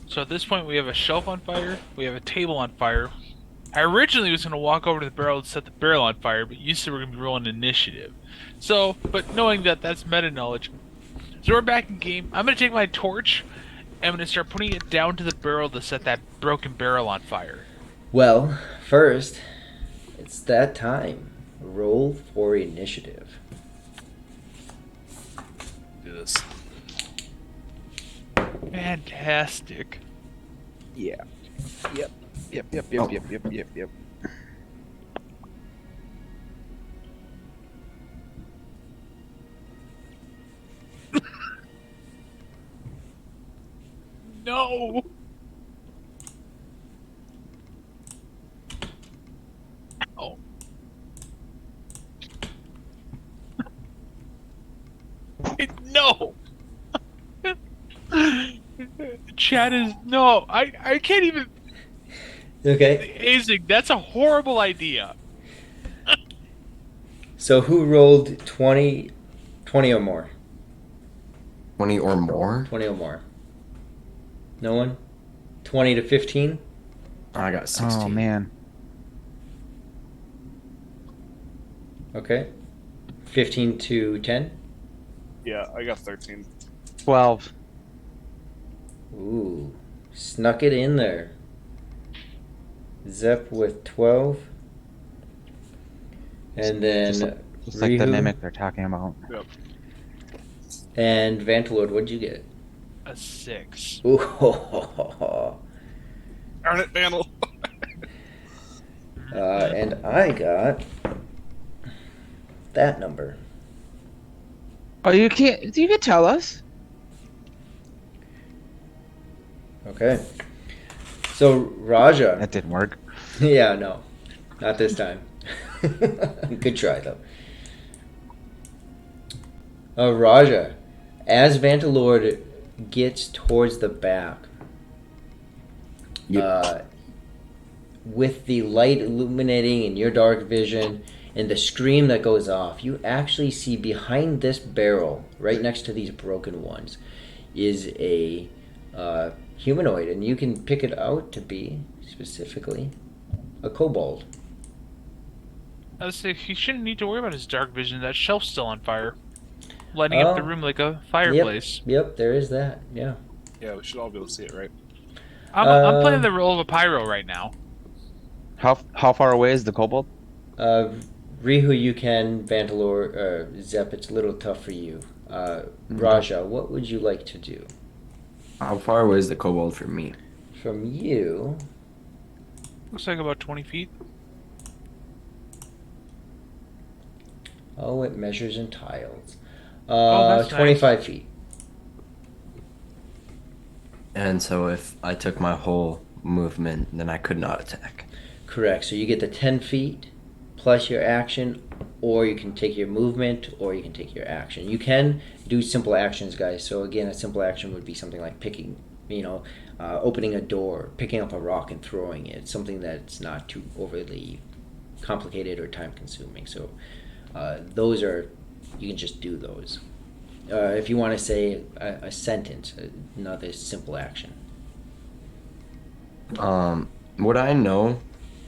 So at this point, we have a shelf on fire, we have a table on fire. I originally was going to walk over to the barrel and set the barrel on fire, but you said we're going to be rolling initiative. So, but knowing that that's meta knowledge, so we're back in game. I'm going to take my torch, and I'm going to start putting it down to the barrel to set that broken barrel on fire.
Well, first, it's that time. Roll for initiative.
Do this.
Fantastic.
Yeah. Yep. Yep.
No! Oh. No! Chat is no. I can't even.
Okay.
Azig, that's a horrible idea.
So who rolled 20 or more?
20 or more?
20 or more. No one? 20 to 15?
I got 16.
Oh man.
Okay. 15 to 10?
Yeah, I got 13.
12.
Ooh. Snuck it in there. Zep with 12. And then
Just like the
Rihu
mimic they're talking about.
Yep.
and Vantalord, what'd you get?
A 6.
Ooh.
Darn it, Vandal.
And I got that number.
Oh, you can't. You can tell us.
Okay. So Raja.
That didn't work.
Yeah, no. Not this time. Good try though. Raja, as Vantalord gets towards the back, with the light illuminating in your dark vision and the scream that goes off, you actually see behind this barrel, right next to these broken ones, is a humanoid, and you can pick it out to be specifically a kobold.
I was say he shouldn't need to worry about his dark vision. That shelf's still on fire, lighting up the room like a fireplace.
Yep, there is that. Yeah.
Yeah, we should all be able to see it, right?
I'm playing the role of a pyro right now.
How far away is the kobold?
Rihu, you can. Vantalor, Zep, it's a little tough for you. Raja, what would you like to do?
How far away is the kobold from me?
From you,
Looks like about 20 feet.
oh, it measures in tiles.
That's
25 feet.
And so if I took my whole movement, then I could not attack.
Correct. So you get the 10 feet plus your action, or you can take your movement, or you can take your action. You can do simple actions, guys. So again, a simple action would be something like picking, opening a door, picking up a rock and throwing it. Something that's not too overly complicated or time consuming. So those are, you can just do those. If you want to say a sentence, another simple action.
Would I know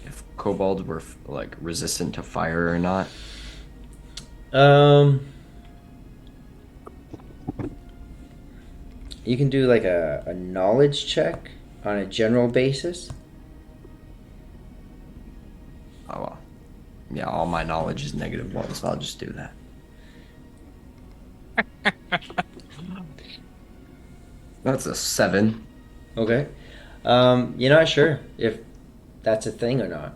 if kobolds were like resistant to fire or not?
You can do like a knowledge check on a general basis.
Oh well. Yeah, all my knowledge is -1, so I'll just do that. That's a 7.
Okay. You're not sure if that's a thing or not.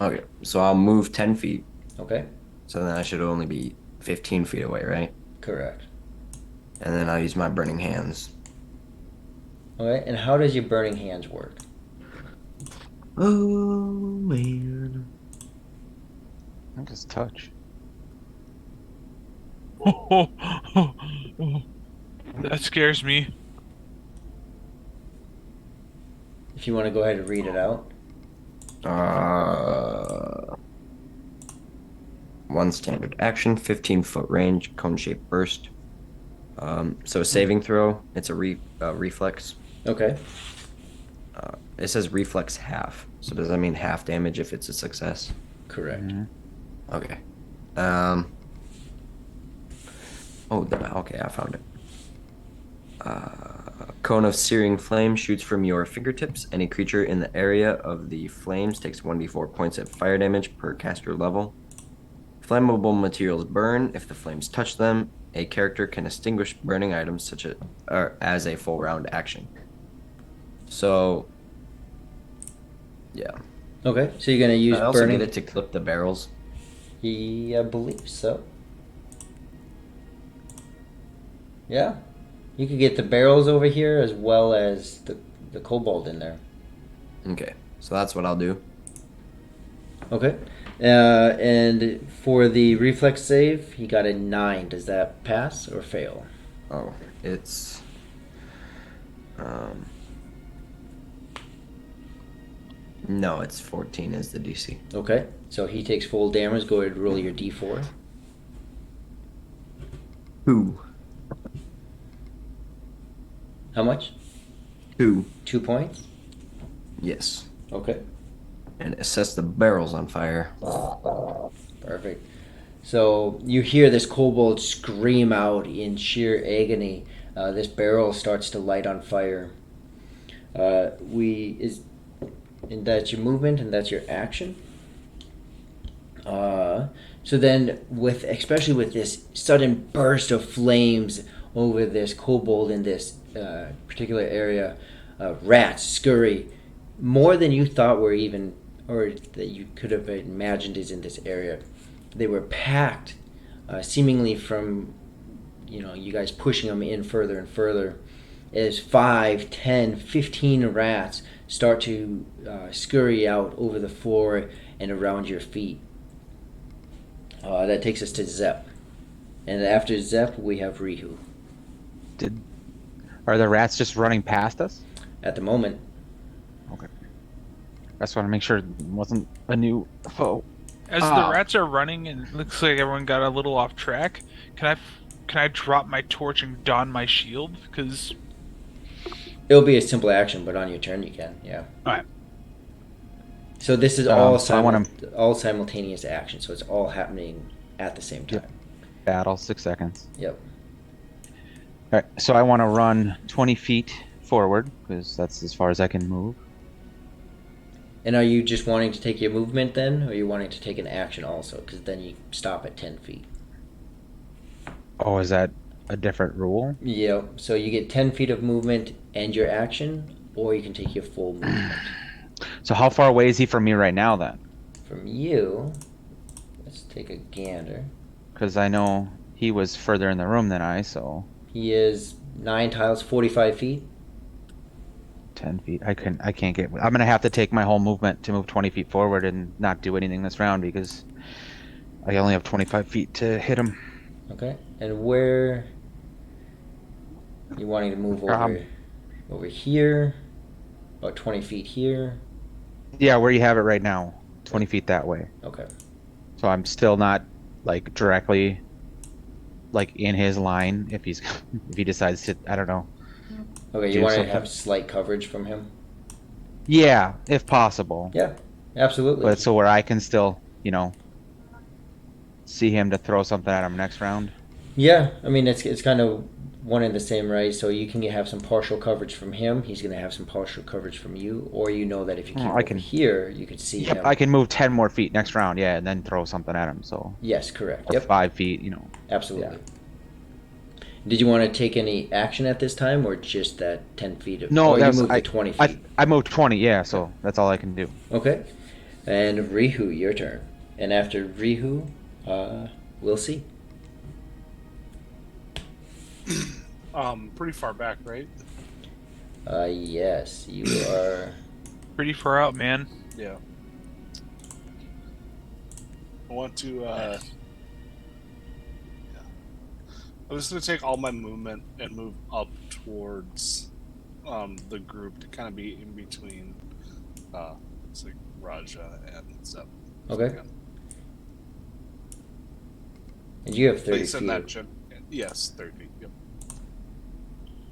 Okay, so I'll move 10 feet.
Okay,
So then I should only be 15 feet away, right?
correct.
And then I'll use my burning hands.
Okay, and how does your burning hands work?
Oh, man.
I just touch.
That scares me.
If you want to go ahead and read it out.
Uh, One standard action, 15-foot range, cone-shaped burst. So a saving throw, it's a reflex.
Okay.
It says reflex half. So does that mean half damage if it's a success?
Correct.
Okay. Okay, I found it. Cone of searing flame shoots from your fingertips. Any creature in the area of the flames takes 1d4 points of fire damage per caster level. Flammable materials burn. If the flames touch them, a character can extinguish burning items such as a full round action. So, yeah.
Okay, so you're gonna use
I also
burning.
get it to clip the barrels.
Yeah, I believe so. Yeah, you could get the barrels over here as well as the kobold in there.
Okay, so that's what I'll do.
Okay. And for the reflex save, he got a 9. Does that pass or fail?
Oh, it's no, it's 14 is the DC.
Okay. So he takes full damage. Go ahead and roll your d4.
2.
How much?
2.
2 points?
Yes.
Okay.
And it sets the barrels on fire.
Perfect. So you hear this kobold scream out in sheer agony. This barrel starts to light on fire. And that's your movement, and that's your action. So then, especially with this sudden burst of flames over this kobold in this particular area, rats scurry more than you thought were even, or that you could have imagined is in this area. They were packed, seemingly from, you guys pushing them in further and further, as 5, 10, 15 rats start to scurry out over the floor and around your feet. That takes us to Zep. And after Zep, we have Rihu.
Are the rats just running past us?
At the moment,
Okay. I just want to make sure it wasn't a new foe.
As the rats are running and it looks like everyone got a little off track, can I drop my torch and don my shield? Because
it'll be a simple action, but on your turn you can, yeah.
Alright.
So this is
So
all simultaneous action, so it's all happening at the same time.
Battle, 6 seconds.
Yep.
All right, so I want to run 20 feet forward because that's as far as I can move.
And are you just wanting to take your movement then, or are you wanting to take an action also? Because then you stop at 10 feet.
Oh, is that a different rule?
Yep. So you get 10 feet of movement and your action, or you can take your full movement.
So how far away is he from me right now then?
From you, let's take a gander.
Because I know he was further in the room than I, so
He is 9 tiles, 45 feet.
10 feet. I can't get. I'm gonna have to take my whole movement to move 20 feet forward and not do anything this round because I only have 25 feet to hit him.
Okay. And where you wanting to move over here? About 20 feet here.
Yeah, where you have it right now, 20 feet that way.
Okay.
So I'm still not like directly like in his line if he decides to, I don't know.
Okay, you
Do
want to
something.
have slight coverage from him?
Yeah, if possible.
Yeah, absolutely.
But so where I can still, see him to throw something at him next round.
Yeah, I mean it's kind of one and the same, right? So you can have some partial coverage from him. He's going to have some partial coverage from you, or you know that if you keep over here, you can see him.
I can move 10 more feet next round, yeah, and then throw something at him. So
yes, correct.
or
Yep,
5 feet,
absolutely. Did you want to take any action at this time, or just that 10 feet?
No,
You
that's
moved to 20
I
feet.
I moved 20. Yeah, so that's all I can do.
Okay. And Rihu, your turn. And after Rihu, we'll see.
Pretty far back, right?
Yes, you are.
Pretty far out, man.
Yeah. I want to. Yeah. I'm just gonna take all my movement and move up towards the group to kind of be in between. It's like Raja and Zep.
Okay. And you have 30
Place in
feet.
that yes, 30. Yep.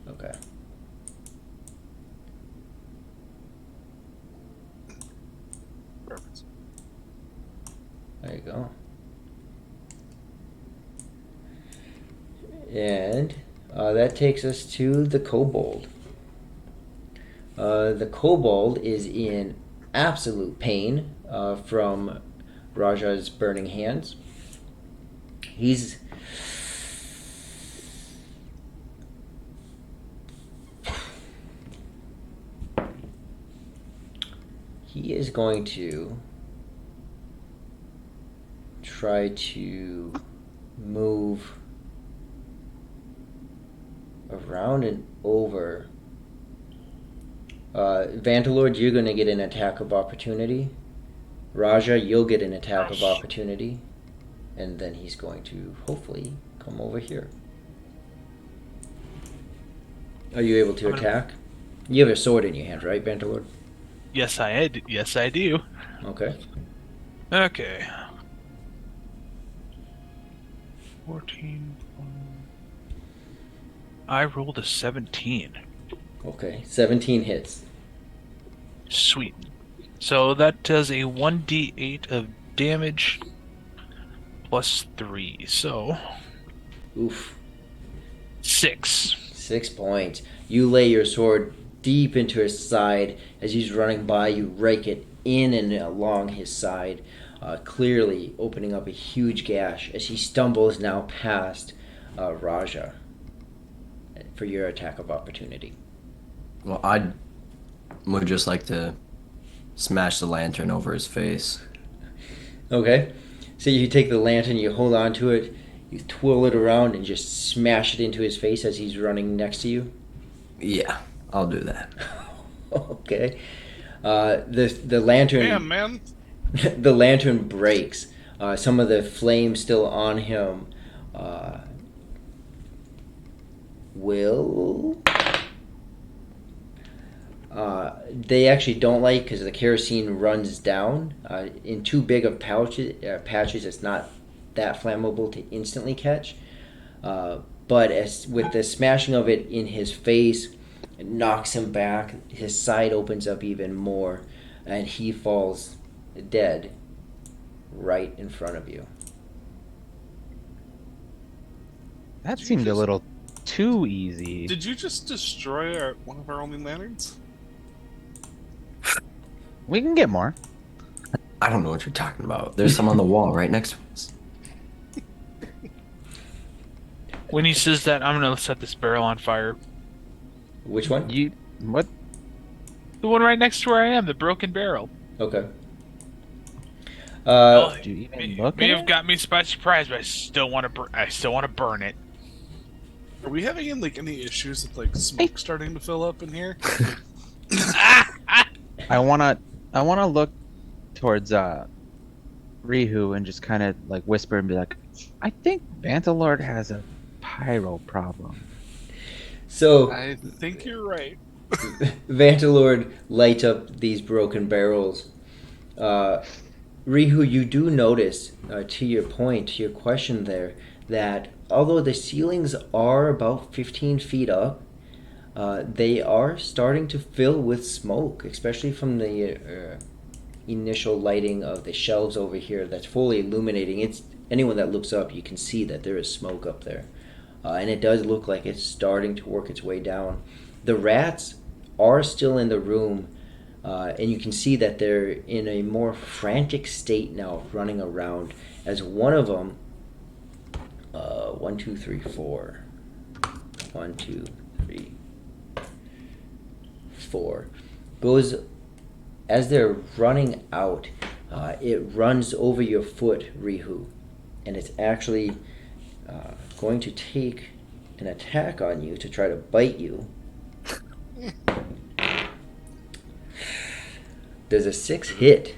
Okay.
Perfect.
There you go. And that takes us to the kobold. The kobold is in absolute pain from Raja's burning hands. He is going to try to move around and over. Vantalord, you're going to get an attack of opportunity. Raja, you'll get an attack of opportunity. And then he's going to hopefully come over here. Are you able to attack? You have a sword in your hand, right, Vantalord?
Yes, Yes, I do.
Okay.
Okay. 14. I rolled a 17.
Okay. 17 hits.
Sweet. So that does a 1d8 of damage plus 3. So
Oof.
6.
6 points. You lay your sword deep into his side. As he's running by, you rake it in and along his side, clearly opening up a huge gash as he stumbles now past Raja for your attack of opportunity.
Well, I would just like to smash the lantern over his face.
Okay. So you take the lantern, you hold on to it, you twirl it around, and just smash it into his face as he's running next to you.
Yeah, I'll do that.
Okay. The lantern.
Damn, man.
The lantern breaks. Some of the flame still on him will. They actually don't light because the kerosene runs down in too big of patches. It's not that flammable to instantly catch. But with the smashing of it in his face, it knocks him back. His side opens up even more, and he falls dead right in front of you.
That seemed a little too easy.
Did you just destroy one of our only lanterns?
We can get more.
I don't know what you're talking about. There's some on the wall right next to us.
When he says that, I'm gonna set this barrel on fire.
Which one?
What?
The one right next to where I am, the broken barrel.
Okay.
Did you even look
May
at
have
it?
got me by surprise, but I still want to. I still want to burn it.
Are we having any issues with smoke starting to fill up in here?
I wanna look towards Rihu and just kind of whisper and be like, I think Bantalord has a pyro problem.
So
I think you're right.
Vantalord lights up these broken barrels. Rihu, you do notice, to your point, to your question there, that although the ceilings are about 15 feet up, they are starting to fill with smoke, especially from the initial lighting of the shelves over here that's fully illuminating. Anyone that looks up, you can see that there is smoke up there. And it does look like it's starting to work its way down. The rats are still in the room, and you can see that they're in a more frantic state now, running around, as one of them, 1, 2, 3, 4. 1, 2, 3, 4. Goes as they're running out. It runs over your foot, Rihu, and it's actually going to take an attack on you to try to bite you. Does a 6 hit?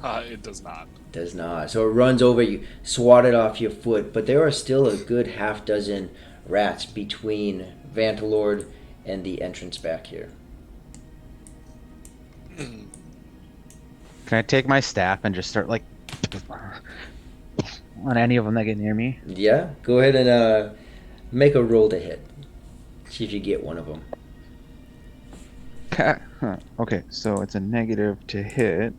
It does not.
Does not. So it runs over you, swat it off your foot, but there are still a good half dozen rats between Vantalord and the entrance back here.
Can I take my staff and just start like on any of them that get near me?
Yeah, go ahead and make a roll to hit. See if you get one of them.
Huh. Okay, so it's a negative to hit,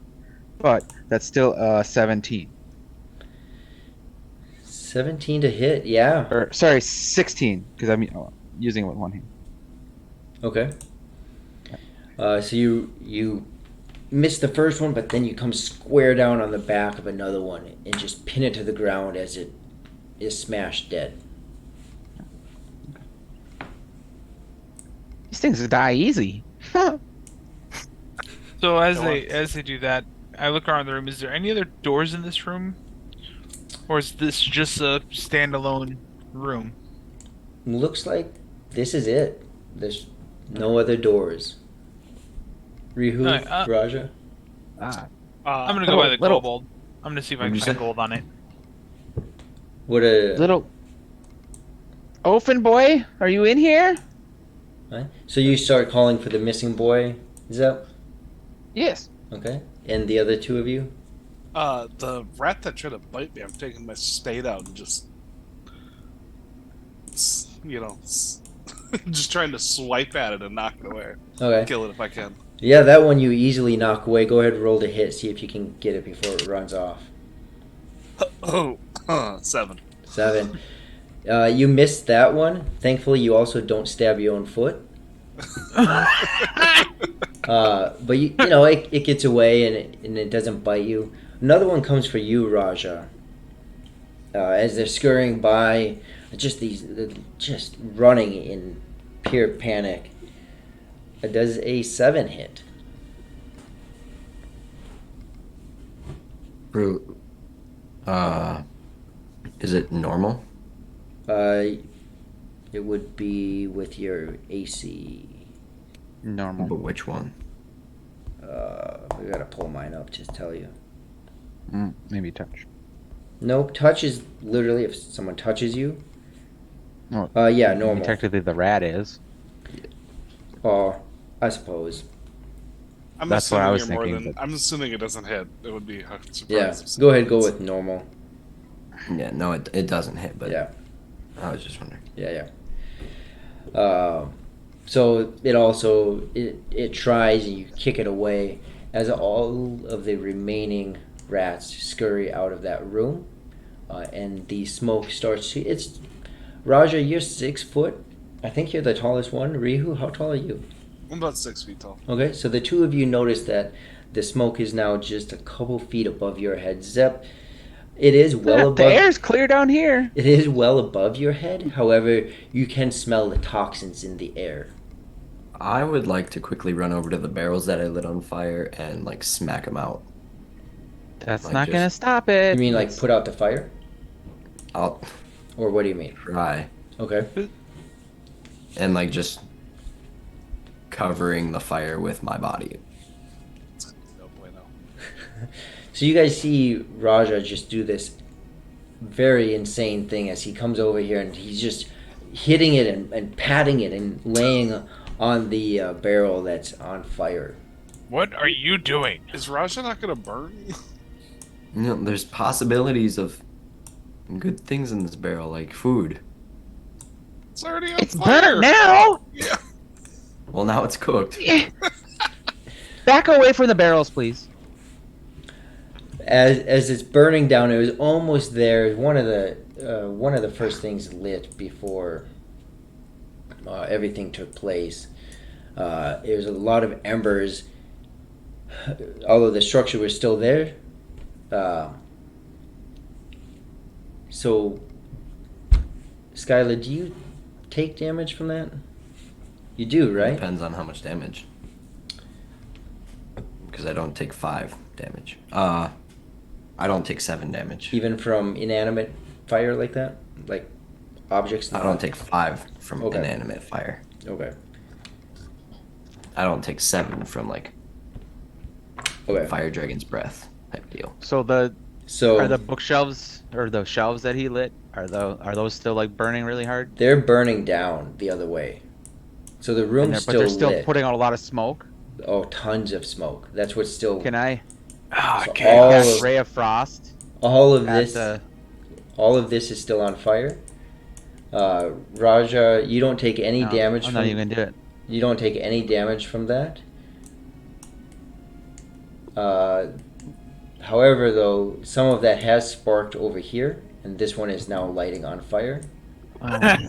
but that's still 17.
17 to hit, yeah.
Or sorry, 16 because I'm using it with one hand.
Okay. So you miss the first one, but then you come square down on the back of another one and just pin it to the ground as it is smashed dead.
These things die easy.
So as they do that, I look around the room. Is there any other doors in this room, or is this just a standalone room?
Looks like this is it. There's no other doors. Rihu,
Alright,
Raja.
I'm gonna go by the
little-
kobold. I'm gonna see if I
What'd
can
you
find
say?
gold on it.
What a
Little Ofen boy, are you in here?
Right? So you start calling for the missing boy. Is that
Yes.
okay? And the other two of you?
The rat that tried to bite me, I'm taking my spade out and just, just trying to swipe at it and knock it away.
Okay.
Kill it if I can.
Yeah, that one you easily knock away. Go ahead and roll to hit. See if you can get it before it runs off.
Oh, 7.
7. You missed that one. Thankfully, you also don't stab your own foot. But you know it gets away and it doesn't bite you. Another one comes for you, Raja. As they're scurrying by, just running in pure panic. Does a 7 hit?
Is it normal?
It would be with your AC.
Normal.
But which one?
We gotta pull mine up to tell you.
Maybe touch.
Nope, touch is literally if someone touches you.
Oh,
Yeah,
I mean,
normal.
technically, the rat is.
I suppose.
That's what I was thinking, but-
I'm assuming it doesn't hit. It would be a surprise.
Yeah,
if
go ahead, go
hits.
with normal.
Yeah, no, it doesn't hit, but
Yeah,
I was just wondering.
yeah. So it tries and you kick it away as all of the remaining rats scurry out of that room, and the smoke starts to. It's Raja. You're 6 foot. I think you're the tallest one. Rihu, how tall are you?
I'm about 6 feet tall.
Okay, so the two of you notice that the smoke is now just a couple feet above your head. Zep, it is well
The
above.
air's clear down here.
It is well above your head. However, you can smell the toxins in the air.
I would like to quickly run over to the barrels that I lit on fire and like smack them out.
That's
Like,
not
just-
gonna stop it.
You mean like put out the fire,
I'll
or what do you mean?
try
Okay.
and like just covering the fire with my body.
No bueno.
So you guys see Raja just do this very insane thing as he comes over here and he's just hitting it and patting it and laying on the barrel that's on fire.
What are you doing?
Is Raja not gonna burn?
You know, there's possibilities of good things in this barrel, like food.
It's already on
It's
fire.
burnt now.
Yeah.
Well, now it's cooked.
Back away from the barrels, please.
As it's burning down, it was almost there. One of the first things lit before everything took place. It was a lot of embers, although the structure was still there. So, Skylar, do you take damage from that? You do, right?
Depends on how much damage. Because I don't take 5 damage. I don't take 7 damage.
Even from inanimate fire like that? Like objects?
I don't take 5 from
Okay.
inanimate fire.
Okay.
I don't take 7 from like
Okay.
fire dragon's breath type deal.
So are the bookshelves or the shelves that he lit are those still like burning really hard?
They're burning down the other way. So the
And
room's
but they're still
lit.
putting out a lot of smoke.
Oh, tons of smoke. That's what's still.
Can I
Ah,
So
okay.
all
cast
of-
Ray of Frost
all of
at
this.
the?
All of this is still on fire. Raja, you don't take any
No,
damage
I'm
from.
not even gonna do it.
You don't take any damage from that. However, though, some of that has sparked over here, and this one is now lighting on fire.
Oh my god!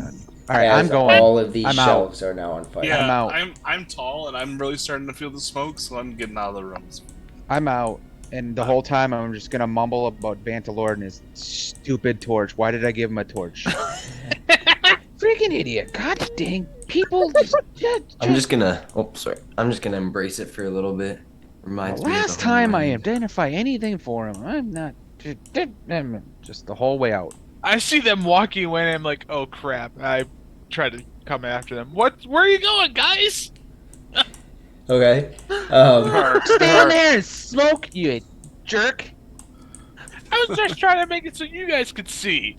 All right,
as
I'm going.
All of these
I'm out.
shelves are now on fire.
Yeah,
I'm out.
I'm tall and I'm really starting to feel the smoke, so I'm getting out of the rooms.
I'm out, and the whole time I'm just gonna mumble about Vantalord and his stupid torch. Why did I give him a torch? Freaking idiot! God dang people!
I'm just gonna. Oh, sorry. I'm just gonna embrace it for a little bit. Reminds me. Of
Last
the
time I
homeland.
identify anything for him, I'm not. Just the whole way out.
I see them walking away, and I'm like, oh crap! I try to come after them. What? Where are you going, guys?
Okay.
Stand there and smoke, you jerk!
I was just trying to make it so you guys could see.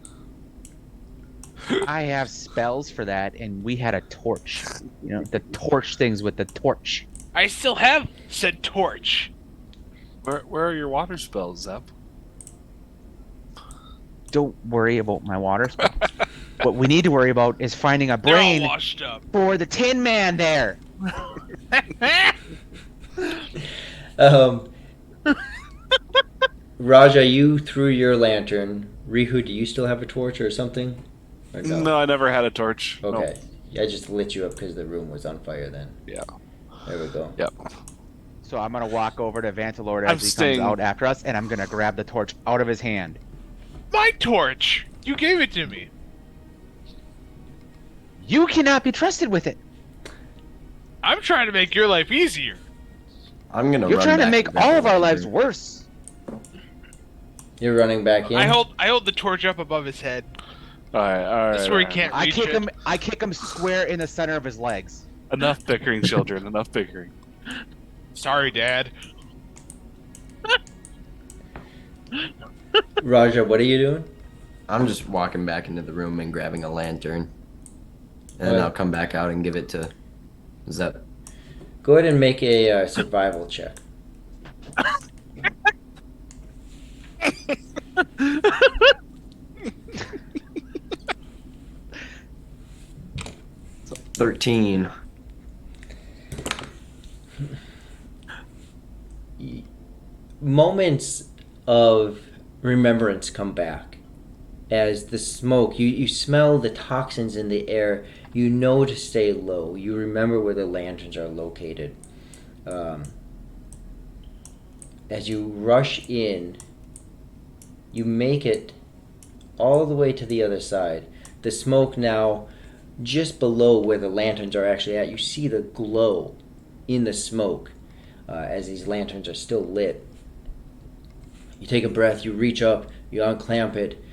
I have spells for that, and we had a torch. You know, the torch things with the torch.
I still have said torch.
Where are your water spells, Zep?
Don't worry about my water spells. What we need to worry about is finding a
They're all
brain
washed up.
for the Tin Man there.
Raja, you threw your lantern. Rihu, do you still have a torch or something? Or
No, I never had a torch. No.
Okay. I just lit you up because the room was on fire then.
Yeah.
There we go.
Yep.
So I'm gonna walk over to Vantalord
I'm
as he
staying-
comes out after us, and I'm gonna grab the torch out of his hand.
My torch. You gave it to me.
You cannot be trusted with it.
I'm trying to make your life easier.
I'm gonna.
You're
run
trying to
back
make
that
all of our
way.
lives worse.
You're running back in?
I hold the torch up above his head.
All right.
That's where he can't
I
reach
kick
it.
him. I kick him square in the center of his legs.
Enough bickering, children. Enough bickering.
Sorry, Dad.
Raja, what are you doing?
I'm just walking back into the room and grabbing a lantern, and then
Right.
I'll come back out and give it to Zep.
Go ahead and make a survival check.
So, 13.
Moments of remembrance come back as the smoke. You smell the toxins in the air. You know to stay low. You remember where the lanterns are located. As you rush in, you make it all the way to the other side. The smoke now just below where the lanterns are actually at. You see the glow in the smoke as these lanterns are still lit. You take a breath, you reach up, you unclamp it,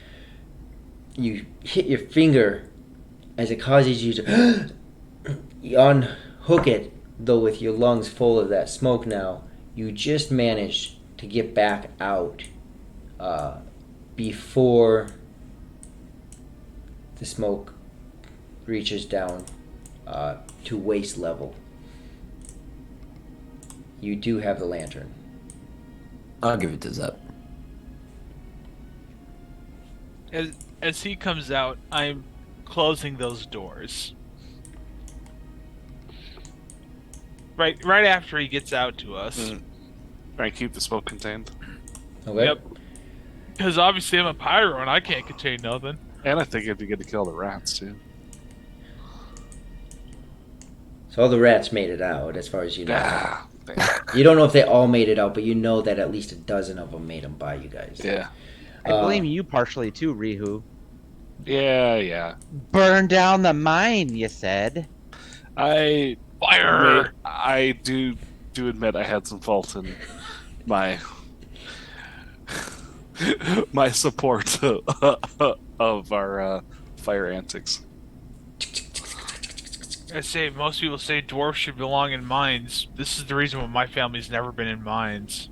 you hit your finger as it causes you to you unhook it, though with your lungs full of that smoke now. You just manage to get back out before the smoke reaches down to waist level. You do have the lantern.
I'll give it to Zep.
As he comes out, I'm closing those doors. Right after he gets out to us.
Mm. Right, keep the smoke contained.
Okay.
Yep. Because obviously I'm a pyro and I can't contain nothing.
And I think it'd be good to kill the rats too.
So all the rats made it out, as far as you know.
Ah,
You don't know if they all made it out, but you know that at least a dozen of them made them by you guys.
yeah.
I blame you partially too, Rihu.
Yeah.
Burn down the mine, you said.
Fire!
I do admit I had some fault in my my support of our fire antics.
I say most people say dwarves should belong in mines. This is the reason why my family's never been in mines.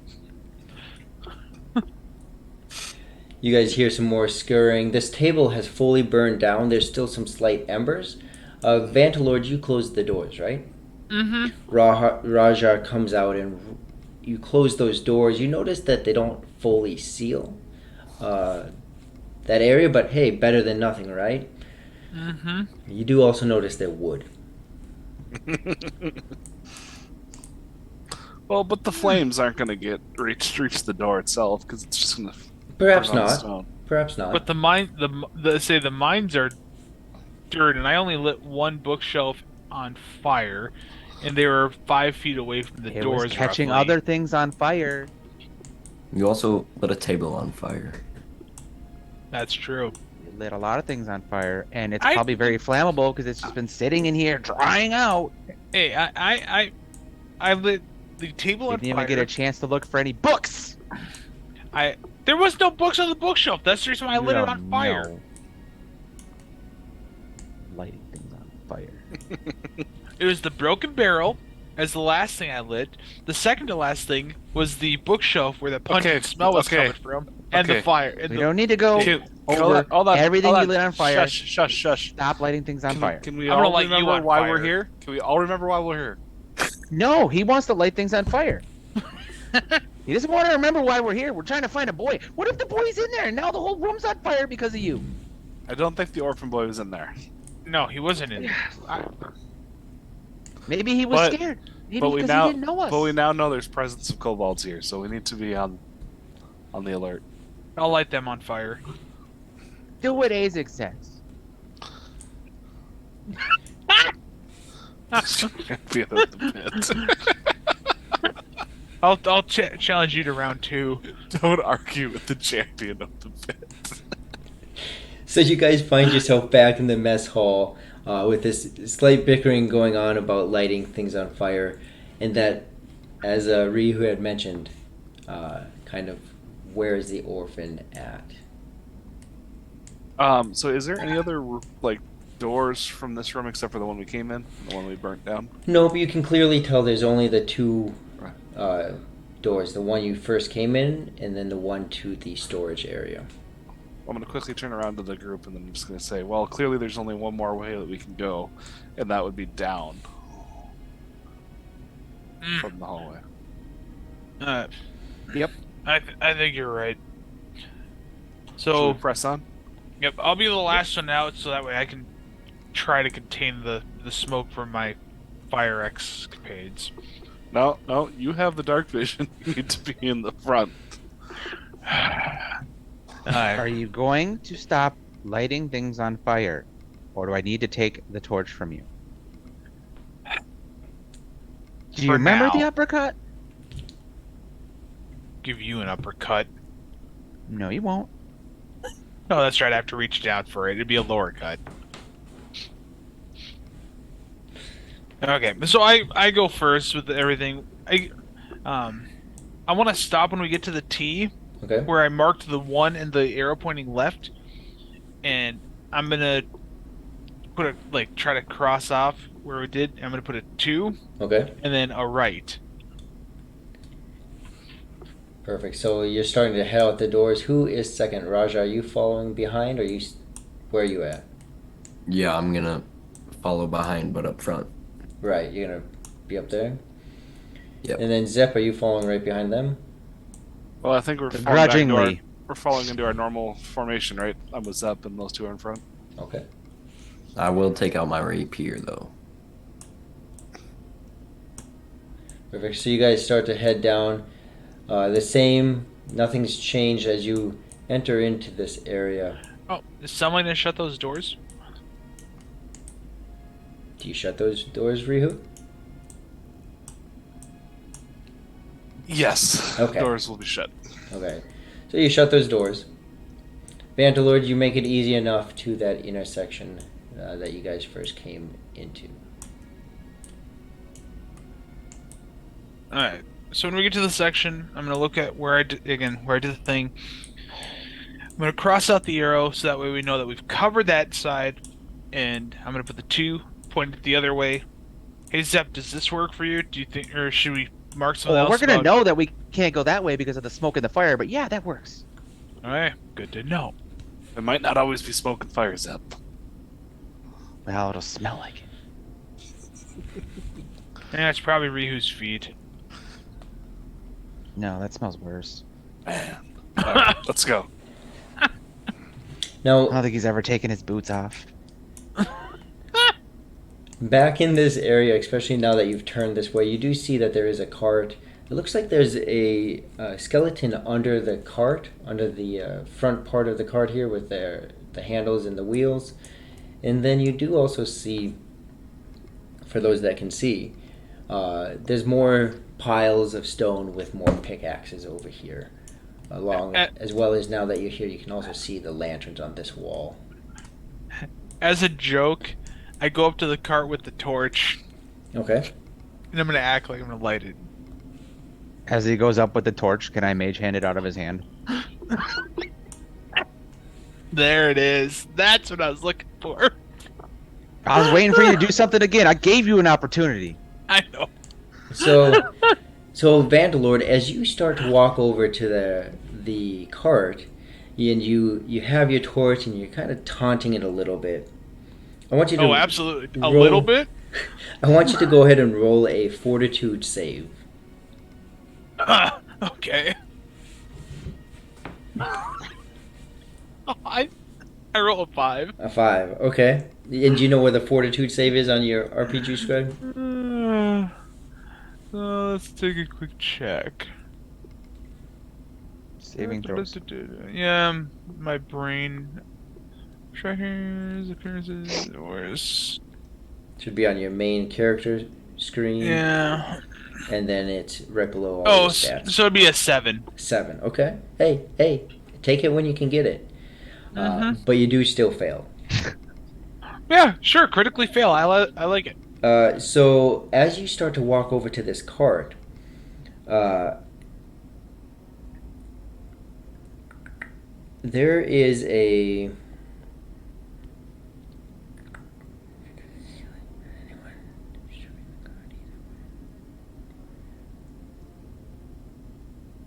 You guys hear some more scurrying. This table has fully burned down. There's still some slight embers. Vantalord, you closed the doors, right?
Mm-hmm.
Raja comes out and you close those doors. You notice that they don't fully seal that area, but hey, better than nothing, right?
Mm-hmm.
You do also notice they're wood.
Well, but the flames aren't going to reach the door itself because it's just going to burn
Perhaps
on the
not.
stone.
Perhaps not.
But the mines are dirt, and I only lit one bookshelf on fire, and they were 5 feet away from the
It was
doors.
catching
roughly.
other things on fire.
You also lit a table on fire.
That's true.
It lit a lot of things on fire, and it's
I-
probably very flammable because it's just been sitting in here drying out.
Hey, I lit the table on
Didn't even
fire.
get a chance to look for any books.
There was no books on the bookshelf. That's the reason why I lit it on fire.
No. Lighting things on fire.
It was the broken barrel as the last thing I lit. The second to last thing was the bookshelf where the pungent smell was coming from, and the fire. And
We
the,
don't need to go over
Hold on,
everything
hold
you
on.
lit on fire.
Shush.
Stop lighting things on fire.
Can we
I'm gonna
all
light you
remember
on
why
fire.
we're here? Can we all remember why we're here?
No, he wants to light things on fire. He doesn't want to remember why we're here. We're trying to find a boy. What if the boy's in there and now the whole room's on fire because of you?
I don't think the orphan boy was in there.
no, he wasn't in.
Maybe he was
But-
scared. Maybe
but we
because
now-
he didn't know us.
But we now know there's presence of kobolds here, so we need to be on the alert.
I'll light them on fire.
Do what Azek says.
Champion of the pit.
I'll challenge you to round 2.
Don't argue with the champion of the pit.
So you guys find yourself back in the mess hall with this slight bickering going on about lighting things on fire, and that, as Ryu had mentioned, kind of where is the orphan at?
So is there any other like doors from this room except for the one we came in, the one we burnt down?
No, but you can clearly tell there's only the two
Right.
doors, the one you first came in, and then the one to the storage area.
I'm going to quickly turn around to the group and then I'm just going to say, well, clearly there's only one more way that we can go, and that would be down from the hallway.
Yep.
I think you're right.
Should
So
we press on?
yep, I'll be the last one out, so that way I can try to contain the smoke from my fire escapades.
No, you have the dark vision. You need to be in the front.
Are you going to stop lighting things on fire? Or do I need to take the torch from you? Do you
For
remember
now.
the uppercut?
Give you an uppercut.
No, you won't.
No, that's right. I have to reach down for it. It'd be a lower cut. Okay, so I go first with everything. I want to stop when we get to the T,
Okay.
where I marked the 1 and the arrow pointing left, and I'm gonna put try to cross off where we did. I'm gonna put a 2
Okay.
and then a right.
Perfect. So you're starting to head out the doors. Who is second? Raja, are you following behind, or where are you at?
Yeah, I'm gonna follow behind, but up front.
Right, you're gonna be up there.
Yep.
And then Zep, are you following right behind them?
Well, I think we're falling back into
Grudgingly.
we're falling into our normal formation, right? I'm with Zep and those two are in front.
Okay.
I will take out my rapier though.
Perfect. So you guys start to head down. The same. Nothing's changed as you enter into this area.
Oh, is someone gonna shut those doors?
Do you shut those doors, Rihu?
Yes.
Okay.
Doors will be shut.
Okay. So you shut those doors. Vandalord, you make it easy enough to that intersection that you guys first came into.
All right. So when we get to the section, I'm gonna look at where where I did the thing. I'm gonna cross out the arrow so that way we know that we've covered that side, and I'm gonna put the 2 pointed the other way. Hey Zep, does this work for you? Do you think, or should we mark something
Well, we're
else
gonna
about?
know that we can't go that way because of the smoke and the fire, but yeah, that works.
All right, good to know.
There might not always be smoke and fires up.
Well, it'll smell like it.
Yeah, it's probably Rihu's feet.
No, that smells worse.
Man. All right, let's go.
I
Now,
don't think he's ever taken his boots off.
back in this area, especially now that you've turned this way, you do see that there is a cart. It looks like there's a skeleton under the cart, under the front part of the cart here with the handles and the wheels. And then you do also see, for those that can see, there's more piles of stone with more pickaxes over here. Along, as well as now that you're here, you can also see the lanterns on this wall.
As a joke, I go up to the cart with the torch,
Okay.
and I'm gonna act like I'm gonna light it.
As he goes up with the torch, can I mage hand it out of his hand?
There it is. That's what I was looking for.
I was waiting for you to do something again. I gave you an opportunity.
I know.
So Vandalord, as you start to walk over to the cart, and you have your torch and you're kind of taunting it a little bit. I want you to
Oh, absolutely. A
roll-
little bit?
I want you to go ahead and roll a fortitude save.
Okay. I roll a 5.
A 5, okay. And do you know where the fortitude save is on your RPG scribe?
Let's take a quick check.
Saving throws.
Yeah, my brain. Trackers, appearances, where's...
Should be on your main character screen.
Yeah.
And then it's right below all
Oh,
your stats.
so it'd be a 7.
7, okay. Hey, take it when you can get it. But you do still fail.
Yeah, sure. Critically fail. I like it.
So as you start to walk over to this cart, there is a...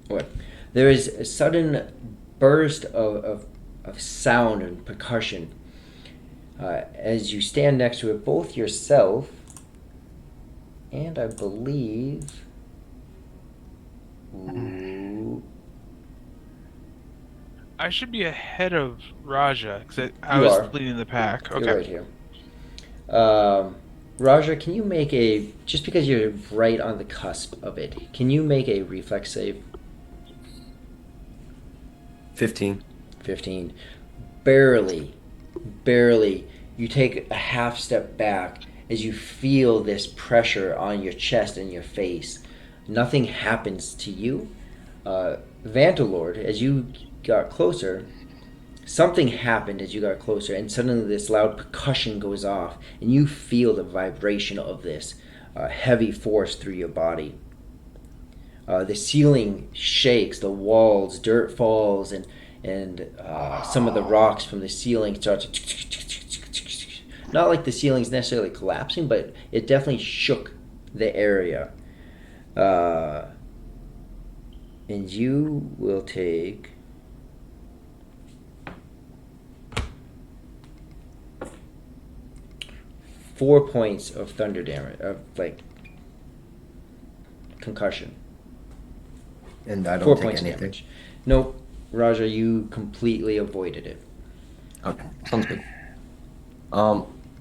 What? There is a sudden burst of sound and percussion as you stand next to it, both yourself and I believe... Ooh,
I should be ahead of Raja because I
You
was
are.
leading the pack. Okay.
you're right here. Raja, can you make a... Just because you're right on the cusp of it, can you make a reflex save?
15.
15. Barely. You take a half step back as you feel this pressure on your chest and your face. Nothing happens to you. Vantalord, as you got closer, something happened as you got closer, and suddenly this loud percussion goes off, and you feel the vibration of this heavy force through your body. The ceiling shakes, the walls, dirt falls, and some of the rocks from the ceiling start to... Not like the ceiling's necessarily collapsing, but it definitely shook the area. And you will take... four points of thunder damage, of concussion.
And I
4
don't take
points of
anything.
damage. Nope, Raja, you completely avoided it.
Okay, sounds good.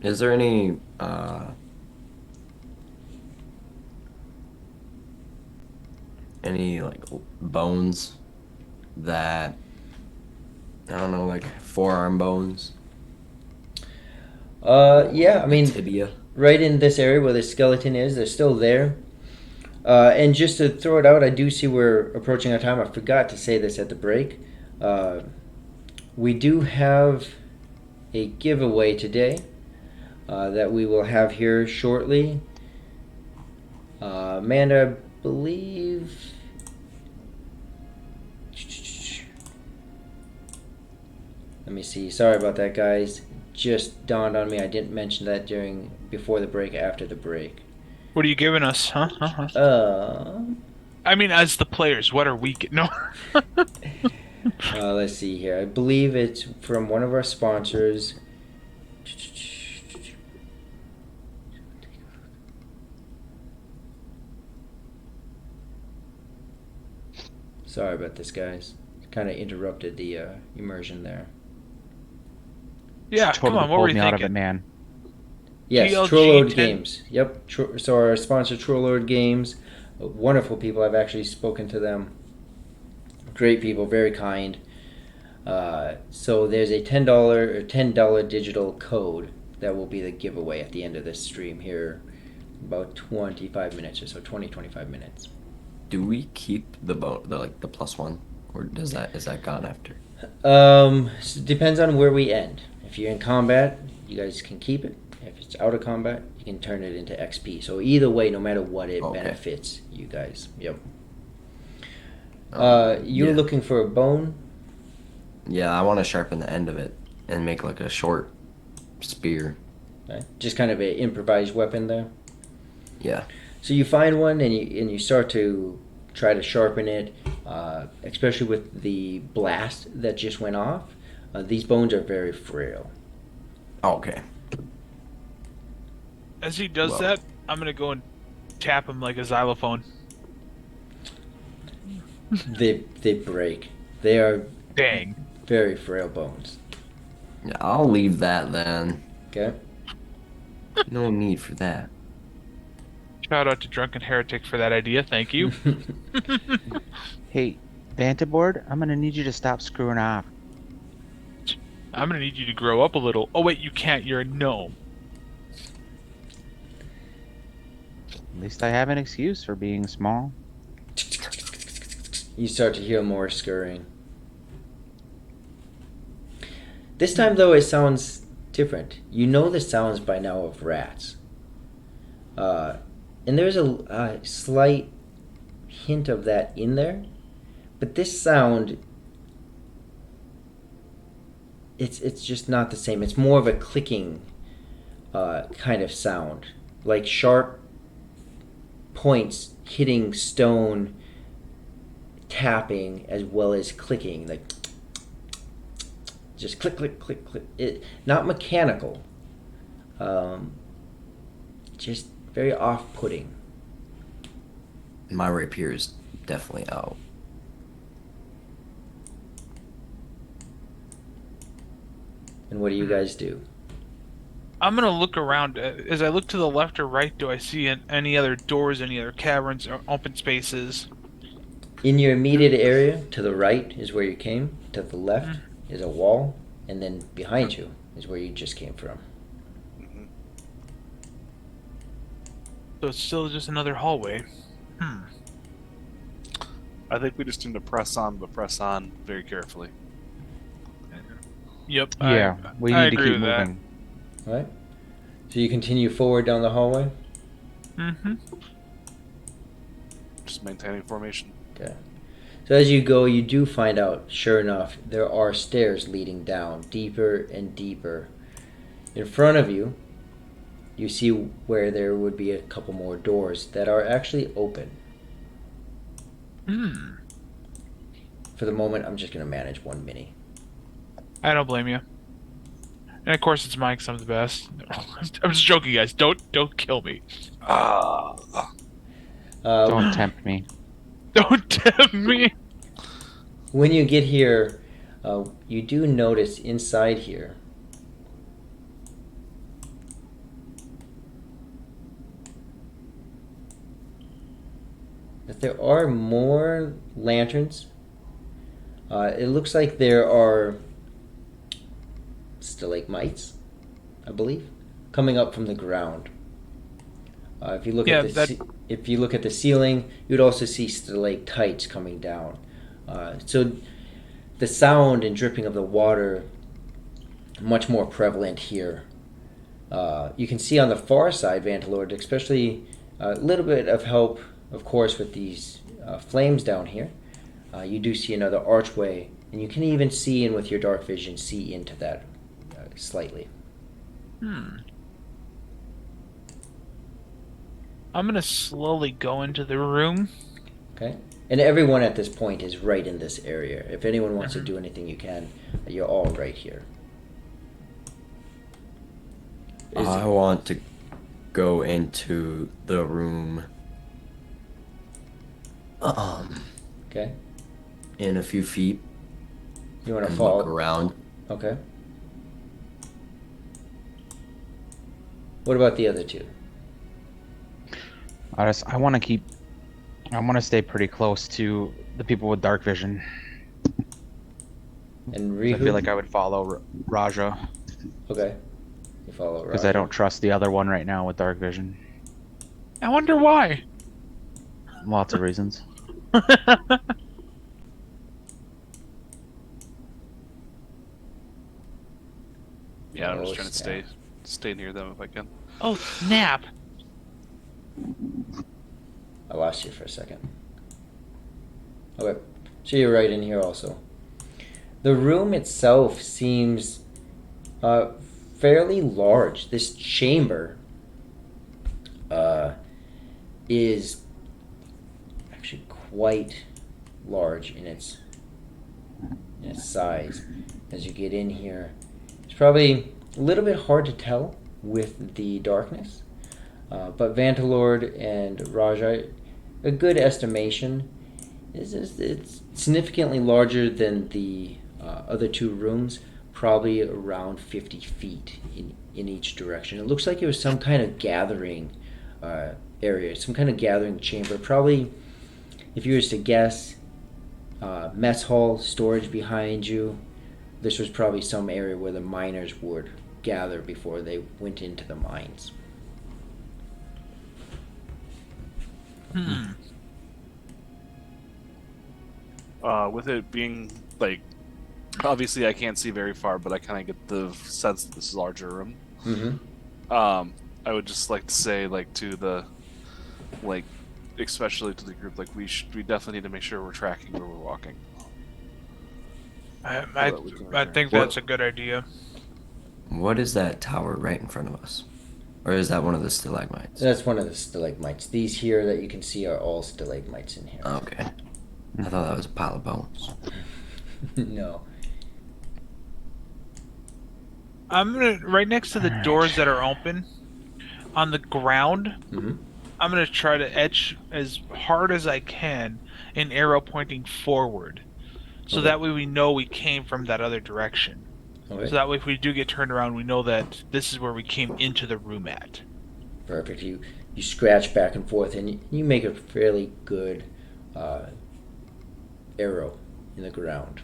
Is there any like bones that, I don't know, like forearm bones,
Yeah, I mean,
tibia?
right in this area where the skeleton is, they're still there. And just to throw it out, I do see we're approaching our time. I forgot to say this at the break. we do have a giveaway today that we will have here shortly. Amanda, I believe. Let me see. Sorry about that, guys. Just dawned on me. I didn't mention that before the break, after the break.
What are you giving us, huh?
Uh,
I mean, as the players, what are we no?
let's see here. I believe it's from one of our sponsors. Sorry about this, guys. Kind of interrupted the immersion there.
Yeah,
Totally
come on. What were
pulled
you
me out of it,
thinking?
man.
Yes,
GLG
Trollord
10.
Games. Yep. So our sponsor, Trollord Games, wonderful people. I've actually spoken to them. Great people, very kind. So there's a $10 digital code that will be the giveaway at the end of this stream here, about 25 minutes or so, 25 minutes.
Do we keep the the +1, or is that gone after?
So it depends on where we end. If you're in combat, you guys can keep it. If it's out of combat, you can turn it into XP. So either way, no matter what, it
Okay.
benefits you guys. Yep. You're
Yeah.
looking for a bone.
Yeah, I want to sharpen the end of it and make like a short spear.
Right? Just kind of an improvised weapon there.
Yeah.
So you find one and you start to try to sharpen it, especially with the blast that just went off. These bones are very frail.
Okay.
As he does
Well.
that, I'm gonna go and tap him like a xylophone.
They break. They are
Dang.
very frail bones.
Yeah, I'll leave that then.
Okay.
No need for that.
Shout out to Drunken Heretic for that idea. Thank you.
Hey, Vantaboard, I'm gonna need you to stop screwing off.
I'm gonna need you to grow up a little. Oh wait, you can't. You're a gnome.
At least I have an excuse for being small.
You start to hear more scurrying. This time, though, it sounds different. You know the sounds by now of rats. And there's a slight hint of that in there. But this sound, it's just not the same. It's more of a clicking kind of sound. Like sharp points hitting stone, tapping, as well as clicking. Like just click, click, click, click. Not mechanical. Just very off-putting.
My rapier is definitely out.
And what do you guys do?
I'm gonna look around. As I look to the left or right, do I see any other doors, any other caverns, or open spaces?
In your immediate area, to the right is where you came. To the left is a wall, and then behind you is where you just came from.
So it's still just another hallway.
I think we just need to press on, but press on very carefully.
Yep.
Yeah, we
I
need to
agree
keep
with that.
moving.
All right. So you continue forward down the hallway.
Mm-hmm.
Just maintaining formation.
Okay. So as you go, you do find out, sure enough, there are stairs leading down, deeper and deeper. In front of you, you see where there would be a couple more doors that are actually open. For the moment, I'm just going to manage one mini.
I don't blame you. And of course, it's mine 'cause I'm the best. I'm just joking, guys. Don't kill me.
Don't tempt me.
Don't tempt me.
When you get here, you do notice inside here that there are more lanterns. It looks like there are stalagmites, I believe, coming up from the ground. If you look
Yeah,
at if you look at the ceiling, you'd also see stalactites coming down. So the sound and dripping of the water much more prevalent here. You can see on the far side, Vantalord, especially a little bit of help, of course, with these flames down here. You do see another archway, and you can even see, and with your dark vision, see into that slightly.
I'm gonna slowly go into the room.
Okay? And everyone at this point is right in this area. If anyone wants to do anything, you can. You're all right here.
I want to go into the room.
Okay?
In a few feet
You want to
and
fall?
look around.
Okay. What about the other two?
I want to stay pretty close to the people with dark vision.
And
I feel like
Rihu?
I would follow Raja
Okay. You follow
because I
Raja.
don't trust the other one right now with dark vision.
I wonder why.
Lots of reasons.
Yeah, I'm
Oh,
just trying to
snap.
stay near them if I can.
Oh, snap.
I lost you for a second. Okay. So you're right in here also. The room itself seems fairly large. This chamber is actually quite large in its size. As you get in here, it's probably a little bit hard to tell with the darkness. But Vantalord and Raja, a good estimation is it's significantly larger than the other two rooms, probably around 50 feet in each direction. It looks like it was some kind of gathering area, some kind of gathering chamber. Probably, if you was to guess, mess hall, storage behind you. This was probably some area where the miners would gather before they went into the mines.
With it being like, obviously I can't see very far, but I kind of get the sense that this is a larger room.
Mm-hmm.
I would just like to say, like, to the, like, especially to the group, like, we definitely need to make sure we're tracking where we're walking.
I,
that we can
I
return.
think that's a good idea.
What is that tower right in front of us? Or is that one of the stalagmites?
That's one of the stalagmites. These here that you can see are all stalagmites in here.
Okay. I thought that was a pile of bones.
No.
I'm gonna right next to the doors that are open on the ground.
Mm-hmm.
I'm gonna try to etch as hard as I can an arrow pointing forward, so
Okay.
that way we know we came from that other direction.
Okay.
So that way, if we do get turned around, we know that this is where we came into the room at.
Perfect. You scratch back and forth, and you make a fairly good arrow in the ground.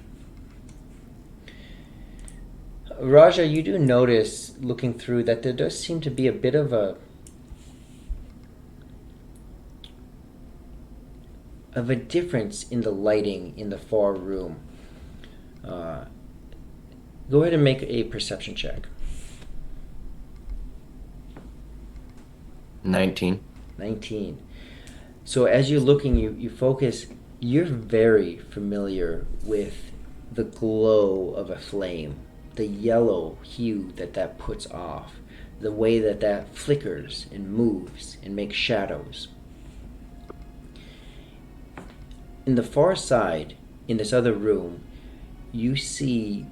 Raja, you do notice, looking through, that there does seem to be a bit of a difference in the lighting in the far room. Go ahead and make a perception check.
19.
19. So as you're looking, you focus, you're very familiar with the glow of a flame, the yellow hue that puts off, the way that flickers and moves and makes shadows. In the far side, in this other room, you see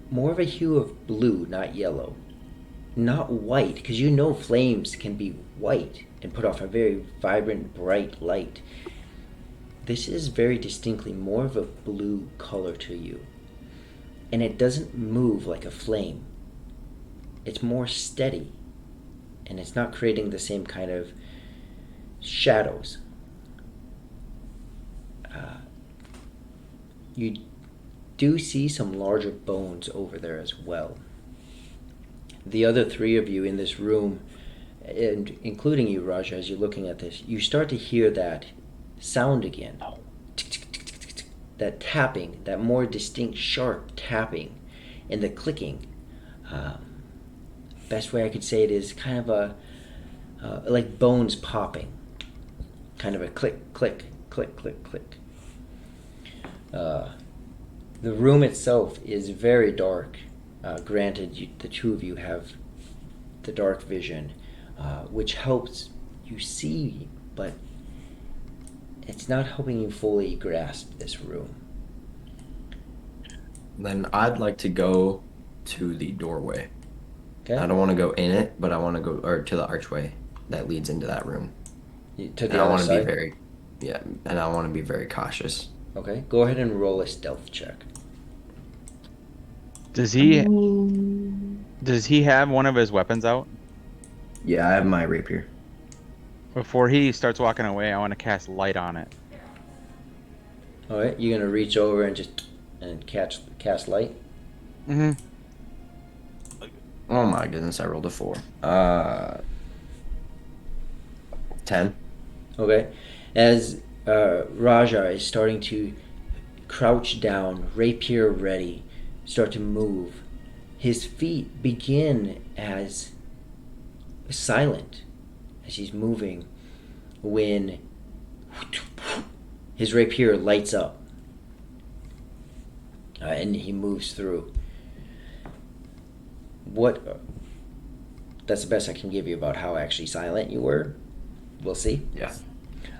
more of a hue of blue, not yellow. Not white, because you know flames can be white and put off a very vibrant, bright light. This is very distinctly more of a blue color to you. And it doesn't move like a flame. It's more steady. And it's not creating the same kind of shadows. You do see some larger bones over there as well. The other three of you in this room, and including you, Raja, as you're looking at this, you start to hear that sound again. that tapping, that more distinct, sharp tapping, and the clicking. Best way I could say it is kind of a like bones popping, kind of a click, click, click, click, click. The room itself is very dark. Granted, the two of you have the dark vision, which helps you see, but it's not helping you fully grasp this room.
Then I'd like to go to the doorway.
Okay?
I don't want to go in it, but I want to go or to the archway that leads into that room.
To
And
the
I
other
want to be
side?
very, yeah, and I want to be very cautious.
Okay, go ahead and roll a stealth check.
Does he have one of his weapons out?
Yeah, I have my rapier.
Before he starts walking away, I want to cast light on it.
Alright, you're gonna reach over and just cast light.
Mm-hmm.
Oh my goodness, I rolled a 4. 10.
Okay, as Raja is starting to crouch down, rapier ready, start to move, his feet begin as silent as he's moving when his rapier lights up and he moves through. That's the best I can give you about how actually silent you were. We'll see.
Yeah.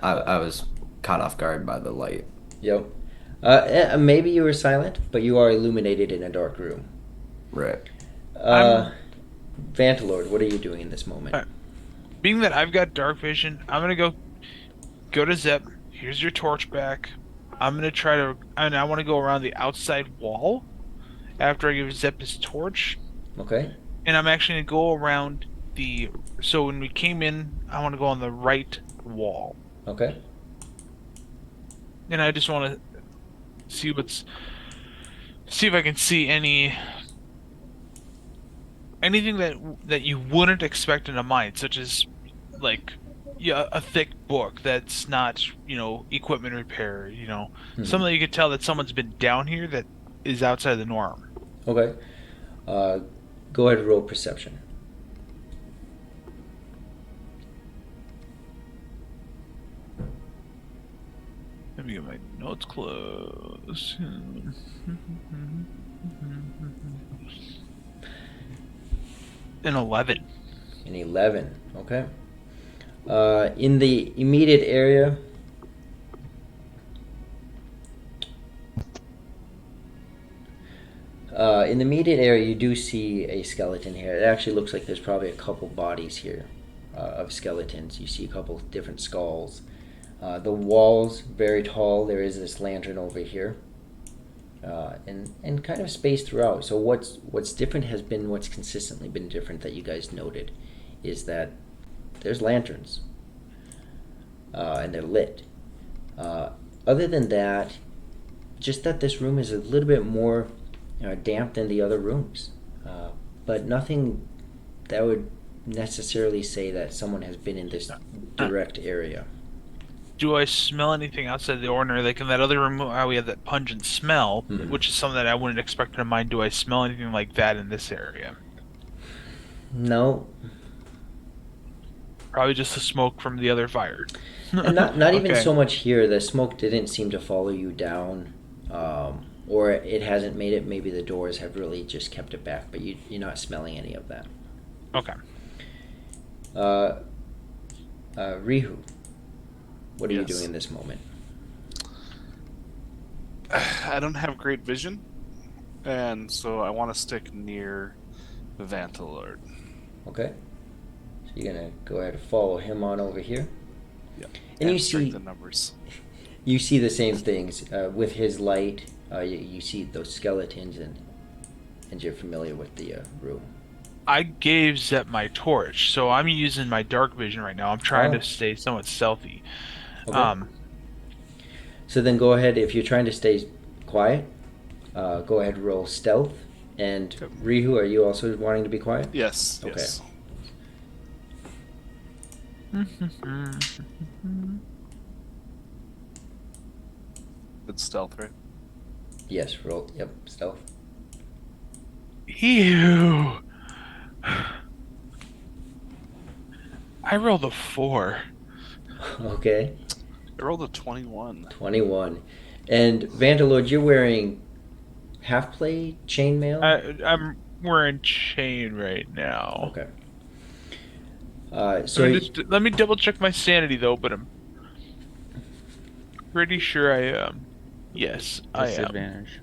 I was caught off guard by the light.
Yep. Maybe you were silent, but you are illuminated in a dark room.
Right.
Vantalord, what are you doing in this moment?
Being that I've got dark vision, I'm gonna go to Zep. Here's your torch back. I'm gonna try to, and I want to go around the outside wall after I give Zep his torch,
Okay.
and I'm actually gonna go around the. So when we came in, I want to go on the right wall,
Okay.
and I just want to see if I can see anything that you wouldn't expect in a mine, such as like yeah, a thick book that's not, equipment repair, something that you could tell that someone's been down here that is outside the norm.
Okay. Go ahead and roll perception.
Let me get my notes close. An 11.
An 11. Okay. In the immediate area, you do see a skeleton here. It actually looks like there's probably a couple bodies here of skeletons. You see a couple different skulls. The walls very tall. There is this lantern over here, and kind of spaced throughout. So what's different has been what's consistently been different that you guys noted is that there's lanterns, and they're lit. Other than that, just that this room is a little bit more damp than the other rooms, but nothing that would necessarily say that someone has been in this direct area.
Do I smell anything outside the ordinary? Like in that other room, how we had that pungent smell, which is something that I wouldn't expect in a mine. Do I smell anything like that in this area?
No.
Probably just the smoke from the other fire.
And not even
Okay.
so much here. The smoke didn't seem to follow you down, or it hasn't made it. Maybe the doors have really just kept it back, but you're not smelling any of that.
Okay.
Rihu, what are you
Yes.
doing in this moment?
I don't have great vision, and so I want to stick near Vantalord.
Okay, so you're gonna go ahead and follow him on over here,
Yeah.
and you
strength
see
in numbers.
you see the same things with his light. You see those skeletons, and you're familiar with the room.
I gave Zep my torch, so I'm using my dark vision right now. I'm trying
Oh.
to stay somewhat stealthy.
Okay. So then go ahead, if you're trying to stay quiet, go ahead and roll stealth. And
Yep.
Rihu, are you also wanting to be quiet?
Yes.
Okay.
Yes. Good stealth, right?
Yes, roll. Yep, stealth.
Ew. I rolled a 4.
Okay,
I rolled a 21.
21. And Vandalord, you're wearing half plate chainmail?
I'm wearing chain right now.
Okay.
Let me double check my sanity though, but I'm pretty sure I am. Yes, I am.
Disadvantage.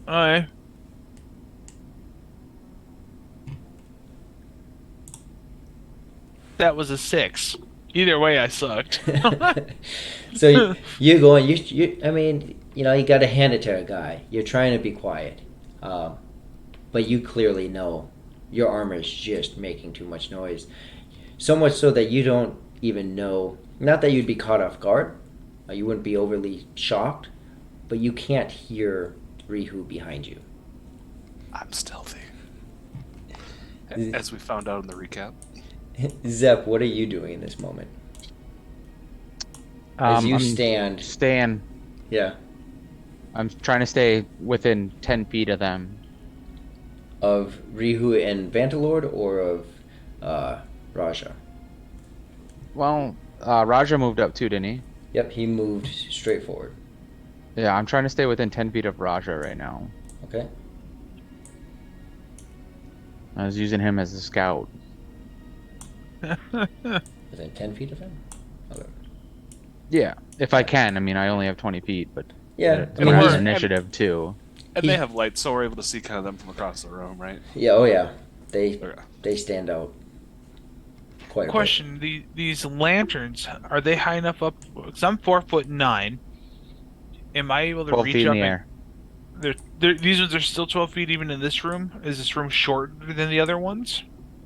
I That was a 6. Either way, I sucked.
so you're going. I mean, you got to hand it to a guy. You're trying to be quiet, um, but you clearly know your armor is just making too much noise. So much so that you don't even know. Not that you'd be caught off guard. You wouldn't be overly shocked, but you can't hear Rihu behind you.
I'm stealthy. As we found out in the recap.
Zep, what are you doing in this moment? As you stand. Yeah.
I'm trying to stay within 10 feet of them.
Of Rihu and Vantalord, or of Raja?
Well, Raja moved up too, didn't he?
Yep, he moved straight forward.
Yeah, I'm trying to stay within 10 feet of Raja right now.
Okay.
I was using him as a scout.
Within 10 feet of him? Okay.
Yeah, if I can. I mean, I only have 20 feet, but
Yeah, I
I'm
mean,
gonna use
he's,
initiative too.
And
He-
they have lights, so we're able to see kind of them from across the room, right?
yeah, oh yeah. They
Okay.
stand out quite a bit.
Question: these lanterns, are they high enough up? Because I'm 4'9". Am I able to
12
reach
feet in
up?
the air.
These ones are still 12 feet even in this room. Is this room shorter than the other ones?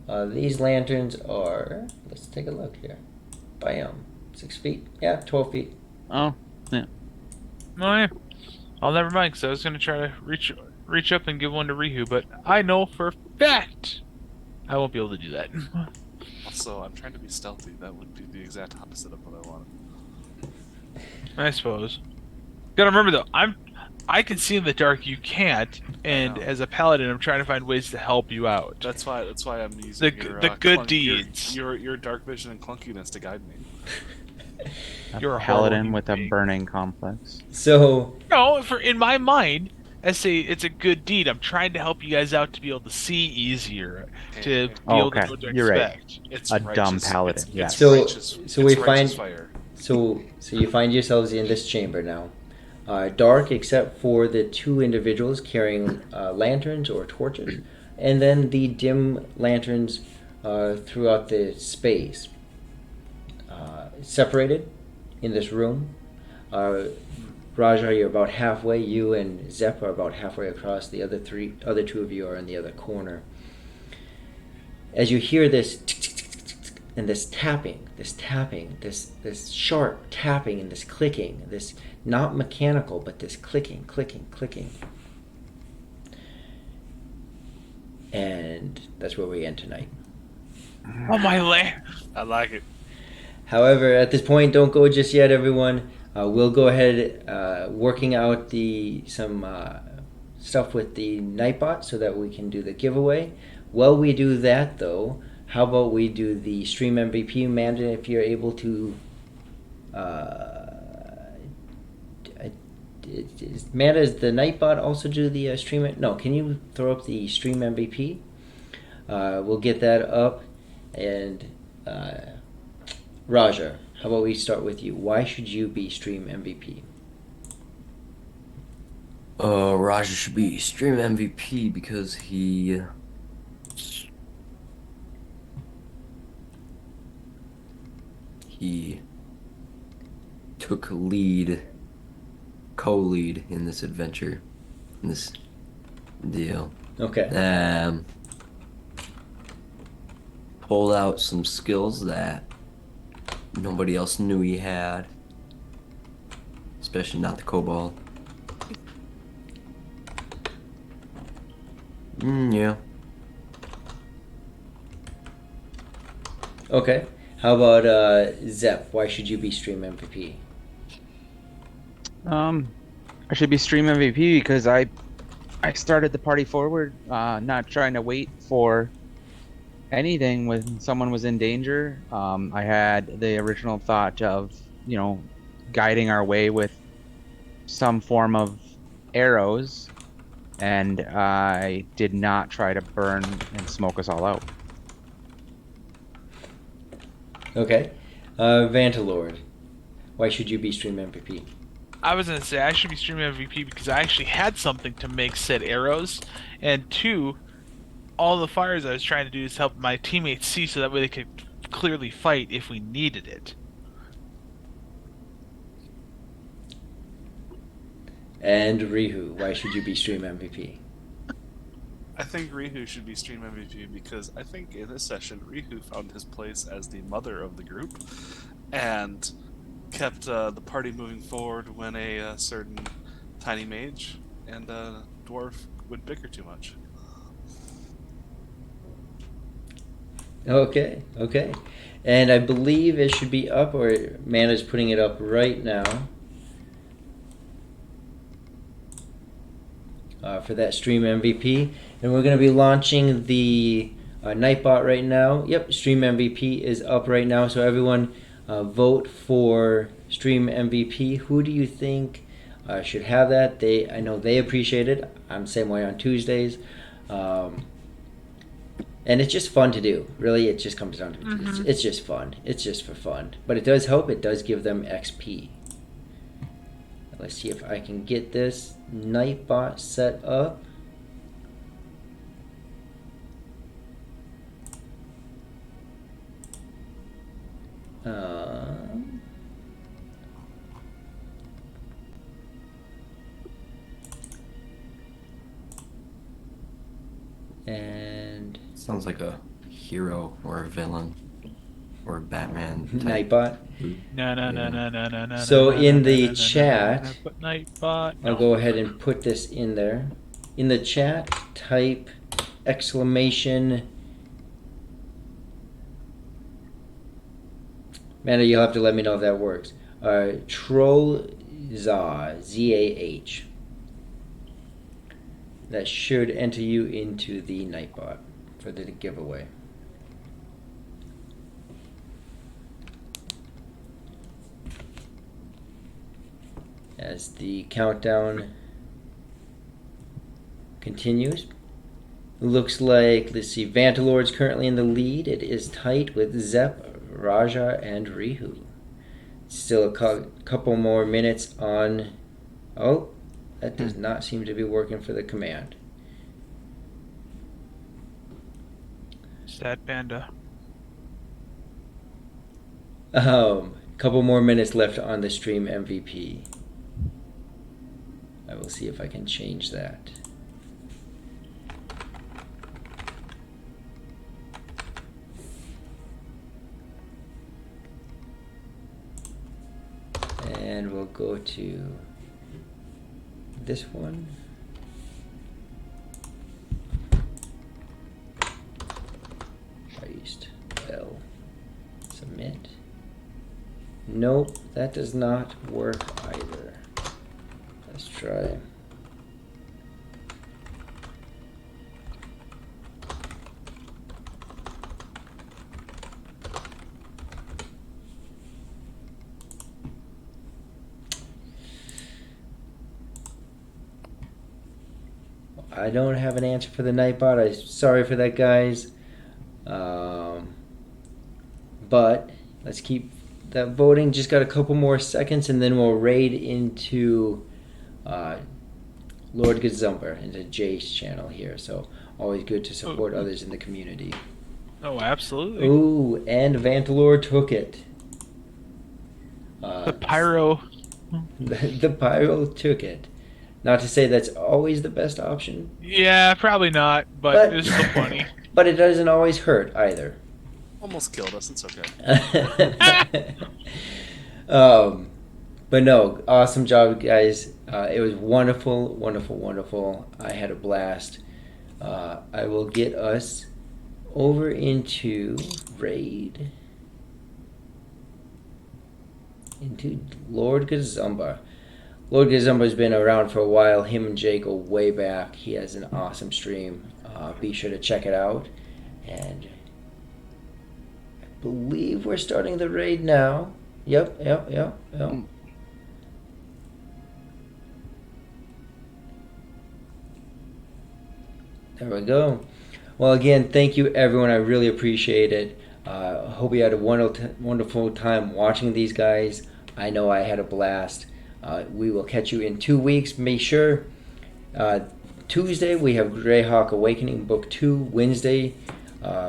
These lanterns are. Let's take a look here. Biome. 6 feet. Yeah, 12 feet.
Oh, yeah.
Oh yeah. I'll never mind, because I was gonna try to reach up and give one to Rihu, but I know for a fact I won't be able to do that.
Also, I'm trying to be stealthy. That would be the exact opposite of what I wanted.
I suppose. Gotta remember though, I can see in the dark, you can't, and
know.
as a paladin, I'm trying to find ways to help you out.
That's why I'm using
The good deeds.
your dark vision and clunkiness to guide me.
A
You're a horrible
paladin
human
with a
being.
burning complex.
So,
No, in my mind, it's a good deed. I'm trying to help you guys out to be able to see easier, to be
Oh,
able
okay.
to know what to
You're right.
expect.
It's
A
righteous.
dumb paladin,
It's
yes.
So-
righteous.
so
it's
we
righteous
find-
fire.
so you find yourselves in this chamber now. Dark, except for the two individuals carrying lanterns or torches, and then the dim lanterns throughout the space. Separated in this room. Raja, you're about halfway. You and Zep are about halfway across. The other two of you are in the other corner. As you hear this tick, tick, tick, tick, tick, tick, and this tapping, this sharp tapping and this clicking, this not mechanical, but this clicking, clicking, clicking. And that's where we end tonight.
Oh my land!
I like it.
However, at this point, don't go just yet, everyone. We'll go ahead working out some stuff with the Nightbot so that we can do the giveaway. While we do that, though, how about we do the stream MVP, Amanda? If you're able to, Amanda, does the Nightbot also do the stream? No, can you throw up the stream MVP? We'll get that up, and Raja, how about we start with you? Why should you be stream MVP?
Raja should be stream MVP because he took co-lead in this adventure, in this deal.
Okay.
Pulled out some skills that nobody else knew he had, especially not the kobold. Yeah.
Okay. How about Zep? Why should you be stream MVP?
I should be stream MVP because I started the party forward, not trying to wait for anything when someone was in danger. I had the original thought of, you know, guiding our way with some form of arrows, and I did not try to burn and smoke us all out.
Okay. Vantalord, why should you be stream MVP?
I was gonna say I should be streaming MVP because I actually had something to make said arrows, and two, all the fires I was trying to do is help my teammates see so that way they could clearly fight if we needed it.
And Rihu, why should you be stream MVP?
I think Rihu should be stream MVP because I think in this session Rihu found his place as the mother of the group and kept the party moving forward when a certain tiny mage and dwarf would bicker too much.
Okay, okay. And I believe it should be up, or Mana's putting it up right now. For that stream MVP. And we're going to be launching the Nightbot right now. Yep, stream MVP is up right now. So everyone vote for stream MVP. Who do you think should have that? I know they appreciate it. I'm the same way on Tuesdays. And it's just fun to do. Really, it just comes down to it's just fun. It's just for fun. But it does help. It does give them XP. Let's see if I can get this Nightbot set up. And
Sounds like a hero or a villain or a Batman type.
Nightbot.
No.
So in the chat,
Nightbot.
I'll
No.
go ahead and put this in there. In the chat, type exclamation. Mana, you'll have to let me know if that works. Trollzah, Z-A-H. That should enter you into the Nightbot for the giveaway. As the countdown continues, looks like, let's see, Vantalord's currently in the lead. It is tight with Zep, Raja, and Rihu. Still a couple more minutes on. Oh, that does not seem to be working for the command.
Sad panda.
Couple more minutes left on the stream MVP. I will see if I can change that. And we'll go to this one. Paste L. Submit. Nope, that does not work either. Let's try. I don't have an answer for the Nightbot. I'm sorry for that, guys. But let's keep that voting. Just got a couple more seconds, and then we'll raid into Lord Gazumber into Jay's channel here. So always good to support others in the community.
Oh, absolutely.
Ooh, and Vantalor took it.
The pyro.
The Pyro took it. Not to say that's always the best option.
Yeah, probably not, but it's still funny.
But it doesn't always hurt either.
Almost killed us. It's okay.
But no, awesome job, guys. It was wonderful, wonderful, wonderful. I had a blast. I will get us over into raid into Lord Gazumba. Lord Gazumba's been around for a while. Him and Jay go way back. He has an awesome stream. Be sure to check it out. And I believe we're starting the raid now. Yep. There we go. Well, again, thank you, everyone. I really appreciate it. I hope you had a wonderful time watching these guys. I know I had a blast. We will catch you in 2 weeks. Make sure Tuesday we have Greyhawk Awakening Book 2. Wednesday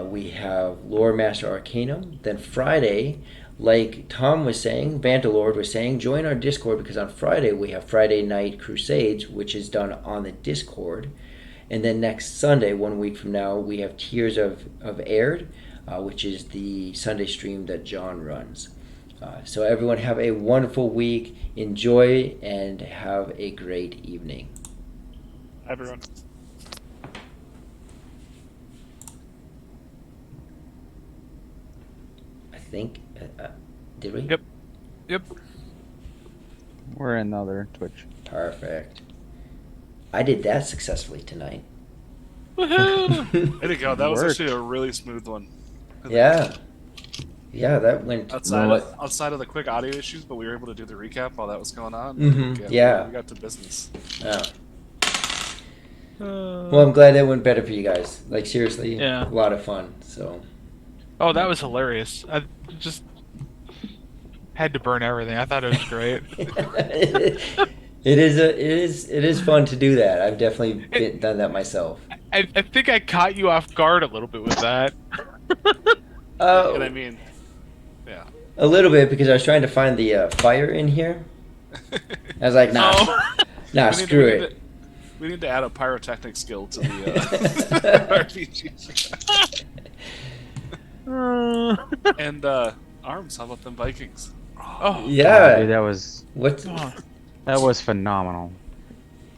we have Lore Master Arcanum. Then Friday, like Tom was saying, Vantalord was saying, join our Discord because on Friday we have Friday Night Crusades, which is done on the Discord. And then next Sunday, 1 week from now, we have Tears of Aird, which is the Sunday stream that John runs. So everyone have a wonderful week. Enjoy and have a great evening.
Everyone.
I think, did we?
Yep.
We're in the other Twitch.
Perfect. I did that successfully tonight.
Woohoo!
There you go. That was
Worked.
actually a really smooth one.
Yeah. Yeah, that went.
Outside of the quick audio issues, but we were able to do the recap while that was going on.
Mhm, yeah.
We got to business.
Yeah. Well, I'm glad that went better for you guys. Like, seriously,
Yeah.
a lot of fun. So.
Oh, that was hilarious. I just had to burn everything. I thought it was great.
It is fun to do that. I've definitely done that myself.
I think I caught you off guard a little bit with that.
And I mean, yeah.
A little bit because I was trying to find the fire in here. I was like, nah,
Oh.
nah, screw it.
We need to add a pyrotechnic skill to the RPG. And arms. How about them Vikings?
Oh,
Yeah.
Dude, that was
oh.
phenomenal.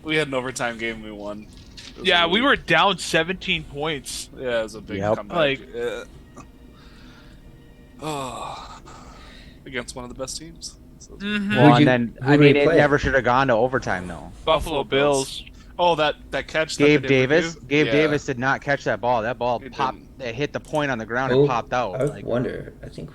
We had an overtime game. We won. It was
Yeah,
really-
we were down 17 points.
Yeah, it was a big
Yep.
comeback.
Like-
Oh, against one of the best teams. So,
Mhm.
Well,
you-
and then
who
I
do we
mean, it
play?
never should have gone to overtime though.
Buffalo Bills.
Oh, that catch.
Gabe
that they didn't
Davis,
do?
Gabe
Yeah.
Davis did not catch that ball. That ball
It
popped.
didn't.
It hit the point on the ground
Oh,
and popped out.
I
Like,
wonder. I think